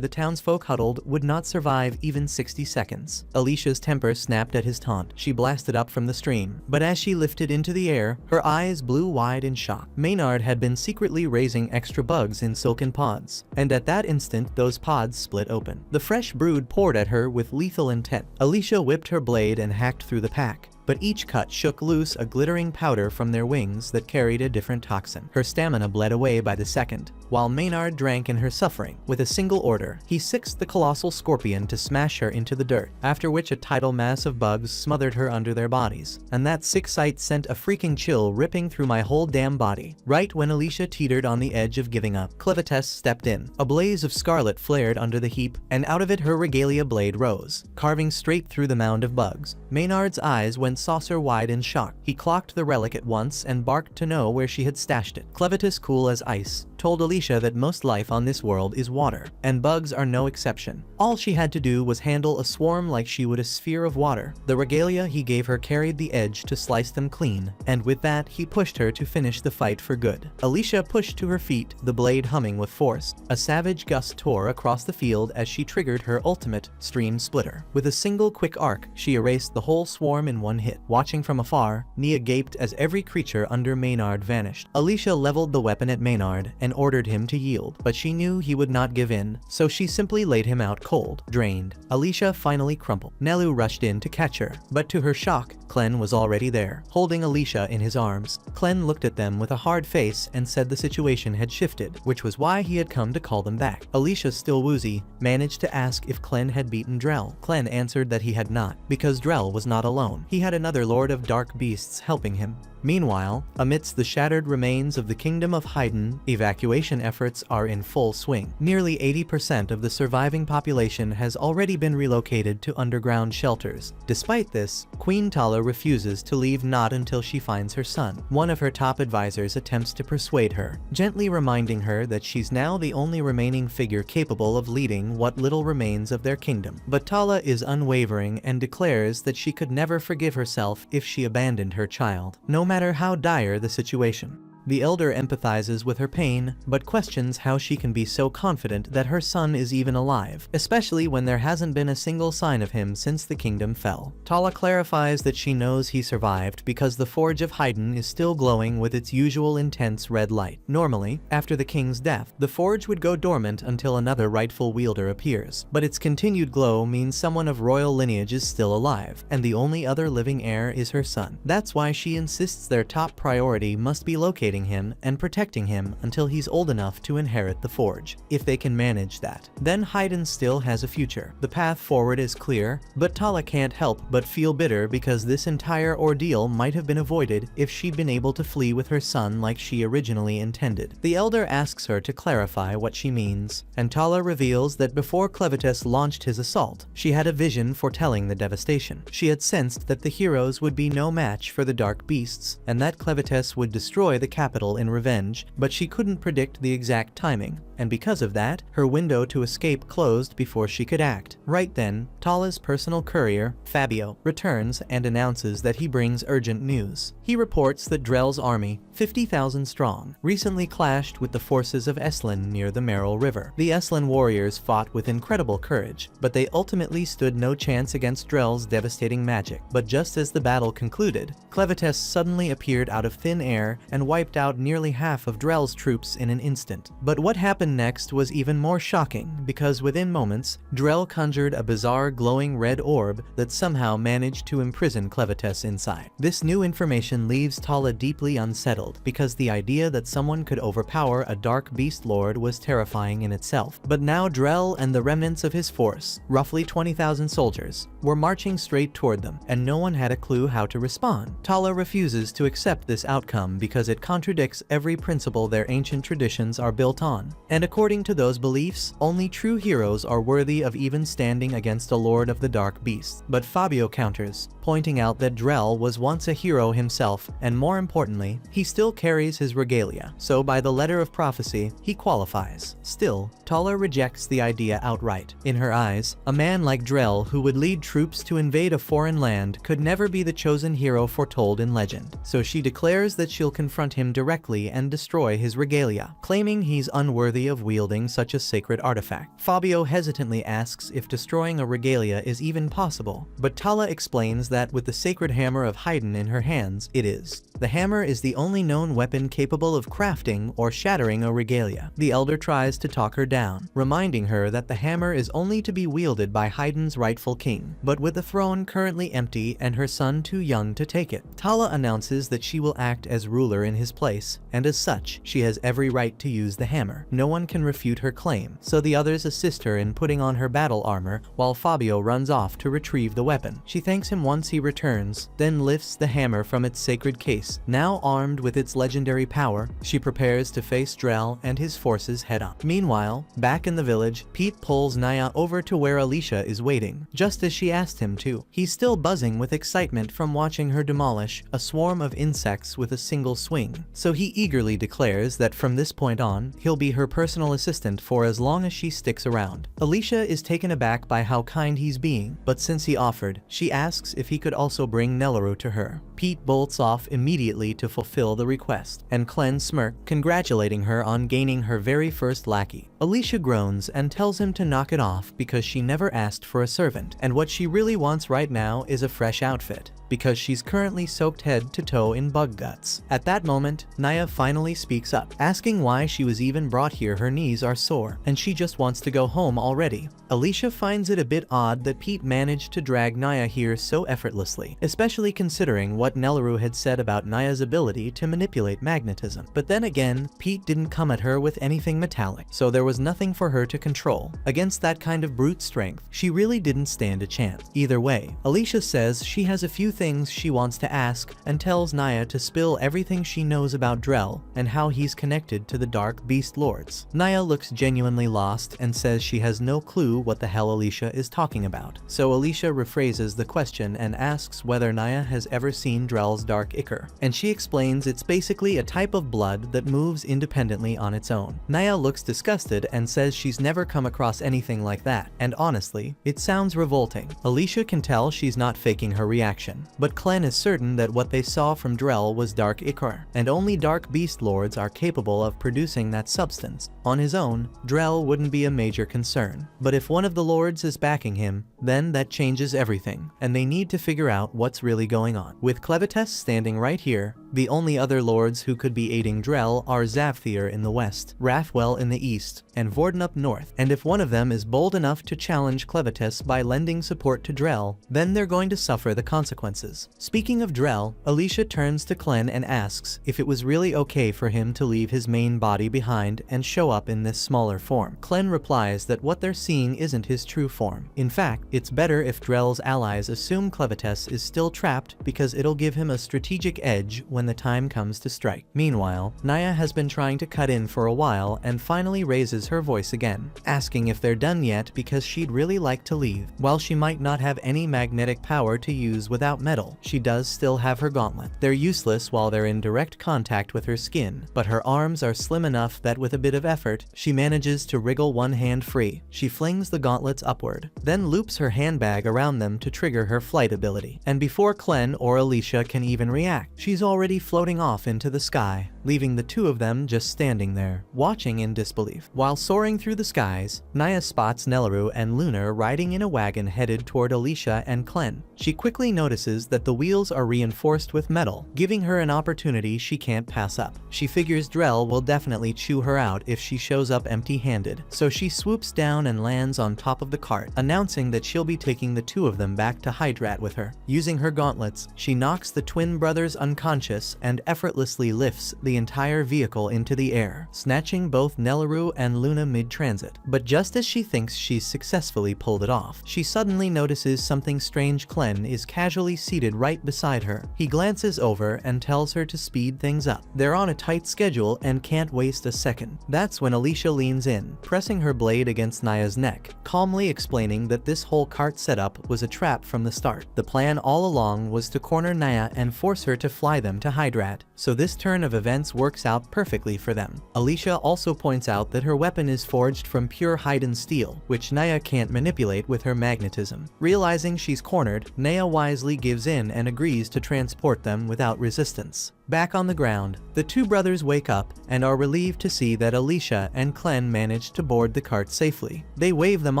the townsfolk huddled would not survive even 60 seconds. Alicia's temper snapped at his taunt. She blasted up from the stream, but as she lifted into the air, her eyes blew wide in shock. Maynard had been secretly raising extra bugs in silken pods, and at that instant those pods split open. The fresh brood poured at her with lethal intent. Alicia whipped her blade and hacked through the pack, but each cut shook loose a glittering powder from their wings that carried a different toxin. Her stamina bled away by the second, while Maynard drank in her suffering. With a single order, he sixed the colossal scorpion to smash her into the dirt, after which a tidal mass of bugs smothered her under their bodies. And that sick sight sent a freaking chill ripping through my whole damn body. Right when Alicia teetered on the edge of giving up, Clevites stepped in. A blaze of scarlet flared under the heap, and out of it her regalia blade rose, carving straight through the mound of bugs. Maynard's eyes went saucer-wide in shock. He clocked the relic at once and barked to know where she had stashed it. Clevitis, cool as ice, told Alicia that most life on this world is water, and bugs are no exception. All she had to do was handle a swarm like she would a sphere of water. The regalia he gave her carried the edge to slice them clean, and with that he pushed her to finish the fight for good. Alicia pushed to her feet, the blade humming with force. A savage gust tore across the field as she triggered her ultimate, Stream Splitter. With a single quick arc, she erased the whole swarm in one hit. Watching from afar, Nia gaped as every creature under Maynard vanished. Alicia leveled the weapon at Maynard and ordered him to yield, but she knew he would not give in, so she simply laid him out cold. Drained, Alicia finally crumpled. Nelu rushed in to catch her, but to her shock, Clen was already there, holding Alicia in his arms. Clen looked at them with a hard face and said the situation had shifted, which was why he had come to call them back. Alicia, still woozy, managed to ask if Clen had beaten Drell. Clen answered that he had not, because Drell was not alone. He had another Lord of Dark Beasts helping him. Meanwhile, amidst the shattered remains of the Kingdom of Haydn, evacuation efforts are in full swing. Nearly 80% of the surviving population has already been relocated to underground shelters. Despite this, Queen Tala refuses to leave, not until she finds her son. One of her top advisors attempts to persuade her, gently reminding her that she's now the only remaining figure capable of leading what little remains of their kingdom. But Tala is unwavering and declares that she could never forgive herself if she abandoned her child, no matter how dire the situation. The elder empathizes with her pain, but questions how she can be so confident that her son is even alive, especially when there hasn't been a single sign of him since the kingdom fell. Tala clarifies that she knows he survived because the Forge of Haydn is still glowing with its usual intense red light. Normally, after the king's death, the forge would go dormant until another rightful wielder appears, but its continued glow means someone of royal lineage is still alive, and the only other living heir is her son. That's why she insists their top priority must be locating cultivating him and protecting him until he's old enough to inherit the forge. If they can manage that, then Haydn still has a future. The path forward is clear, but Tala can't help but feel bitter because this entire ordeal might have been avoided if she'd been able to flee with her son like she originally intended. The elder asks her to clarify what she means, and Tala reveals that before Clevites launched his assault, she had a vision foretelling the devastation. She had sensed that the heroes would be no match for the dark beasts, and that Clevites would destroy the capital in revenge, but she couldn't predict the exact timing, and because of that, her window to escape closed before she could act. Right then, Tala's personal courier, Fabio, returns and announces that he brings urgent news. He reports that Drell's army, 50,000 strong, recently clashed with the forces of Eslin near the Merrill River. The Eslin warriors fought with incredible courage, but they ultimately stood no chance against Drell's devastating magic. But just as the battle concluded, Clevites suddenly appeared out of thin air and wiped out nearly half of Drell's troops in an instant. But what happened next was even more shocking, because within moments, Drell conjured a bizarre glowing red orb that somehow managed to imprison Clevites inside. This new information leaves Tala deeply unsettled, because the idea that someone could overpower a dark beast lord was terrifying in itself. But now Drell and the remnants of his force, roughly 20,000 soldiers, were marching straight toward them, and no one had a clue how to respond. Tala refuses to accept this outcome because it contradicts every principle their ancient traditions are built on. And according to those beliefs, only true heroes are worthy of even standing against a lord of the dark beasts. But Fabio counters, pointing out that Drell was once a hero himself, and more importantly, he still carries his regalia, so by the letter of prophecy, he qualifies. Still, Tala rejects the idea outright. In her eyes, a man like Drell who would lead troops to invade a foreign land could never be the chosen hero foretold in legend, so she declares that she'll confront him directly and destroy his regalia, claiming he's unworthy of wielding such a sacred artifact. Fabio hesitantly asks if destroying a regalia is even possible, but Tala explains that with the sacred hammer of Haydn in her hands, it is. The hammer is the only known weapon capable of crafting or shattering a regalia. The elder tries to talk her down, reminding her that the hammer is only to be wielded by Haydn's rightful king, but with the throne currently empty and her son too young to take it. Tala announces that she will act as ruler in his place, and as such, she has every right to use the hammer. No one can refute her claim, so the others assist her in putting on her battle armor while Fabio runs off to retrieve the weapon. She thanks him once he returns, then lifts the hammer from its sacred case. Now armed with its legendary power, she prepares to face Drell and his forces head-on. Meanwhile, back in the village, Pete pulls Naya over to where Alicia is waiting, just as she asked him to. He's still buzzing with excitement from watching her demolish a swarm of insects with a single swing, so he eagerly declares that from this point on, he'll be her personal assistant for as long as she sticks around. Alicia is taken aback by how kind he's being, but since he offered, she asks if he could also bring Nelleru to her. Pete bolts off immediately to fulfill the request, and Clen smirks, congratulating her on gaining her very first lackey. Alicia groans and tells him to knock it off because she never asked for a servant, and what she really wants right now is a fresh outfit, because she's currently soaked head to toe in bug guts. At that moment, Naya finally speaks up, asking why she was even brought here. Her knees are sore, and she just wants to go home already. Alicia finds it a bit odd that Pete managed to drag Naya here so effortlessly, especially considering what Nelleru had said about Naya's ability to manipulate magnetism. But then again, Pete didn't come at her with anything metallic, so there was nothing for her to control. Against that kind of brute strength, she really didn't stand a chance. Either way, Alicia says she has a few things she wants to ask and tells Naya to spill everything she knows about Drell and how he's connected to the Dark Beast Lords. Naya looks genuinely lost and says she has no clue what the hell Alicia is talking about. So Alicia rephrases the question and asks whether Naya has ever seen Drell's dark ichor, and she explains it's basically a type of blood that moves independently on its own. Naya looks disgusted and says she's never come across anything like that, and honestly, it sounds revolting. Alicia can tell she's not faking her reaction, but Clen is certain that what they saw from Drell was dark ichor, and only dark beast lords are capable of producing that substance. On his own, Drell wouldn't be a major concern, but if one of the lords is backing him, then that changes everything, and they need to figure out what's really going on. With Clevites standing right here, The only other lords who could be aiding Drell are Zavthir in the west, Rathwell in the east, and Vorden up north, and if one of them is bold enough to challenge Clevites by lending support to Drell, then they're going to suffer the consequences. Speaking of Drell, Alicia turns to Clen and asks if it was really okay for him to leave his main body behind and show up in this smaller form. Clen replies that what they're seeing isn't his true form. In fact, it's better if Drell's allies assume Clevites is still trapped because it'll give him a strategic edge when the time comes to strike. Meanwhile, Naya has been trying to cut in for a while and finally raises her voice again, asking if they're done yet because she'd really like to leave. While she might not have any magnetic power to use without metal, she does still have her gauntlet. They're useless while they're in direct contact with her skin, but her arms are slim enough that with a bit of effort, she manages to wriggle one hand free. She flings the gauntlets upward, then loops her handbag around them to trigger her flight ability. And before Clen or Alicia can even react, she's already floating off into the sky, leaving the two of them just standing there, watching in disbelief. While soaring through the skies, Naya spots Nelleru and Luna riding in a wagon headed toward Alicia and Clen. She quickly notices that the wheels are reinforced with metal, giving her an opportunity she can't pass up. She figures Drell will definitely chew her out if she shows up empty-handed, so she swoops down and lands on top of the cart, announcing that she'll be taking the two of them back to Hydrat with her. Using her gauntlets, she knocks the twin brothers unconscious and effortlessly lifts the entire vehicle into the air, snatching both Nelleru and Luna mid-transit. But just as she thinks she's successfully pulled it off, she suddenly notices something strange. Clen is casually seated right beside her. He glances over and tells her to speed things up. They're on a tight schedule and can't waste a second. That's when Alicia leans in, pressing her blade against Naya's neck, calmly explaining that this whole cart setup was a trap from the start. The plan all along was to corner Naya and force her to fly them to Hydrat, so this turn of events works out perfectly for them. Alicia also points out that her weapon is forged from pure Hyden steel, which Naya can't manipulate with her magnetism. Realizing she's cornered, Naya wisely gives in and agrees to transport them without resistance. Back on the ground, the two brothers wake up and are relieved to see that Alicia and Clen managed to board the cart safely. They wave them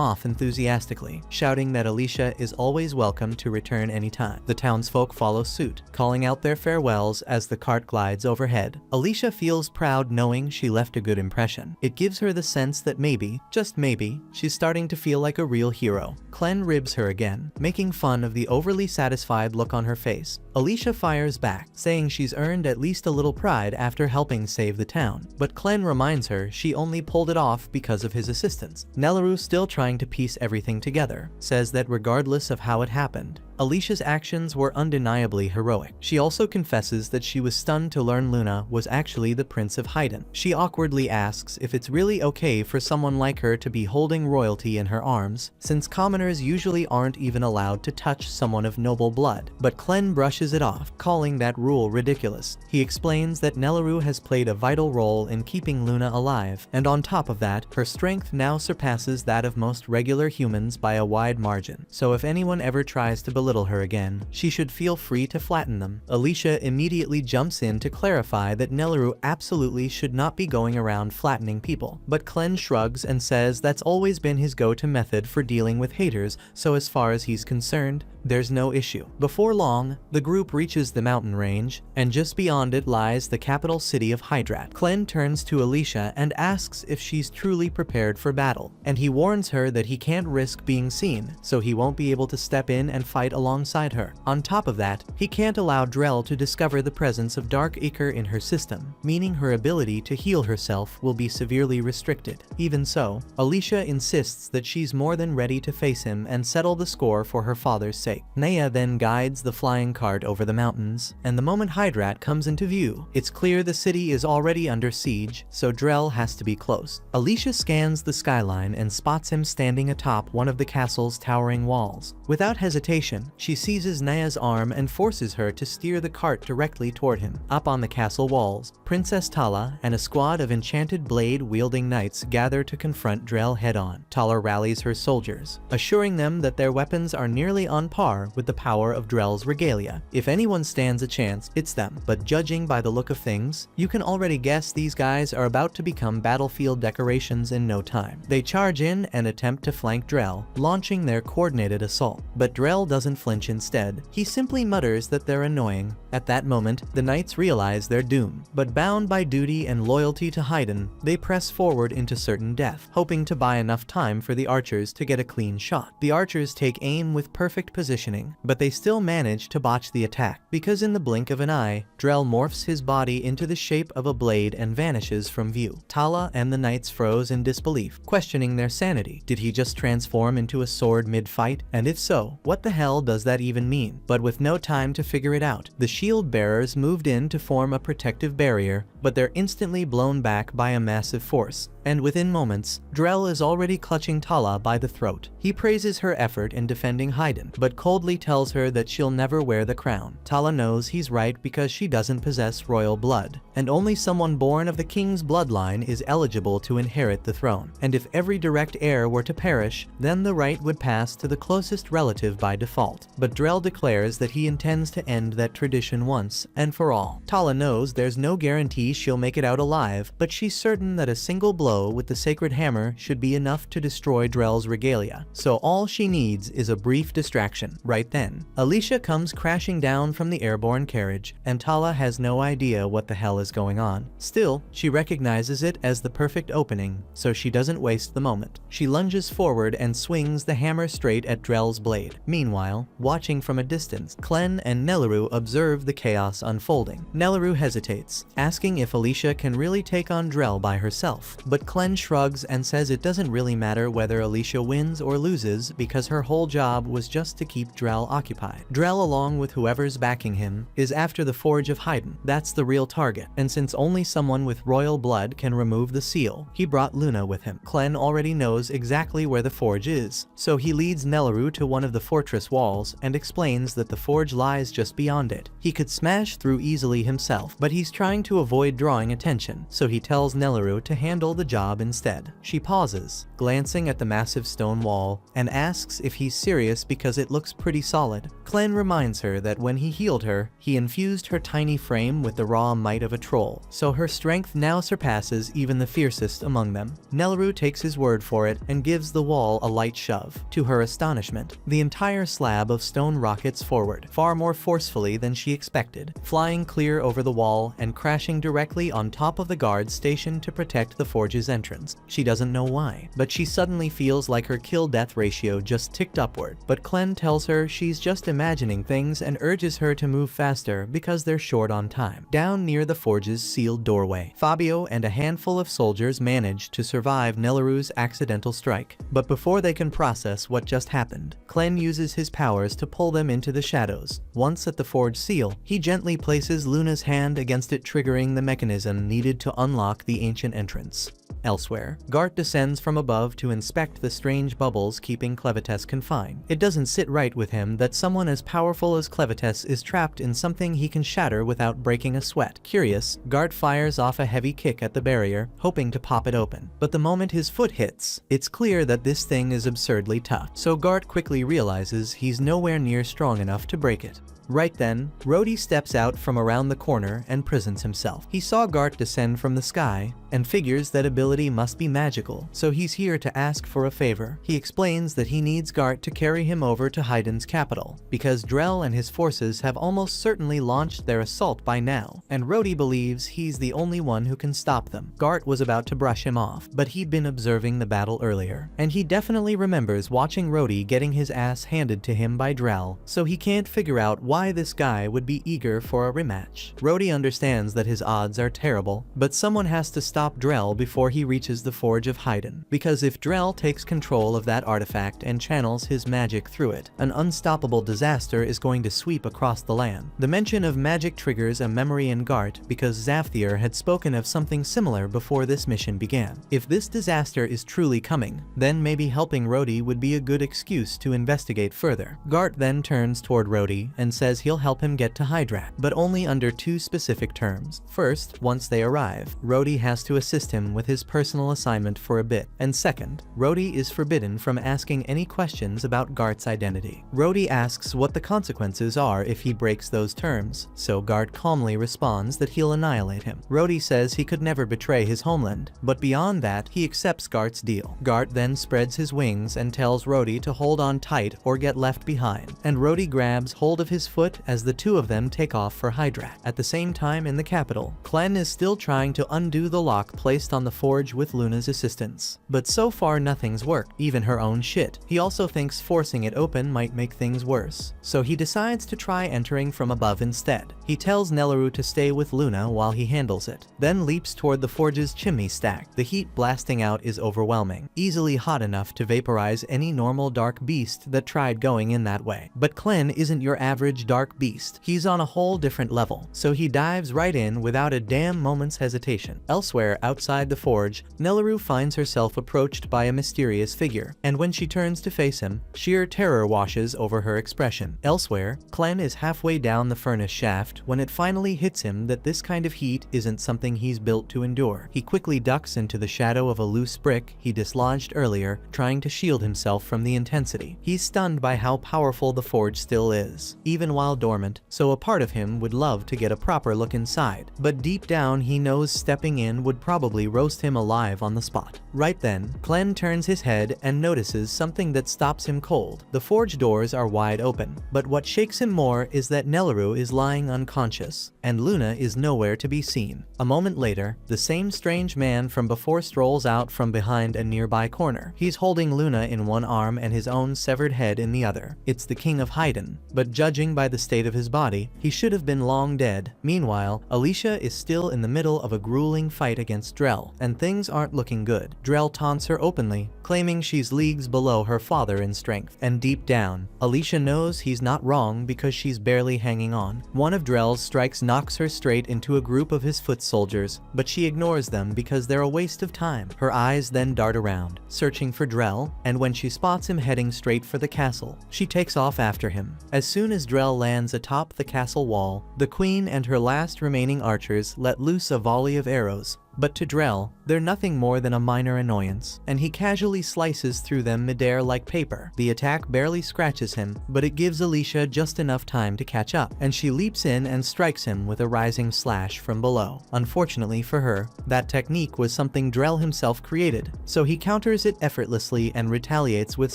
off enthusiastically, shouting that Alicia is always welcome to return anytime. The townsfolk follow suit, calling out their farewells as the cart glides overhead. Alicia feels proud knowing she left a good impression. It gives her the sense that maybe, just maybe, she's starting to feel like a real hero. Clen ribs her again, making fun of the overly satisfied look on her face. Alicia fires back, saying she's earned at least a little pride after helping save the town, but Clen reminds her she only pulled it off because of his assistance. Nelleru, still trying to piece everything together, says that regardless of how it happened, Alicia's actions were undeniably heroic. She also confesses that she was stunned to learn Luna was actually the Prince of Hyden. She awkwardly asks if it's really okay for someone like her to be holding royalty in her arms, since commoners usually aren't even allowed to touch someone of noble blood. But Clen brushes it off, calling that rule ridiculous. He explains that Nelleru has played a vital role in keeping Luna alive, and on top of that, her strength now surpasses that of most regular humans by a wide margin. So if anyone ever tries to belittle her again, she should feel free to flatten them. Alicia immediately jumps in to clarify that Nelleru absolutely should not be going around flattening people, but Clen shrugs and says that's always been his go-to method for dealing with haters, so as far as he's concerned, there's no issue. Before long, the group reaches the mountain range, and just beyond it lies the capital city of Hydrat. Clen turns to Alicia and asks if she's truly prepared for battle, and he warns her that he can't risk being seen, so he won't be able to step in and fight alongside her. On top of that, he can't allow Drell to discover the presence of Dark Ichor in her system, meaning her ability to heal herself will be severely restricted. Even so, Alicia insists that she's more than ready to face him and settle the score for her father's sake. Naya then guides the flying cart over the mountains, and the moment Hydrat comes into view, it's clear the city is already under siege, so Drell has to be close. Alicia scans the skyline and spots him standing atop one of the castle's towering walls. Without hesitation, she seizes Naya's arm and forces her to steer the cart directly toward him. Up on the castle walls, Princess Tala and a squad of enchanted blade-wielding knights gather to confront Drell head-on. Tala rallies her soldiers, assuring them that their weapons are nearly on par with the power of Drell's regalia. If anyone stands a chance, it's them. But but judging by the look of things, you can already guess these guys are about to become battlefield decorations in no time. They charge in and attempt to flank Drell, launching their coordinated assault. But Drell doesn't flinch instead. He simply mutters that they're annoying. At that moment, the knights realize their doom. But bound by duty and loyalty to Haydn, they press forward into certain death, hoping to buy enough time for the archers to get a clean shot. The archers take aim with perfect positioning, but they still manage to botch the attack, because in the blink of an eye, Drell morphs his body into the shape of a blade and vanishes from view. Tala and the knights froze in disbelief, questioning their sanity. Did he just transform into a sword mid-fight? And if so, what the hell does that even mean? But with no time to figure it out, the shield bearers moved in to form a protective barrier, but they're instantly blown back by a massive force. And within moments, Drell is already clutching Tala by the throat. He praises her effort in defending Haydn, but coldly tells her that she'll never wear the crown. Tala knows he's right because she doesn't possess royal blood, and only someone born of the king's bloodline is eligible to inherit the throne. And if every direct heir were to perish, then the right would pass to the closest relative by default. But Drell declares that he intends to end that tradition once and for all. Tala knows there's no guarantee she'll make it out alive, but she's certain that a single blow with the sacred hammer should be enough to destroy Drell's regalia. So all she needs is a brief distraction. Right then, Alicia comes crashing down from the airborne carriage, and Tala has no idea what the hell is going on. Still, she recognizes it as the perfect opening, so she doesn't waste the moment. She lunges forward and swings the hammer straight at Drell's blade. Meanwhile, watching from a distance, Clem and Nelleru observe the chaos unfolding. Nelleru hesitates, asking if Alicia can really take on Drell by herself, but Clem shrugs and says it doesn't really matter whether Alicia wins or loses because her whole job was just to keep Drell occupied. Drell, along with whoever's backing him, is after the Forge of Haydn. That's the real target, and since only someone with royal blood can remove the seal, he brought Luna with him. Clem already knows exactly where the forge is, so he leads Nelleru to one of the fortress walls and explains that the forge lies just beyond it. He could smash through easily himself, but he's trying to avoid drawing attention, so he tells Nelleru to handle the job instead. She pauses, glancing at the massive stone wall, and asks if he's serious because it looks pretty solid. Clem reminds her that when he healed her, he infused her tiny frame with the raw might of a troll, so her strength now surpasses even the fiercest among them. Nelleru takes his word for it and gives the wall a light shove. To her astonishment, the entire slab of stone rockets forward, far more forcefully than she expected, flying clear over the wall and crashing directly on top of the guards stationed to protect the forge's entrance. She doesn't know why, but she suddenly feels like her kill-death ratio just ticked upward. But Clem tells her she's just imagining things and urges her to move faster because they're short on time. Down near the forge's sealed doorway, Fabio and a handful of soldiers manage to survive Nelleru's accidental strike. But before they can process what just happened, Clem uses his powers to pull them into the shadows. Once at the forge seal, he gently places Luna's hand against it, triggering the mechanism needed to unlock the ancient entrance. Elsewhere, Gart descends from above to inspect the strange bubbles keeping Clevites confined. It doesn't sit right with him that someone as powerful as Clevites is trapped in something he can shatter without breaking a sweat. Curious, Gart fires off a heavy kick at the barrier, hoping to pop it open. But the moment his foot hits, it's clear that this thing is absurdly tough, so Gart quickly realizes he's nowhere near strong enough to break it. Right then, Rhodey steps out from around the corner and prisons himself. He saw Gart descend from the sky and figures that ability must be magical, so he's here to ask for a favor. He explains that he needs Gart to carry him over to Haydn's capital, because Drell and his forces have almost certainly launched their assault by now, and Rhodey believes he's the only one who can stop them. Gart was about to brush him off, but he'd been observing the battle earlier, and he definitely remembers watching Rhodey getting his ass handed to him by Drell, so he can't figure out why this guy would be eager for a rematch. Rhodey understands that his odds are terrible, but someone has to stop Drell before he reaches the Forge of Haydn, because if Drell takes control of that artifact and channels his magic through it, an unstoppable disaster is going to sweep across the land. The mention of magic triggers a memory in Gart because Zafthier had spoken of something similar before this mission began. If this disaster is truly coming, then maybe helping Rhodey would be a good excuse to investigate further. Gart then turns toward Rhodey and says says he'll help him get to Hydrat, but only under two specific terms. First, once they arrive, Rhodey has to assist him with his personal assignment for a bit, and second, Rhodey is forbidden from asking any questions about Gart's identity. Rhodey asks what the consequences are if he breaks those terms, so Gart calmly responds that he'll annihilate him. Rhodey says he could never betray his homeland, but beyond that, he accepts Gart's deal. Gart then spreads his wings and tells Rhodey to hold on tight or get left behind, and Rhodey grabs hold of his foot as the two of them take off for Hydrat. At the same time in the capital, Klen is still trying to undo the lock placed on the forge with Luna's assistance, but so far nothing's worked, even her own shit. He also thinks forcing it open might make things worse, so he decides to try entering from above instead. He tells Nelleru to stay with Luna while he handles it, then leaps toward the forge's chimney stack. The heat blasting out is overwhelming, easily hot enough to vaporize any normal dark beast that tried going in that way. But Klen isn't your average dark beast. He's on a whole different level, so he dives right in without a damn moment's hesitation. Elsewhere outside the forge, Nelleru finds herself approached by a mysterious figure, and when she turns to face him, sheer terror washes over her expression. Elsewhere, Klen is halfway down the furnace shaft when it finally hits him that this kind of heat isn't something he's built to endure. He quickly ducks into the shadow of a loose brick he dislodged earlier, trying to shield himself from the intensity. He's stunned by how powerful the forge still is, even while dormant, so a part of him would love to get a proper look inside, but deep down he knows stepping in would probably roast him alive on the spot. Right then, Klen turns his head and notices something that stops him cold. The forge doors are wide open, but what shakes him more is that Nelleru is lying unconscious, and Luna is nowhere to be seen. A moment later, the same strange man from before strolls out from behind a nearby corner. He's holding Luna in one arm and his own severed head in the other. It's the King of Haydn, but judging by the state of his body, he should have been long dead. Meanwhile, Alicia is still in the middle of a grueling fight against Drell, and things aren't looking good. Drell taunts her openly, claiming she's leagues below her father in strength, and deep down, Alicia knows he's not wrong because she's barely hanging on. One of Drell's strikes knocks her straight into a group of his foot soldiers, but she ignores them because they're a waste of time. Her eyes then dart around, searching for Drell, and when she spots him heading straight for the castle, she takes off after him. As soon as Drell lands atop the castle wall, the queen and her last remaining archers let loose a volley of arrows, but to Drell, they're nothing more than a minor annoyance, and he casually slices through them midair like paper. The attack barely scratches him, but it gives Alicia just enough time to catch up, and she leaps in and strikes him with a rising slash from below. Unfortunately for her, that technique was something Drell himself created, so he counters it effortlessly and retaliates with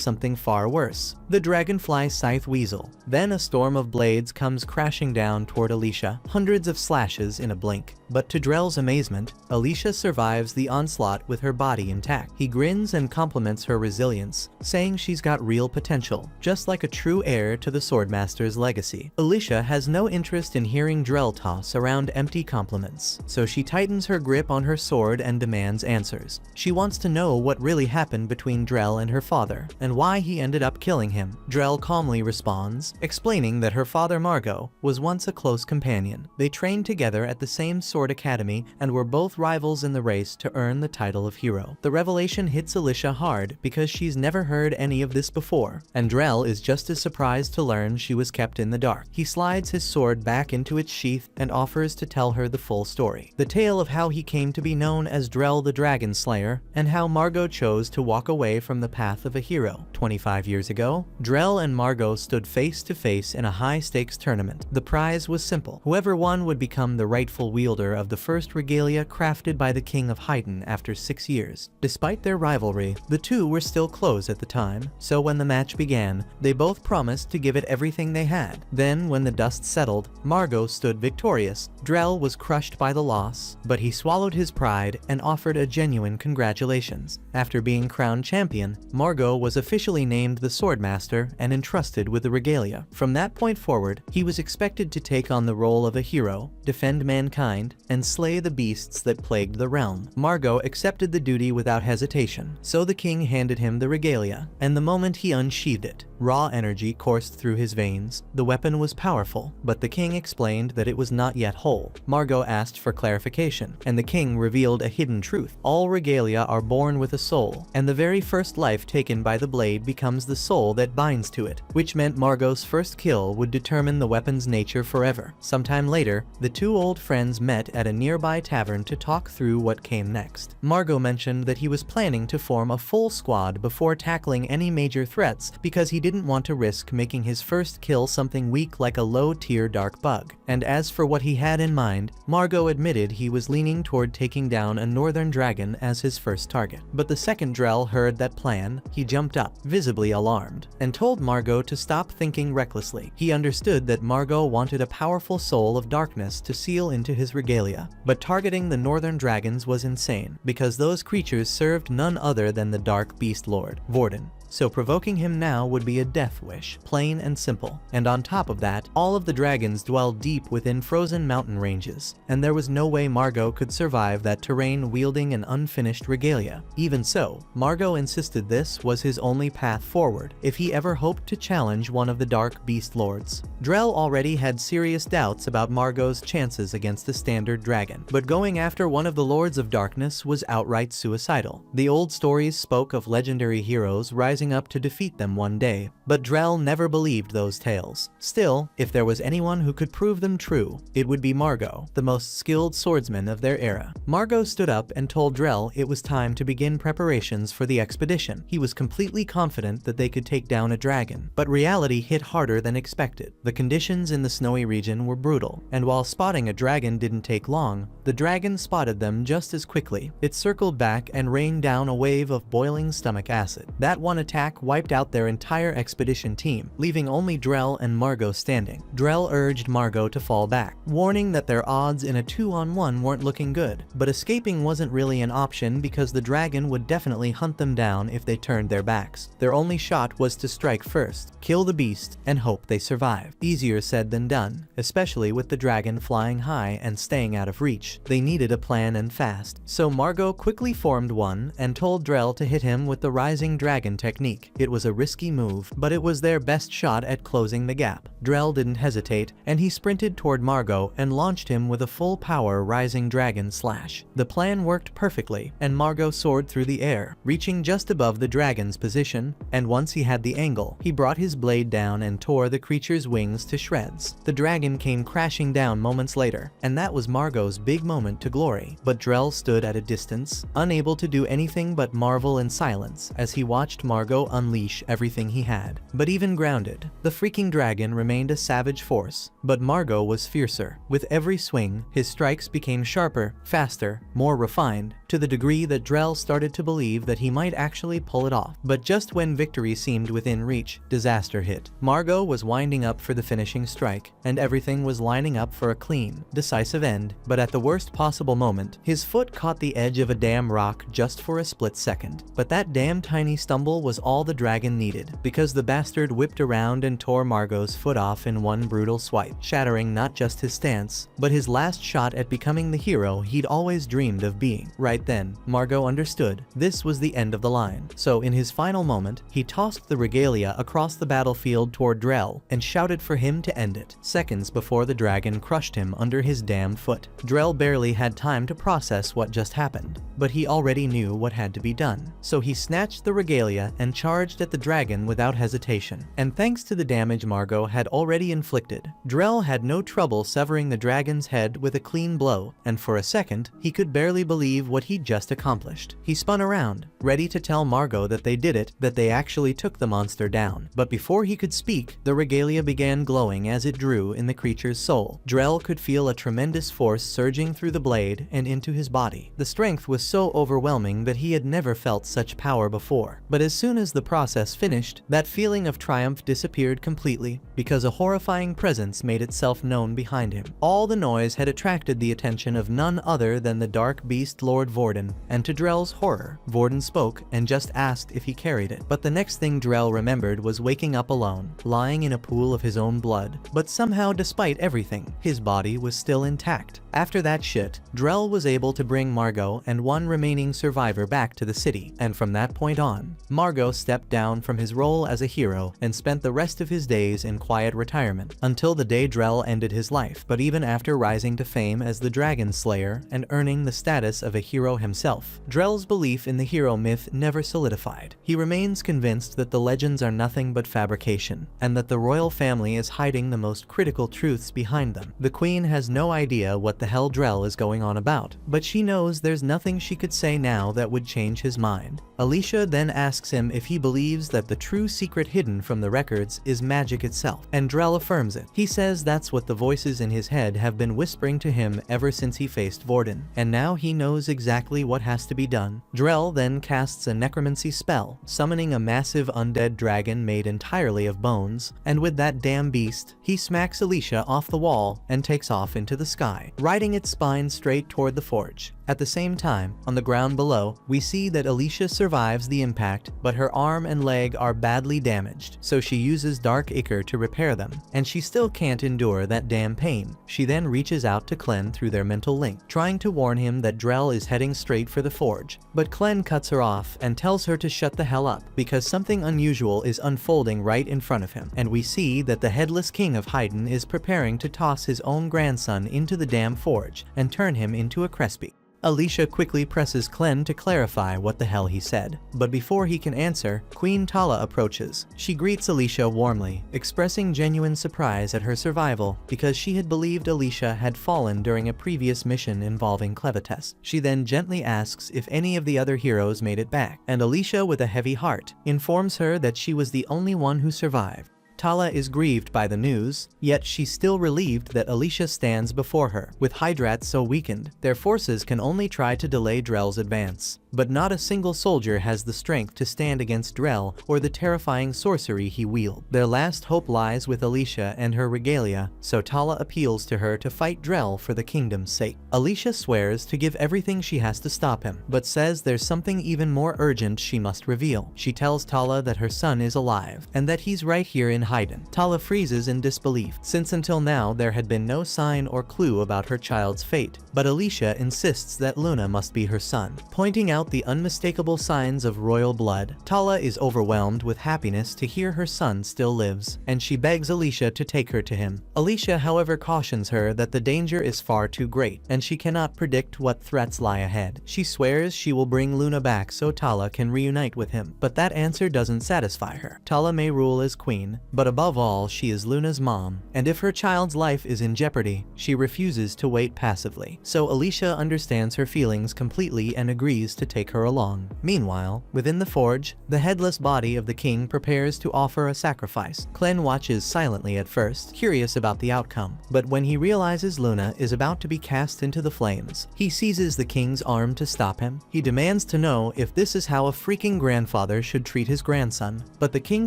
something far worse: the Dragonfly Scythe Weasel. Then a storm of blades comes crashing down toward Alicia, hundreds of slashes in a blink. But to Drell's amazement, Alicia survives the onslaught with her body intact. He grins and compliments her resilience, saying she's got real potential, just like a true heir to the Swordmaster's legacy. Alicia has no interest in hearing Drell toss around empty compliments, so she tightens her grip on her sword and demands answers. She wants to know what really happened between Drell and her father, and why he ended up killing him. Drell calmly responds, explaining that her father Margot was once a close companion. They trained together at the same sword academy and were both rivals in the race to earn the title of hero. The revelation hits Alicia hard because she's never heard any of this before, and Drell is just as surprised to learn she was kept in the dark. He slides his sword back into its sheath and offers to tell her the full story. The tale of how he came to be known as Drell the Dragon Slayer, and how Margot chose to walk away from the path of a hero. 25 years ago, Drell and Margot stood face to face in a high-stakes tournament. The prize was simple: whoever won would become the rightful wielder of the first regalia crafted by the King of Haydn after 6 years. Despite their rivalry, the two were still close at the time, so when the match began, they both promised to give it everything they had. Then, when the dust settled, Margot stood victorious. Drell was crushed by the loss, but he swallowed his pride and offered a genuine congratulations. After being crowned champion, Margot was officially named the Swordmaster and entrusted with the regalia. From that point forward, he was expected to take on the role of a hero, defend mankind, and slay the beasts that plagued the realm. Margot accepted the duty without hesitation, so the king handed him the regalia, and the moment he unsheathed it, raw energy coursed through his veins. The weapon was powerful, but the king explained that it was not yet whole. Margot asked for clarification, and the king revealed a hidden truth. All regalia are born with a soul, and the very first life taken by the blade becomes the soul that binds to it, which meant Margot's first kill would determine the weapon's nature forever. Sometime later, the two old friends met at a nearby tavern to talk through what came next. Margot mentioned that he was planning to form a full squad before tackling any major threats because he didn't want to risk making his first kill something weak like a low-tier dark bug. And as for what he had in mind, Margot admitted he was leaning toward taking down a northern dragon as his first target. But the second Drell heard that plan, he jumped up, visibly alarmed, and told Margot to stop thinking recklessly. He understood that Margot wanted a powerful soul of darkness to seal into his regalia, but targeting the northern dragons was insane, because those creatures served none other than the Dark Beast Lord, Vorden. So provoking him now would be a death wish, plain and simple. And on top of that, all of the dragons dwell deep within frozen mountain ranges, and there was no way Margot could survive that terrain wielding an unfinished regalia. Even so, Margot insisted this was his only path forward if he ever hoped to challenge one of the Dark Beast Lords. Drell already had serious doubts about Margot's chances against the standard dragon, but going after one of the Lords of Darkness was outright suicidal. The old stories spoke of legendary heroes rising up to defeat them one day, but Drell never believed those tales. Still, if there was anyone who could prove them true, it would be Margot, the most skilled swordsman of their era. Margot stood up and told Drell it was time to begin preparations for the expedition. He was completely confident that they could take down a dragon, but reality hit harder than expected. The conditions in the snowy region were brutal, and while spotting a dragon didn't take long, the dragon spotted them just as quickly. It circled back and rained down a wave of boiling stomach acid. That one attack wiped out their entire expedition team, leaving only Drell and Margot standing. Drell urged Margot to fall back, warning that their odds in a 2-on-1 weren't looking good, but escaping wasn't really an option because the dragon would definitely hunt them down if they turned their backs. Their only shot was to strike first, kill the beast, and hope they survive. Easier said than done, especially with the dragon flying high and staying out of reach. They needed a plan and fast, so Margot quickly formed one and told Drell to hit him with the rising dragon technique. It was a risky move, but it was their best shot at closing the gap. Drell didn't hesitate, and he sprinted toward Margot and launched him with a full-power rising dragon slash. The plan worked perfectly, and Margot soared through the air, reaching just above the dragon's position, and once he had the angle, he brought his blade down and tore the creature's wings to shreds. The dragon came crashing down moments later, and that was Margot's big moment to glory. But Drell stood at a distance, unable to do anything but marvel in silence as he watched Margot unleash everything he had. But even grounded, the freaking dragon remained a savage force, but Margot was fiercer. With every swing, his strikes became sharper, faster, more refined, to the degree that Drell started to believe that he might actually pull it off. But just when victory seemed within reach, disaster hit. Margot was winding up for the finishing strike, and everything was lining up for a clean, decisive end, but at the worst possible moment, his foot caught the edge of a damn rock just for a split second. But that damn tiny stumble was all the dragon needed, because the bastard whipped around and tore Margot's foot off in one brutal swipe, shattering not just his stance, but his last shot at becoming the hero he'd always dreamed of being. Right then, Margot understood this was the end of the line. So in his final moment, he tossed the regalia across the battlefield toward Drell and shouted for him to end it, seconds before the dragon crushed him under his damned foot. Drell barely had time to process what just happened, but he already knew what had to be done. So he snatched the regalia and charged at the dragon without hesitation. And thanks to the damage Margot had already inflicted, Drell had no trouble severing the dragon's head with a clean blow, and for a second, he could barely believe what he'd just accomplished. He spun around, ready to tell Margot that they did it, that they actually took the monster down. But before he could speak, the regalia began glowing as it drew in the creature's soul. Drell could feel a tremendous force surging through the blade and into his body. The strength was so overwhelming that he had never felt such power before. But as soon as the process finished, that feeling of triumph disappeared completely, because a horrifying presence made itself known behind him. All the noise had attracted the attention of none other than the Dark Beast Lord Vorden, and to Drell's horror, Vorden spoke and just asked if he carried it. But the next thing Drell remembered was waking up alone, lying in a pool of his own blood. But somehow, despite everything, his body was still intact. After that shit, Drell was able to bring Margot and one remaining survivor back to the city, and from that point on, Margot stepped down from his role as a hero and spent the rest of his days in quiet retirement, until the day Drell ended his life. But even after rising to fame as the Dragon Slayer and earning the status of a hero himself, Drell's belief in the hero myth never solidified. He remains convinced that the legends are nothing but fabrication, and that the royal family is hiding the most critical truths behind them. The queen has no idea what the hell Drell is going on about, but she knows there's nothing she could say now that would change his mind. Alicia then asks him if he believes that the true secret hidden from the records is magic itself, and Drell affirms it. He says that's what the voices in his head have been whispering to him ever since he faced Vorden, and now he knows exactly what has to be done. Drell then casts a necromancy spell, summoning a massive undead dragon made entirely of bones, and with that damn beast, he smacks Alicia off the wall and takes off into the sky, riding its spine straight toward the forge. At the same time, on the ground below, we see that Alicia survives the impact, but her arm and leg are badly damaged, so she uses Dark Ichor to repair them, and she still can't endure that damn pain. She then reaches out to Clem through their mental link, trying to warn him that Drell is heading straight for the forge, but Clem cuts her off and tells her to shut the hell up, because something unusual is unfolding right in front of him, and we see that the headless king of Haydn is preparing to toss his own grandson into the damn forge and turn him into a Crespi. Alicia quickly presses Clem to clarify what the hell he said, but before he can answer, Queen Tala approaches. She greets Alicia warmly, expressing genuine surprise at her survival because she had believed Alicia had fallen during a previous mission involving Clevites. She then gently asks if any of the other heroes made it back, and Alicia, with a heavy heart, informs her that she was the only one who survived. Tala is grieved by the news, yet she's still relieved that Alicia stands before her. With Hydrat so weakened, their forces can only try to delay Drell's advance. But not a single soldier has the strength to stand against Drell or the terrifying sorcery he wields. Their last hope lies with Alicia and her regalia, so Tala appeals to her to fight Drell for the kingdom's sake. Alicia swears to give everything she has to stop him, but says there's something even more urgent she must reveal. She tells Tala that her son is alive, and that he's right here in Haydn. Tala freezes in disbelief, since until now there had been no sign or clue about her child's fate, but Alicia insists that Luna must be her son, pointing out the unmistakable signs of royal blood. Tala is overwhelmed with happiness to hear her son still lives, and she begs Alicia to take her to him. Alicia, however, cautions her that the danger is far too great, and she cannot predict what threats lie ahead. She swears she will bring Luna back so Tala can reunite with him, but that answer doesn't satisfy her. Tala may rule as queen, but above all, she is Luna's mom, and if her child's life is in jeopardy, she refuses to wait passively. So Alicia understands her feelings completely and agrees to take her along. Meanwhile, within the forge, the headless body of the king prepares to offer a sacrifice. Clem watches silently at first, curious about the outcome, but when he realizes Luna is about to be cast into the flames, he seizes the king's arm to stop him. He demands to know if this is how a freaking grandfather should treat his grandson, but the king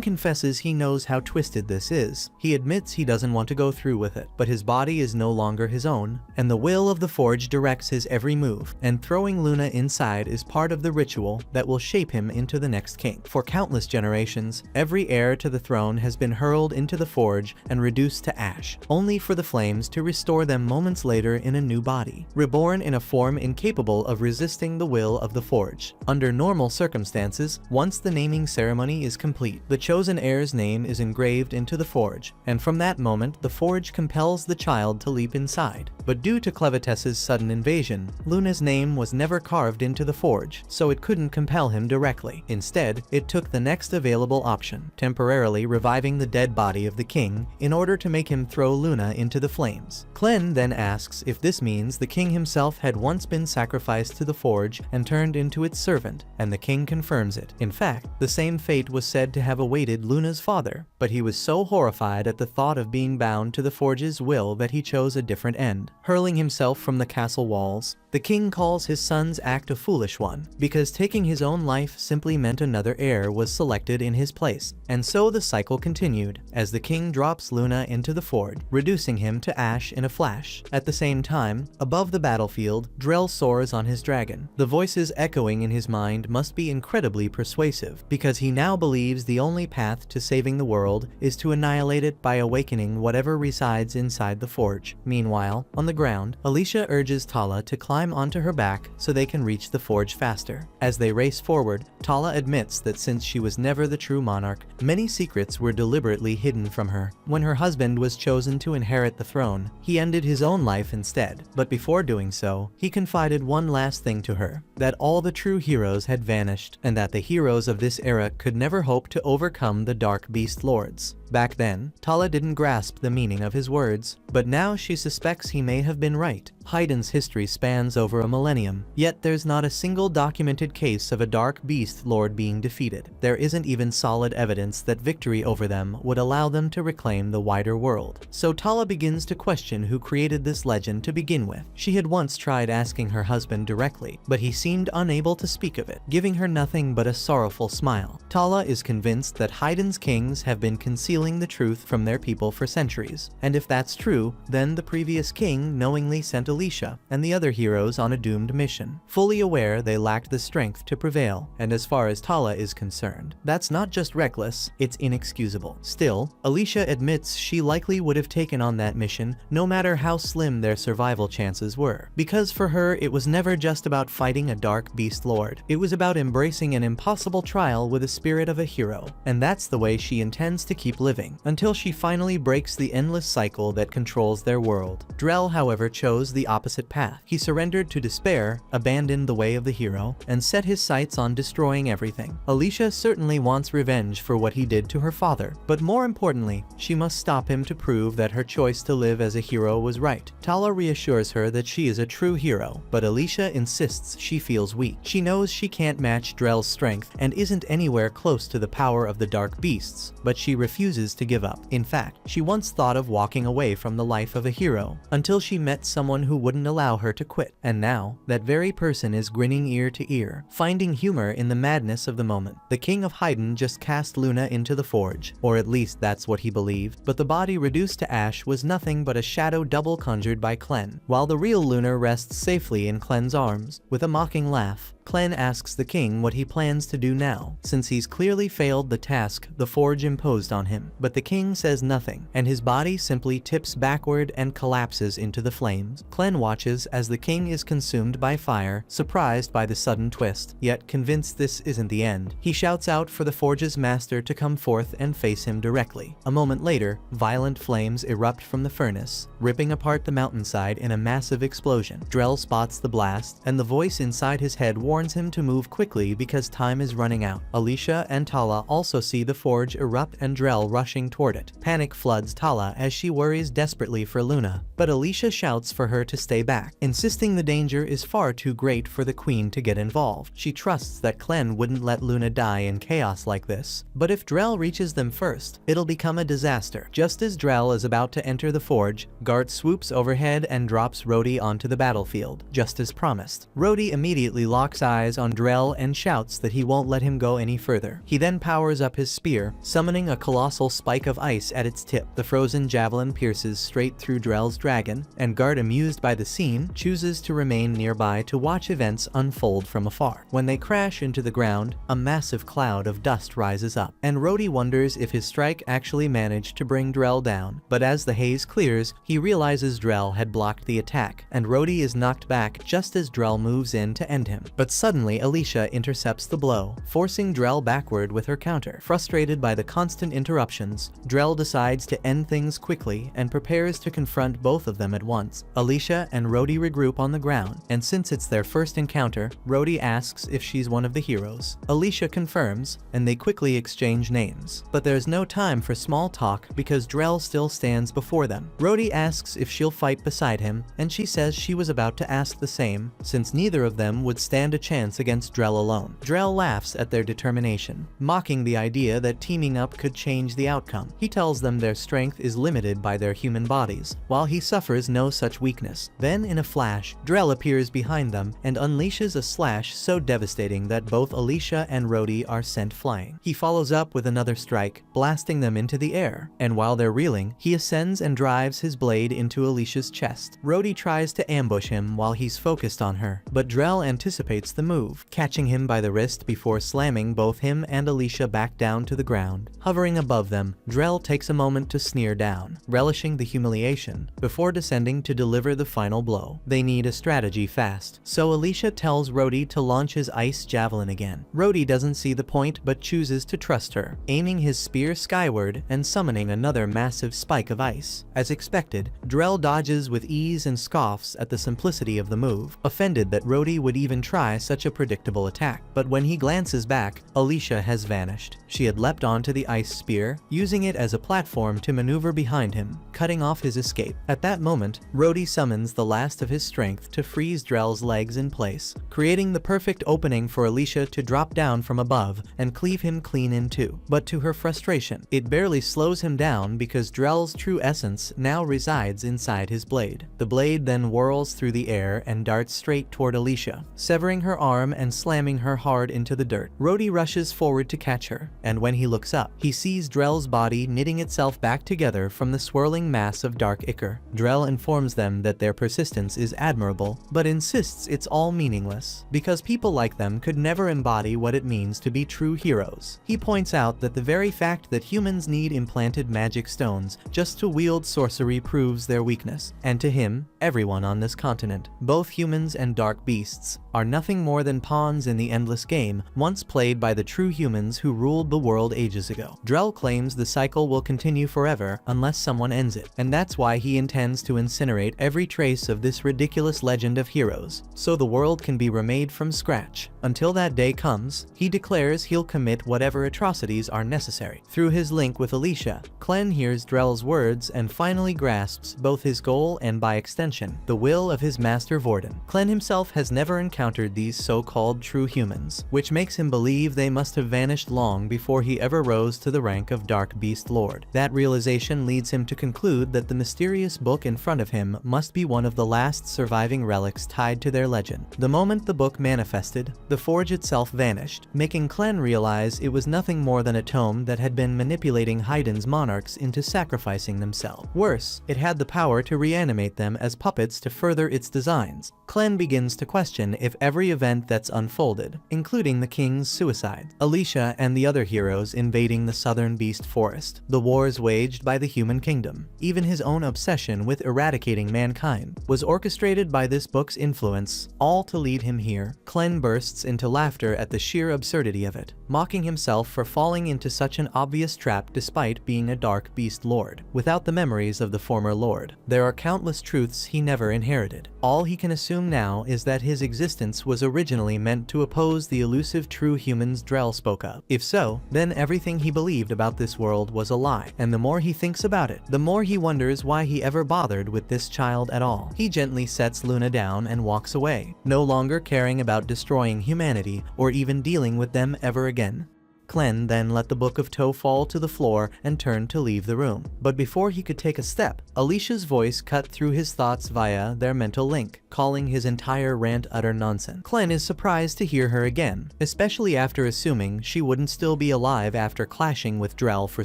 confesses he knows how twisted this is. He admits he doesn't want to go through with it, but his body is no longer his own, and the will of the forge directs his every move, and throwing Luna inside is part of the ritual that will shape him into the next king. For countless generations, every heir to the throne has been hurled into the forge and reduced to ash, only for the flames to restore them moments later in a new body, reborn in a form incapable of resisting the will of the forge. Under normal circumstances, once the naming ceremony is complete, the chosen heir's name is engraved into the forge, and from that moment, the forge compels the child to leap inside. But due to Clevites' sudden invasion, Luna's name was never carved into the forge, so it couldn't compel him directly. Instead, it took the next available option, temporarily reviving the dead body of the king in order to make him throw Luna into the flames. Clem then asks if this means the king himself had once been sacrificed to the forge and turned into its servant, and the king confirms it. In fact, the same fate was said to have awaited Luna's father, but he he was so horrified at the thought of being bound to the forge's will that he chose a different end, hurling himself from the castle walls. The king calls his son's act a foolish one, because taking his own life simply meant another heir was selected in his place. And so the cycle continued, as the king drops Luna into the forge, reducing him to ash in a flash. At the same time, above the battlefield, Drell soars on his dragon. The voices echoing in his mind must be incredibly persuasive, because he now believes the only path to saving the world is to annihilate it by awakening whatever resides inside the forge. Meanwhile, on the ground, Alicia urges Tala to climb onto her back so they can reach the forge faster. As they race forward, Tala admits that since she was never the true monarch, many secrets were deliberately hidden from her. When her husband was chosen to inherit the throne, he ended his own life instead. But before doing so, he confided one last thing to her, that all the true heroes had vanished, and that the heroes of this era could never hope to overcome the Dark Beast Lords. Back then, Tala didn't grasp the meaning of his words, but now she suspects he may have been right. Haiden's history spans over a millennium, yet there's not a single documented case of a Dark Beast Lord being defeated. There isn't even solid evidence that victory over them would allow them to reclaim the wider world. So Tala begins to question who created this legend to begin with. She had once tried asking her husband directly, but he seemed unable to speak of it, giving her nothing but a sorrowful smile. Tala is convinced that Haiden's kings have been concealing the truth from their people for centuries, and if that's true, then the previous king knowingly sent Alicia and the other heroes on a doomed mission, fully aware they lacked the strength to prevail. And as far as Tala is concerned, that's not just reckless, it's inexcusable. Still, Alicia admits she likely would have taken on that mission no matter how slim their survival chances were, because for her it was never just about fighting a Dark Beast Lord. It was about embracing an impossible trial with the spirit of a hero, and that's the way she intends to keep living, until she finally breaks the endless cycle that controls their world. Drell, however, chose the opposite path. He surrendered to despair, abandoned the way of the hero, and set his sights on destroying everything. Alicia certainly wants revenge for what he did to her father, but more importantly, she must stop him to prove that her choice to live as a hero was right. Tala reassures her that she is a true hero, but Alicia insists she feels weak. She knows she can't match Drell's strength and isn't anywhere close to the power of the Dark Beasts, but she refuses to give up. In fact, she once thought of walking away from the life of a hero, until she met someone who wouldn't allow her to quit. And now, that very person is grinning ear to ear, finding humor in the madness of the moment. The king of Haiden just cast Luna into the forge, or at least that's what he believed, but the body reduced to ash was nothing but a shadow double conjured by Clen, while the real Luna rests safely in Clen's arms. With a mocking laugh, Clen asks the king what he plans to do now, since he's clearly failed the task the forge imposed on him. But the king says nothing, and his body simply tips backward and collapses into the flames. Clen watches as the king is consumed by fire, surprised by the sudden twist, yet convinced this isn't the end. He shouts out for the forge's master to come forth and face him directly. A moment later, violent flames erupt from the furnace, ripping apart the mountainside in a massive explosion. Drell spots the blast, and the voice inside his head warns him to move quickly because time is running out. Alicia and Tala also see the forge erupt and Drell rushing toward it. Panic floods Tala as she worries desperately for Luna, but Alicia shouts for her to stay back, insisting the danger is far too great for the queen to get involved. She trusts that Clen wouldn't let Luna die in chaos like this, but if Drell reaches them first, it'll become a disaster. Just as Drell is about to enter the forge, Gart swoops overhead and drops Rhodey onto the battlefield, just as promised. Rhodey immediately locks eyes on Drell and shouts that he won't let him go any further. He then powers up his spear, summoning a colossal spike of ice at its tip. The frozen javelin pierces straight through Drell's dragon, and Gart, amused by the scene, chooses to remain nearby to watch events unfold from afar. When they crash into the ground, a massive cloud of dust rises up, and Rhodey wonders if his strike actually managed to bring Drell down. But as the haze clears, he realizes Drell had blocked the attack, and Rhodey is knocked back just as Drell moves in to end him. But suddenly Alicia intercepts the blow, forcing Drell backward with her counter. Frustrated by the constant interruptions, Drell decides to end things quickly and prepares to confront both of them at once. Alicia and Rhodey regroup on the ground, and since it's their first encounter, Rhodey asks if she's one of the heroes. Alicia confirms, and they quickly exchange names. But there's no time for small talk because Drell still stands before them. Rhodey asks if she'll fight beside him, and she says she was about to ask the same, since neither of them would stand a chance against Drell alone. Drell laughs at their determination, mocking the idea that teaming up could change the outcome. He tells them their strength is limited by their human bodies, while he suffers no such weakness. Then in a flash, Drell appears behind them and unleashes a slash so devastating that both Alicia and Rhodey are sent flying. He follows up with another strike, blasting them into the air, and while they're reeling, he ascends and drives his blade into Alicia's chest. Rhodey tries to ambush him while he's focused on her, but Drell anticipates the move, catching him by the wrist before slamming both him and Alicia back down to the ground. Hovering above them, Drell takes a moment to sneer down, relishing the humiliation, before descending to deliver the final blow. They need a strategy fast, so Alicia tells Rhodey to launch his ice javelin again. Rhodey doesn't see the point but chooses to trust her, aiming his spear skyward and summoning another massive spike of ice. As expected, Drell dodges with ease and scoffs at the simplicity of the move, offended that Rhodey would even try such a predictable attack. But when he glances back, Alicia has vanished. She had leapt onto the ice spear, using it as a platform to maneuver behind him, cutting off his escape. At that moment, Rhodey summons the last of his strength to freeze Drell's legs in place, creating the perfect opening for Alicia to drop down from above and cleave him clean in two. But to her frustration, it barely slows him down because Drell's true essence now resides inside his blade. The blade then whirls through the air and darts straight toward Alicia, severing her arm and slamming her hard into the dirt. Rhodey rushes forward to catch her, and when he looks up, he sees Drell's body knitting itself back together from the swirling mass of dark ichor. Drell informs them that their persistence is admirable, but insists it's all meaningless, because people like them could never embody what it means to be true heroes. He points out that the very fact that humans need implanted magic stones just to wield sorcery proves their weakness, and to him, everyone on this continent, both humans and dark beasts, are nothing more than pawns in the endless game once played by the true humans who ruled the world ages ago. Drell claims the cycle will continue forever unless someone ends it, and that's why he intends to incinerate every trace of this ridiculous legend of heroes, so the world can be remade from scratch. Until that day comes, he declares he'll commit whatever atrocities are necessary. Through his link with Alicia, Clem hears Drell's words and finally grasps both his goal and, by extension, the will of his master Vorden. Clem himself has never encountered these so-called true humans, which makes him believe they must have vanished long before he ever rose to the rank of Dark Beast Lord. That realization leads him to conclude that the mysterious book in front of him must be one of the last surviving relics tied to their legend. The moment the book manifested, the forge itself vanished, making Clem realize it was nothing more than a tome that had been manipulating Haydn's monarchs into sacrificing themselves. Worse, it had the power to reanimate them as puppets to further its designs. Clem begins to question if every event that's unfolded, including the king's suicide, Alicia and the other heroes invading the southern beast forest, the wars waged by the human kingdom, even his own obsession with eradicating mankind, was orchestrated by this book's influence, all to lead him here. Clem bursts into laughter at the sheer absurdity of it, mocking himself for falling into such an obvious trap despite being a Dark Beast Lord, without the memories of the former Lord. There are countless truths he never inherited. All he can assume now is that his existence was originally meant to oppose the elusive true humans Drell spoke of. If so, then everything he believed about this world was a lie, and the more he thinks about it, the more he wonders why he ever bothered with this child at all. He gently sets Luna down and walks away, no longer caring about destroying humanity or even dealing with them ever again. Clem then let the Book of Toe fall to the floor and turned to leave the room. But before he could take a step, Alicia's voice cut through his thoughts via their mental link, calling his entire rant utter nonsense. Clem is surprised to hear her again, especially after assuming she wouldn't still be alive after clashing with Drell for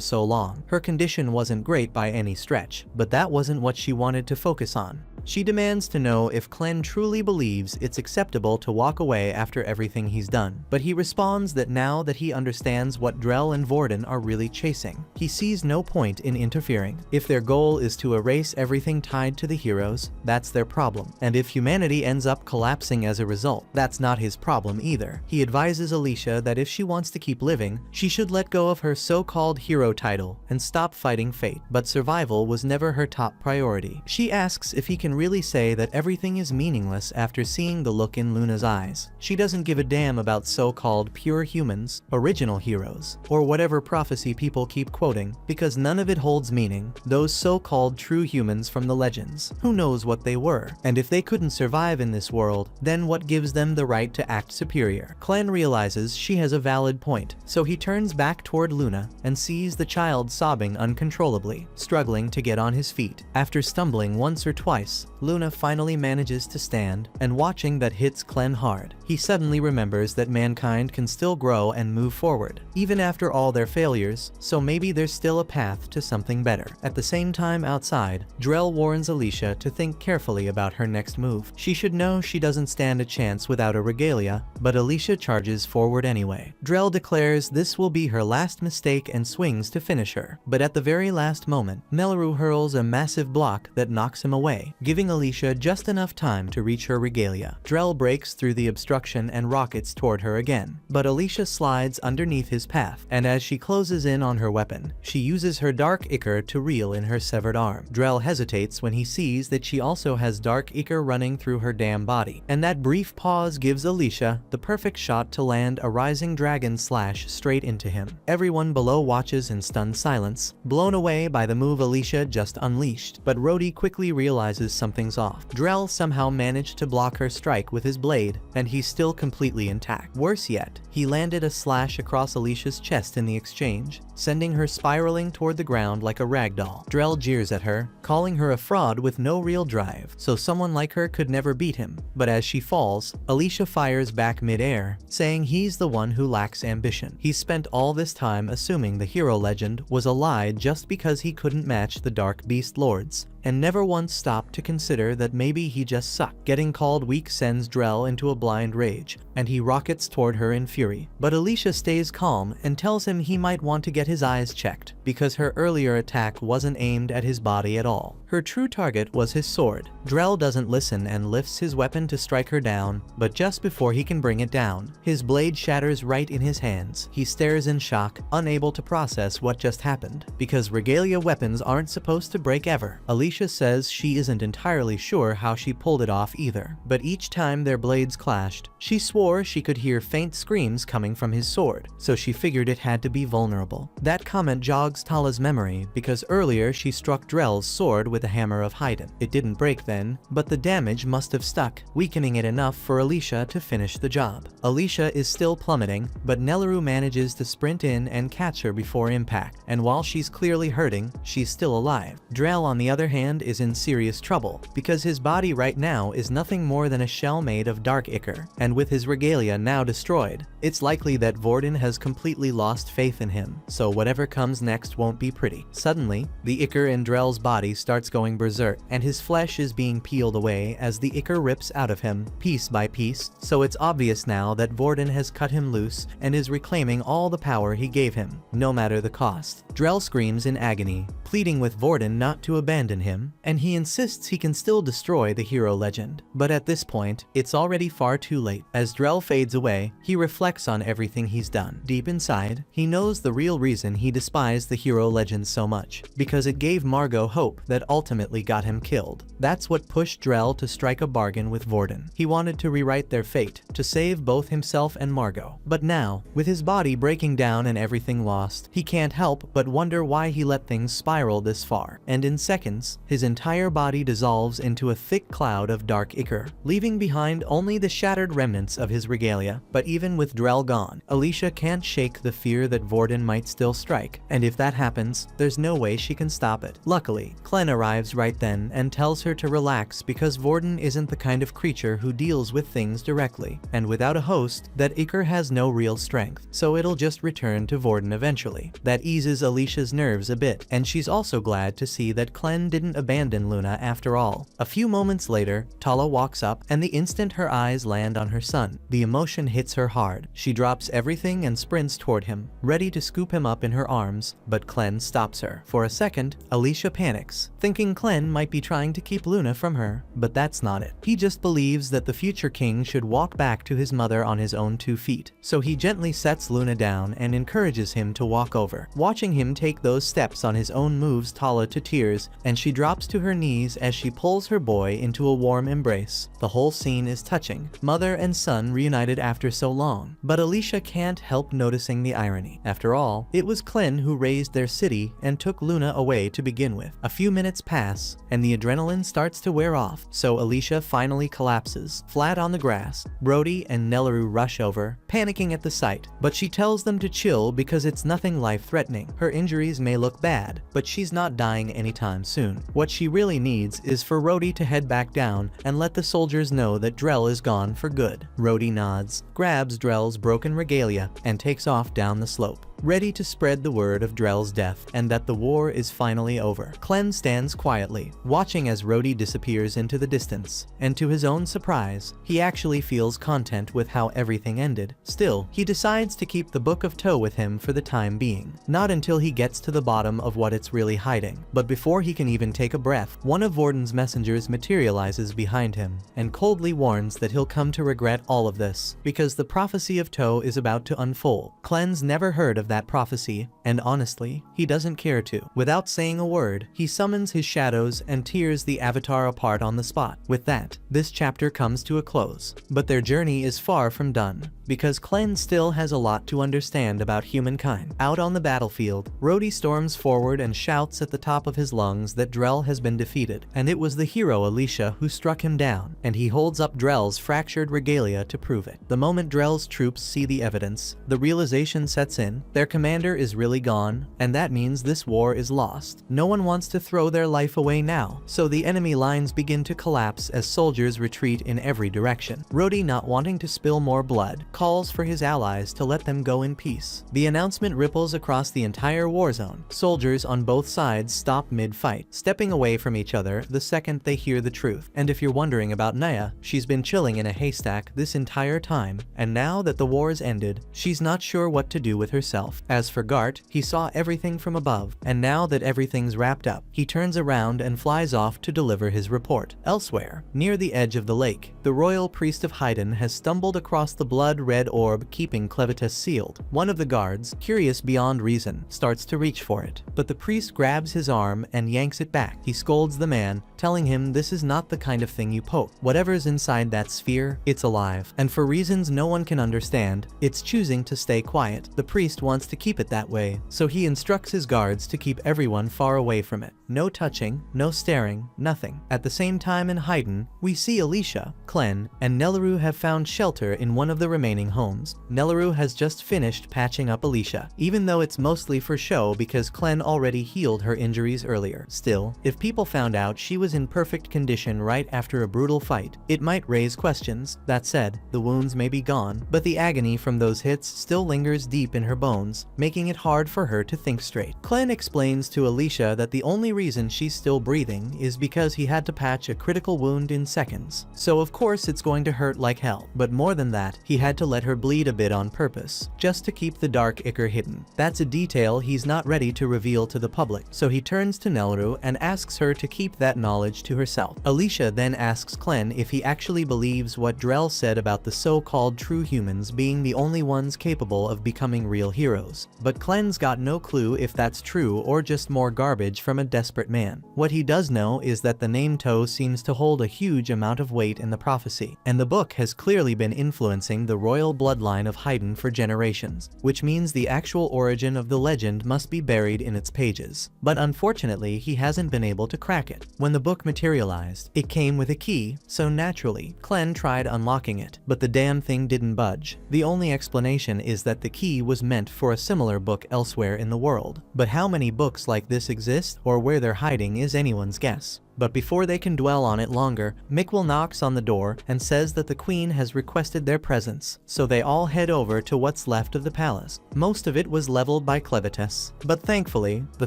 so long. Her condition wasn't great by any stretch, but that wasn't what she wanted to focus on. She demands to know if Clem truly believes it's acceptable to walk away after everything he's done. But he responds that now that he understands what Drell and Vorden are really chasing, he sees no point in interfering. If their goal is to erase everything tied to the heroes, that's their problem. And if humanity ends up collapsing as a result, that's not his problem either. He advises Alicia that if she wants to keep living, she should let go of her so-called hero title and stop fighting fate. But survival was never her top priority. She asks if he can can really say that everything is meaningless after seeing the look in Luna's eyes. She doesn't give a damn about so-called pure humans, original heroes, or whatever prophecy people keep quoting, because none of it holds meaning. Those so-called true humans from the legends, who knows what they were? And if they couldn't survive in this world, then what gives them the right to act superior? Clan realizes she has a valid point, so he turns back toward Luna and sees the child sobbing uncontrollably, struggling to get on his feet. After stumbling once or twice, Luna finally manages to stand, and watching that hits Clan hard. He suddenly remembers that mankind can still grow and move forward, even after all their failures, so maybe there's still a path to something better. At the same time outside, Drell warns Alicia to think carefully about her next move. She should know she doesn't stand a chance without a regalia, but Alicia charges forward anyway. Drell declares this will be her last mistake and swings to finish her, but at the very last moment, Melru hurls a massive block that knocks him away, giving Alicia just enough time to reach her regalia. Drell breaks through the obstruction and rockets toward her again, but Alicia slides underneath his path, and as she closes in on her weapon, she uses her dark ichor to reel in her severed arm. Drell hesitates when he sees that she also has dark ichor running through her damn body, and that brief pause gives Alicia the perfect shot to land a rising dragon slash straight into him. Everyone below watches in stunned silence, blown away by the move Alicia just unleashed, but Rhodey quickly realizes something's off. Drell somehow managed to block her strike with his blade, and he's still completely intact. Worse yet, he landed a slash across Alicia's chest in the exchange, sending her spiraling toward the ground like a ragdoll. Drell jeers at her, calling her a fraud with no real drive, so someone like her could never beat him. But as she falls, Alicia fires back mid-air, saying he's the one who lacks ambition. He spent all this time assuming the hero legend was a lie just because he couldn't match the Dark Beast Lords, and never once stopped to consider that maybe he just sucked. Getting called weak sends Drell into a blind rage, and he rockets toward her in fury. But Alicia stays calm and tells him he might want to get his eyes checked, because her earlier attack wasn't aimed at his body at all. Her true target was his sword. Drell doesn't listen and lifts his weapon to strike her down, but just before he can bring it down, his blade shatters right in his hands. He stares in shock, unable to process what just happened, because regalia weapons aren't supposed to break ever. Alicia says she isn't entirely sure how she pulled it off either, but each time their blades clashed, she swore she could hear faint screams coming from his sword, so she figured it had to be vulnerable. That comment jogs Tala's memory, because earlier she struck Drell's sword with a hammer of Haydn. It didn't break then, but the damage must have stuck, weakening it enough for Alicia to finish the job. Alicia is still plummeting, but Nelleru manages to sprint in and catch her before impact, and while she's clearly hurting, she's still alive. Drell, on the other hand, is in serious trouble, because his body right now is nothing more than a shell made of dark ichor, and with his regalia now destroyed, it's likely that Vorden has completely lost faith in him, so whatever comes next won't be pretty. Suddenly, the ichor in Drell's body starts going berserk, and his flesh is being peeled away as the ichor rips out of him, piece by piece, so it's obvious now that Vorden has cut him loose and is reclaiming all the power he gave him, no matter the cost. Drell screams in agony, pleading with Vorden not to abandon him, and he insists he can still destroy the hero legend. But at this point, it's already far too late. As Drell fades away, he reflects on everything he's done. Deep inside, he knows the real reason he despised the hero legend so much, because it gave Margot hope that ultimately got him killed. That's what pushed Drell to strike a bargain with Vorden. He wanted to rewrite their fate, to save both himself and Margot. But now, with his body breaking down and everything lost, he can't help but wonder why he let things spiral this far. And in seconds, his entire body dissolves into a thick cloud of dark ichor, leaving behind only the shattered remnants of his regalia. But even with Drell gone, Alicia can't shake the fear that Vorden might still strike, and if that happens, there's no way she can stop it. Luckily, Clen arrives right then and tells her to relax because Vorden isn't the kind of creature who deals with things directly, and without a host, that ichor has no real strength, so it'll just return to Vorden eventually. That eases Alicia's nerves a bit, and she's also glad to see that Clen didn't abandon Luna after all. A few moments later, Tala walks up, and the instant her eyes land on her son, the emotion hits her hard. She drops everything and sprints toward him, ready to scoop him up in her arms, but Clen stops her. For a second, Alicia panics, thinking Clen might be trying to keep Luna from her, but that's not it. He just believes that the future king should walk back to his mother on his own 2 feet, so he gently sets Luna down and encourages him to walk over. Watching him take those steps on his own moves Tala to tears, and she She drops to her knees as she pulls her boy into a warm embrace. The whole scene is touching. Mother and son reunited after so long. But Alicia can't help noticing the irony. After all, it was Clen who raised their city and took Luna away to begin with. A few minutes pass, and the adrenaline starts to wear off, so Alicia finally collapses, flat on the grass. Brody and Nelleru rush over, panicking at the sight, but she tells them to chill because it's nothing life-threatening. Her injuries may look bad, but she's not dying anytime soon. What she really needs is for Rhodey to head back down and let the soldiers know that Drell is gone for good. Rhodey nods, grabs Drell's broken regalia, and takes off down the slope, ready to spread the word of Drell's death and that the war is finally over. Clen stands quietly, watching as Rhodey disappears into the distance, and to his own surprise, he actually feels content with how everything ended. Still, he decides to keep the Book of Toe with him for the time being, not until he gets to the bottom of what it's really hiding. But before he can even take a breath, one of Vorden's messengers materializes behind him, and coldly warns that he'll come to regret all of this, because the prophecy of Toe is about to unfold. Clen's never heard of that prophecy, and honestly, he doesn't care to. Without saying a word, he summons his shadows and tears the avatar apart on the spot. With that, this chapter comes to a close. But their journey is far from done, because Clen still has a lot to understand about humankind. Out on the battlefield, Rhodey storms forward and shouts at the top of his lungs that Drell has been defeated, and it was the hero Alicia who struck him down, and he holds up Drell's fractured regalia to prove it. The moment Drell's troops see the evidence, the realization sets in: their commander is really gone, and that means this war is lost. No one wants to throw their life away now, so the enemy lines begin to collapse as soldiers retreat in every direction. Rhodey, not wanting to spill more blood, calls for his allies to let them go in peace. The announcement ripples across the entire war zone. Soldiers on both sides stop mid-fight, stepping away from each other the second they hear the truth. And if you're wondering about Naya, she's been chilling in a haystack this entire time, and now that the war's ended, she's not sure what to do with herself. As for Gart, he saw everything from above, and now that everything's wrapped up, he turns around and flies off to deliver his report. Elsewhere, near the edge of the lake, the royal priest of Haydn has stumbled across the blood-red orb keeping Clevitus sealed. One of the guards, curious beyond reason, starts to reach for it, but the priest grabs his arm and yanks it back. He scolds the man, telling him this is not the kind of thing you poke. Whatever's inside that sphere, it's alive, and for reasons no one can understand, it's choosing to stay quiet. The priest wants to keep it that way, so he instructs his guards to keep everyone far away from it. No touching, no staring, nothing. At the same time in Haydn, we see Alicia, Clen, and Nelleru have found shelter in one of the remaining homes. Nelleru has just finished patching up Alicia, even though it's mostly for show because Clen already healed her injuries earlier. Still, if people found out she was in perfect condition right after a brutal fight, it might raise questions. That said, the wounds may be gone, but the agony from those hits still lingers deep in her bones, making it hard for her to think straight. Clen explains to Alicia that the only reason she's still breathing is because he had to patch a critical wound in seconds, so of course it's going to hurt like hell. But more than that, he had to let her bleed a bit on purpose, just to keep the dark ichor hidden. That's a detail he's not ready to reveal to the public, so he turns to Nelleru and asks her to keep that knowledge to herself. Alicia then asks Clen if he actually believes what Drell said about the so-called true humans being the only ones capable of becoming real heroes, but Clen's got no clue if that's true or just more garbage from a desperate man. What he does know is that the name Toe seems to hold a huge amount of weight in the prophecy, and the book has clearly been influencing the royal bloodline of Haydn for generations, which means the actual origin of the legend must be buried in its pages. But unfortunately, he hasn't been able to crack it. When the book materialized, it came with a key, so naturally, Clen tried unlocking it, but the damn thing didn't budge. The only explanation is that the key was meant for a similar book elsewhere in the world, but how many books like this exist or where they're hiding is anyone's guess. But before they can dwell on it longer, Mikkel knocks on the door and says that the queen has requested their presence, so they all head over to what's left of the palace. Most of it was leveled by Clevitus, but thankfully, the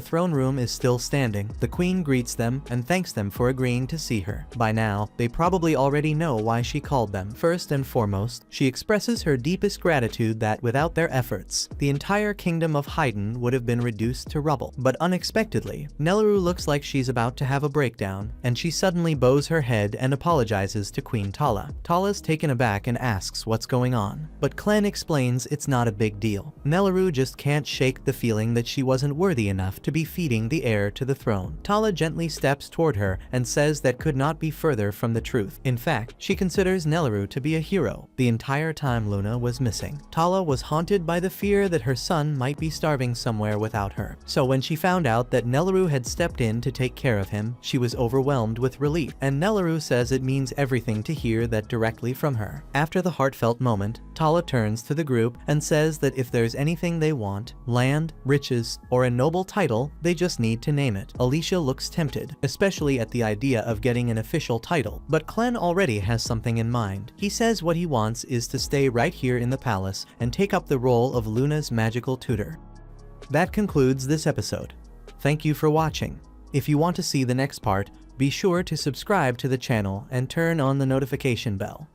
throne room is still standing. The queen greets them and thanks them for agreeing to see her. By now, they probably already know why she called them. First and foremost, she expresses her deepest gratitude that without their efforts, the entire kingdom of Haydn would have been reduced to rubble. But unexpectedly, Nelleru looks like she's about to have a breakdown, down, and she suddenly bows her head and apologizes to Queen Tala. Tala's taken aback and asks what's going on, but Clen explains it's not a big deal. Nelaru just can't shake the feeling that she wasn't worthy enough to be feeding the heir to the throne. Tala gently steps toward her and says that could not be further from the truth. In fact, she considers Nelaru to be a hero. The entire time Luna was missing, Tala was haunted by the fear that her son might be starving somewhere without her. So when she found out that Nelaru had stepped in to take care of him, she was overwhelmed with relief, and Nelaru says it means everything to hear that directly from her. After the heartfelt moment, Tala turns to the group and says that if there's anything they want, land, riches, or a noble title, they just need to name it. Alicia looks tempted, especially at the idea of getting an official title, but Clen already has something in mind. He says what he wants is to stay right here in the palace and take up the role of Luna's magical tutor. That concludes this episode. Thank you for watching. If you want to see the next part, be sure to subscribe to the channel and turn on the notification bell.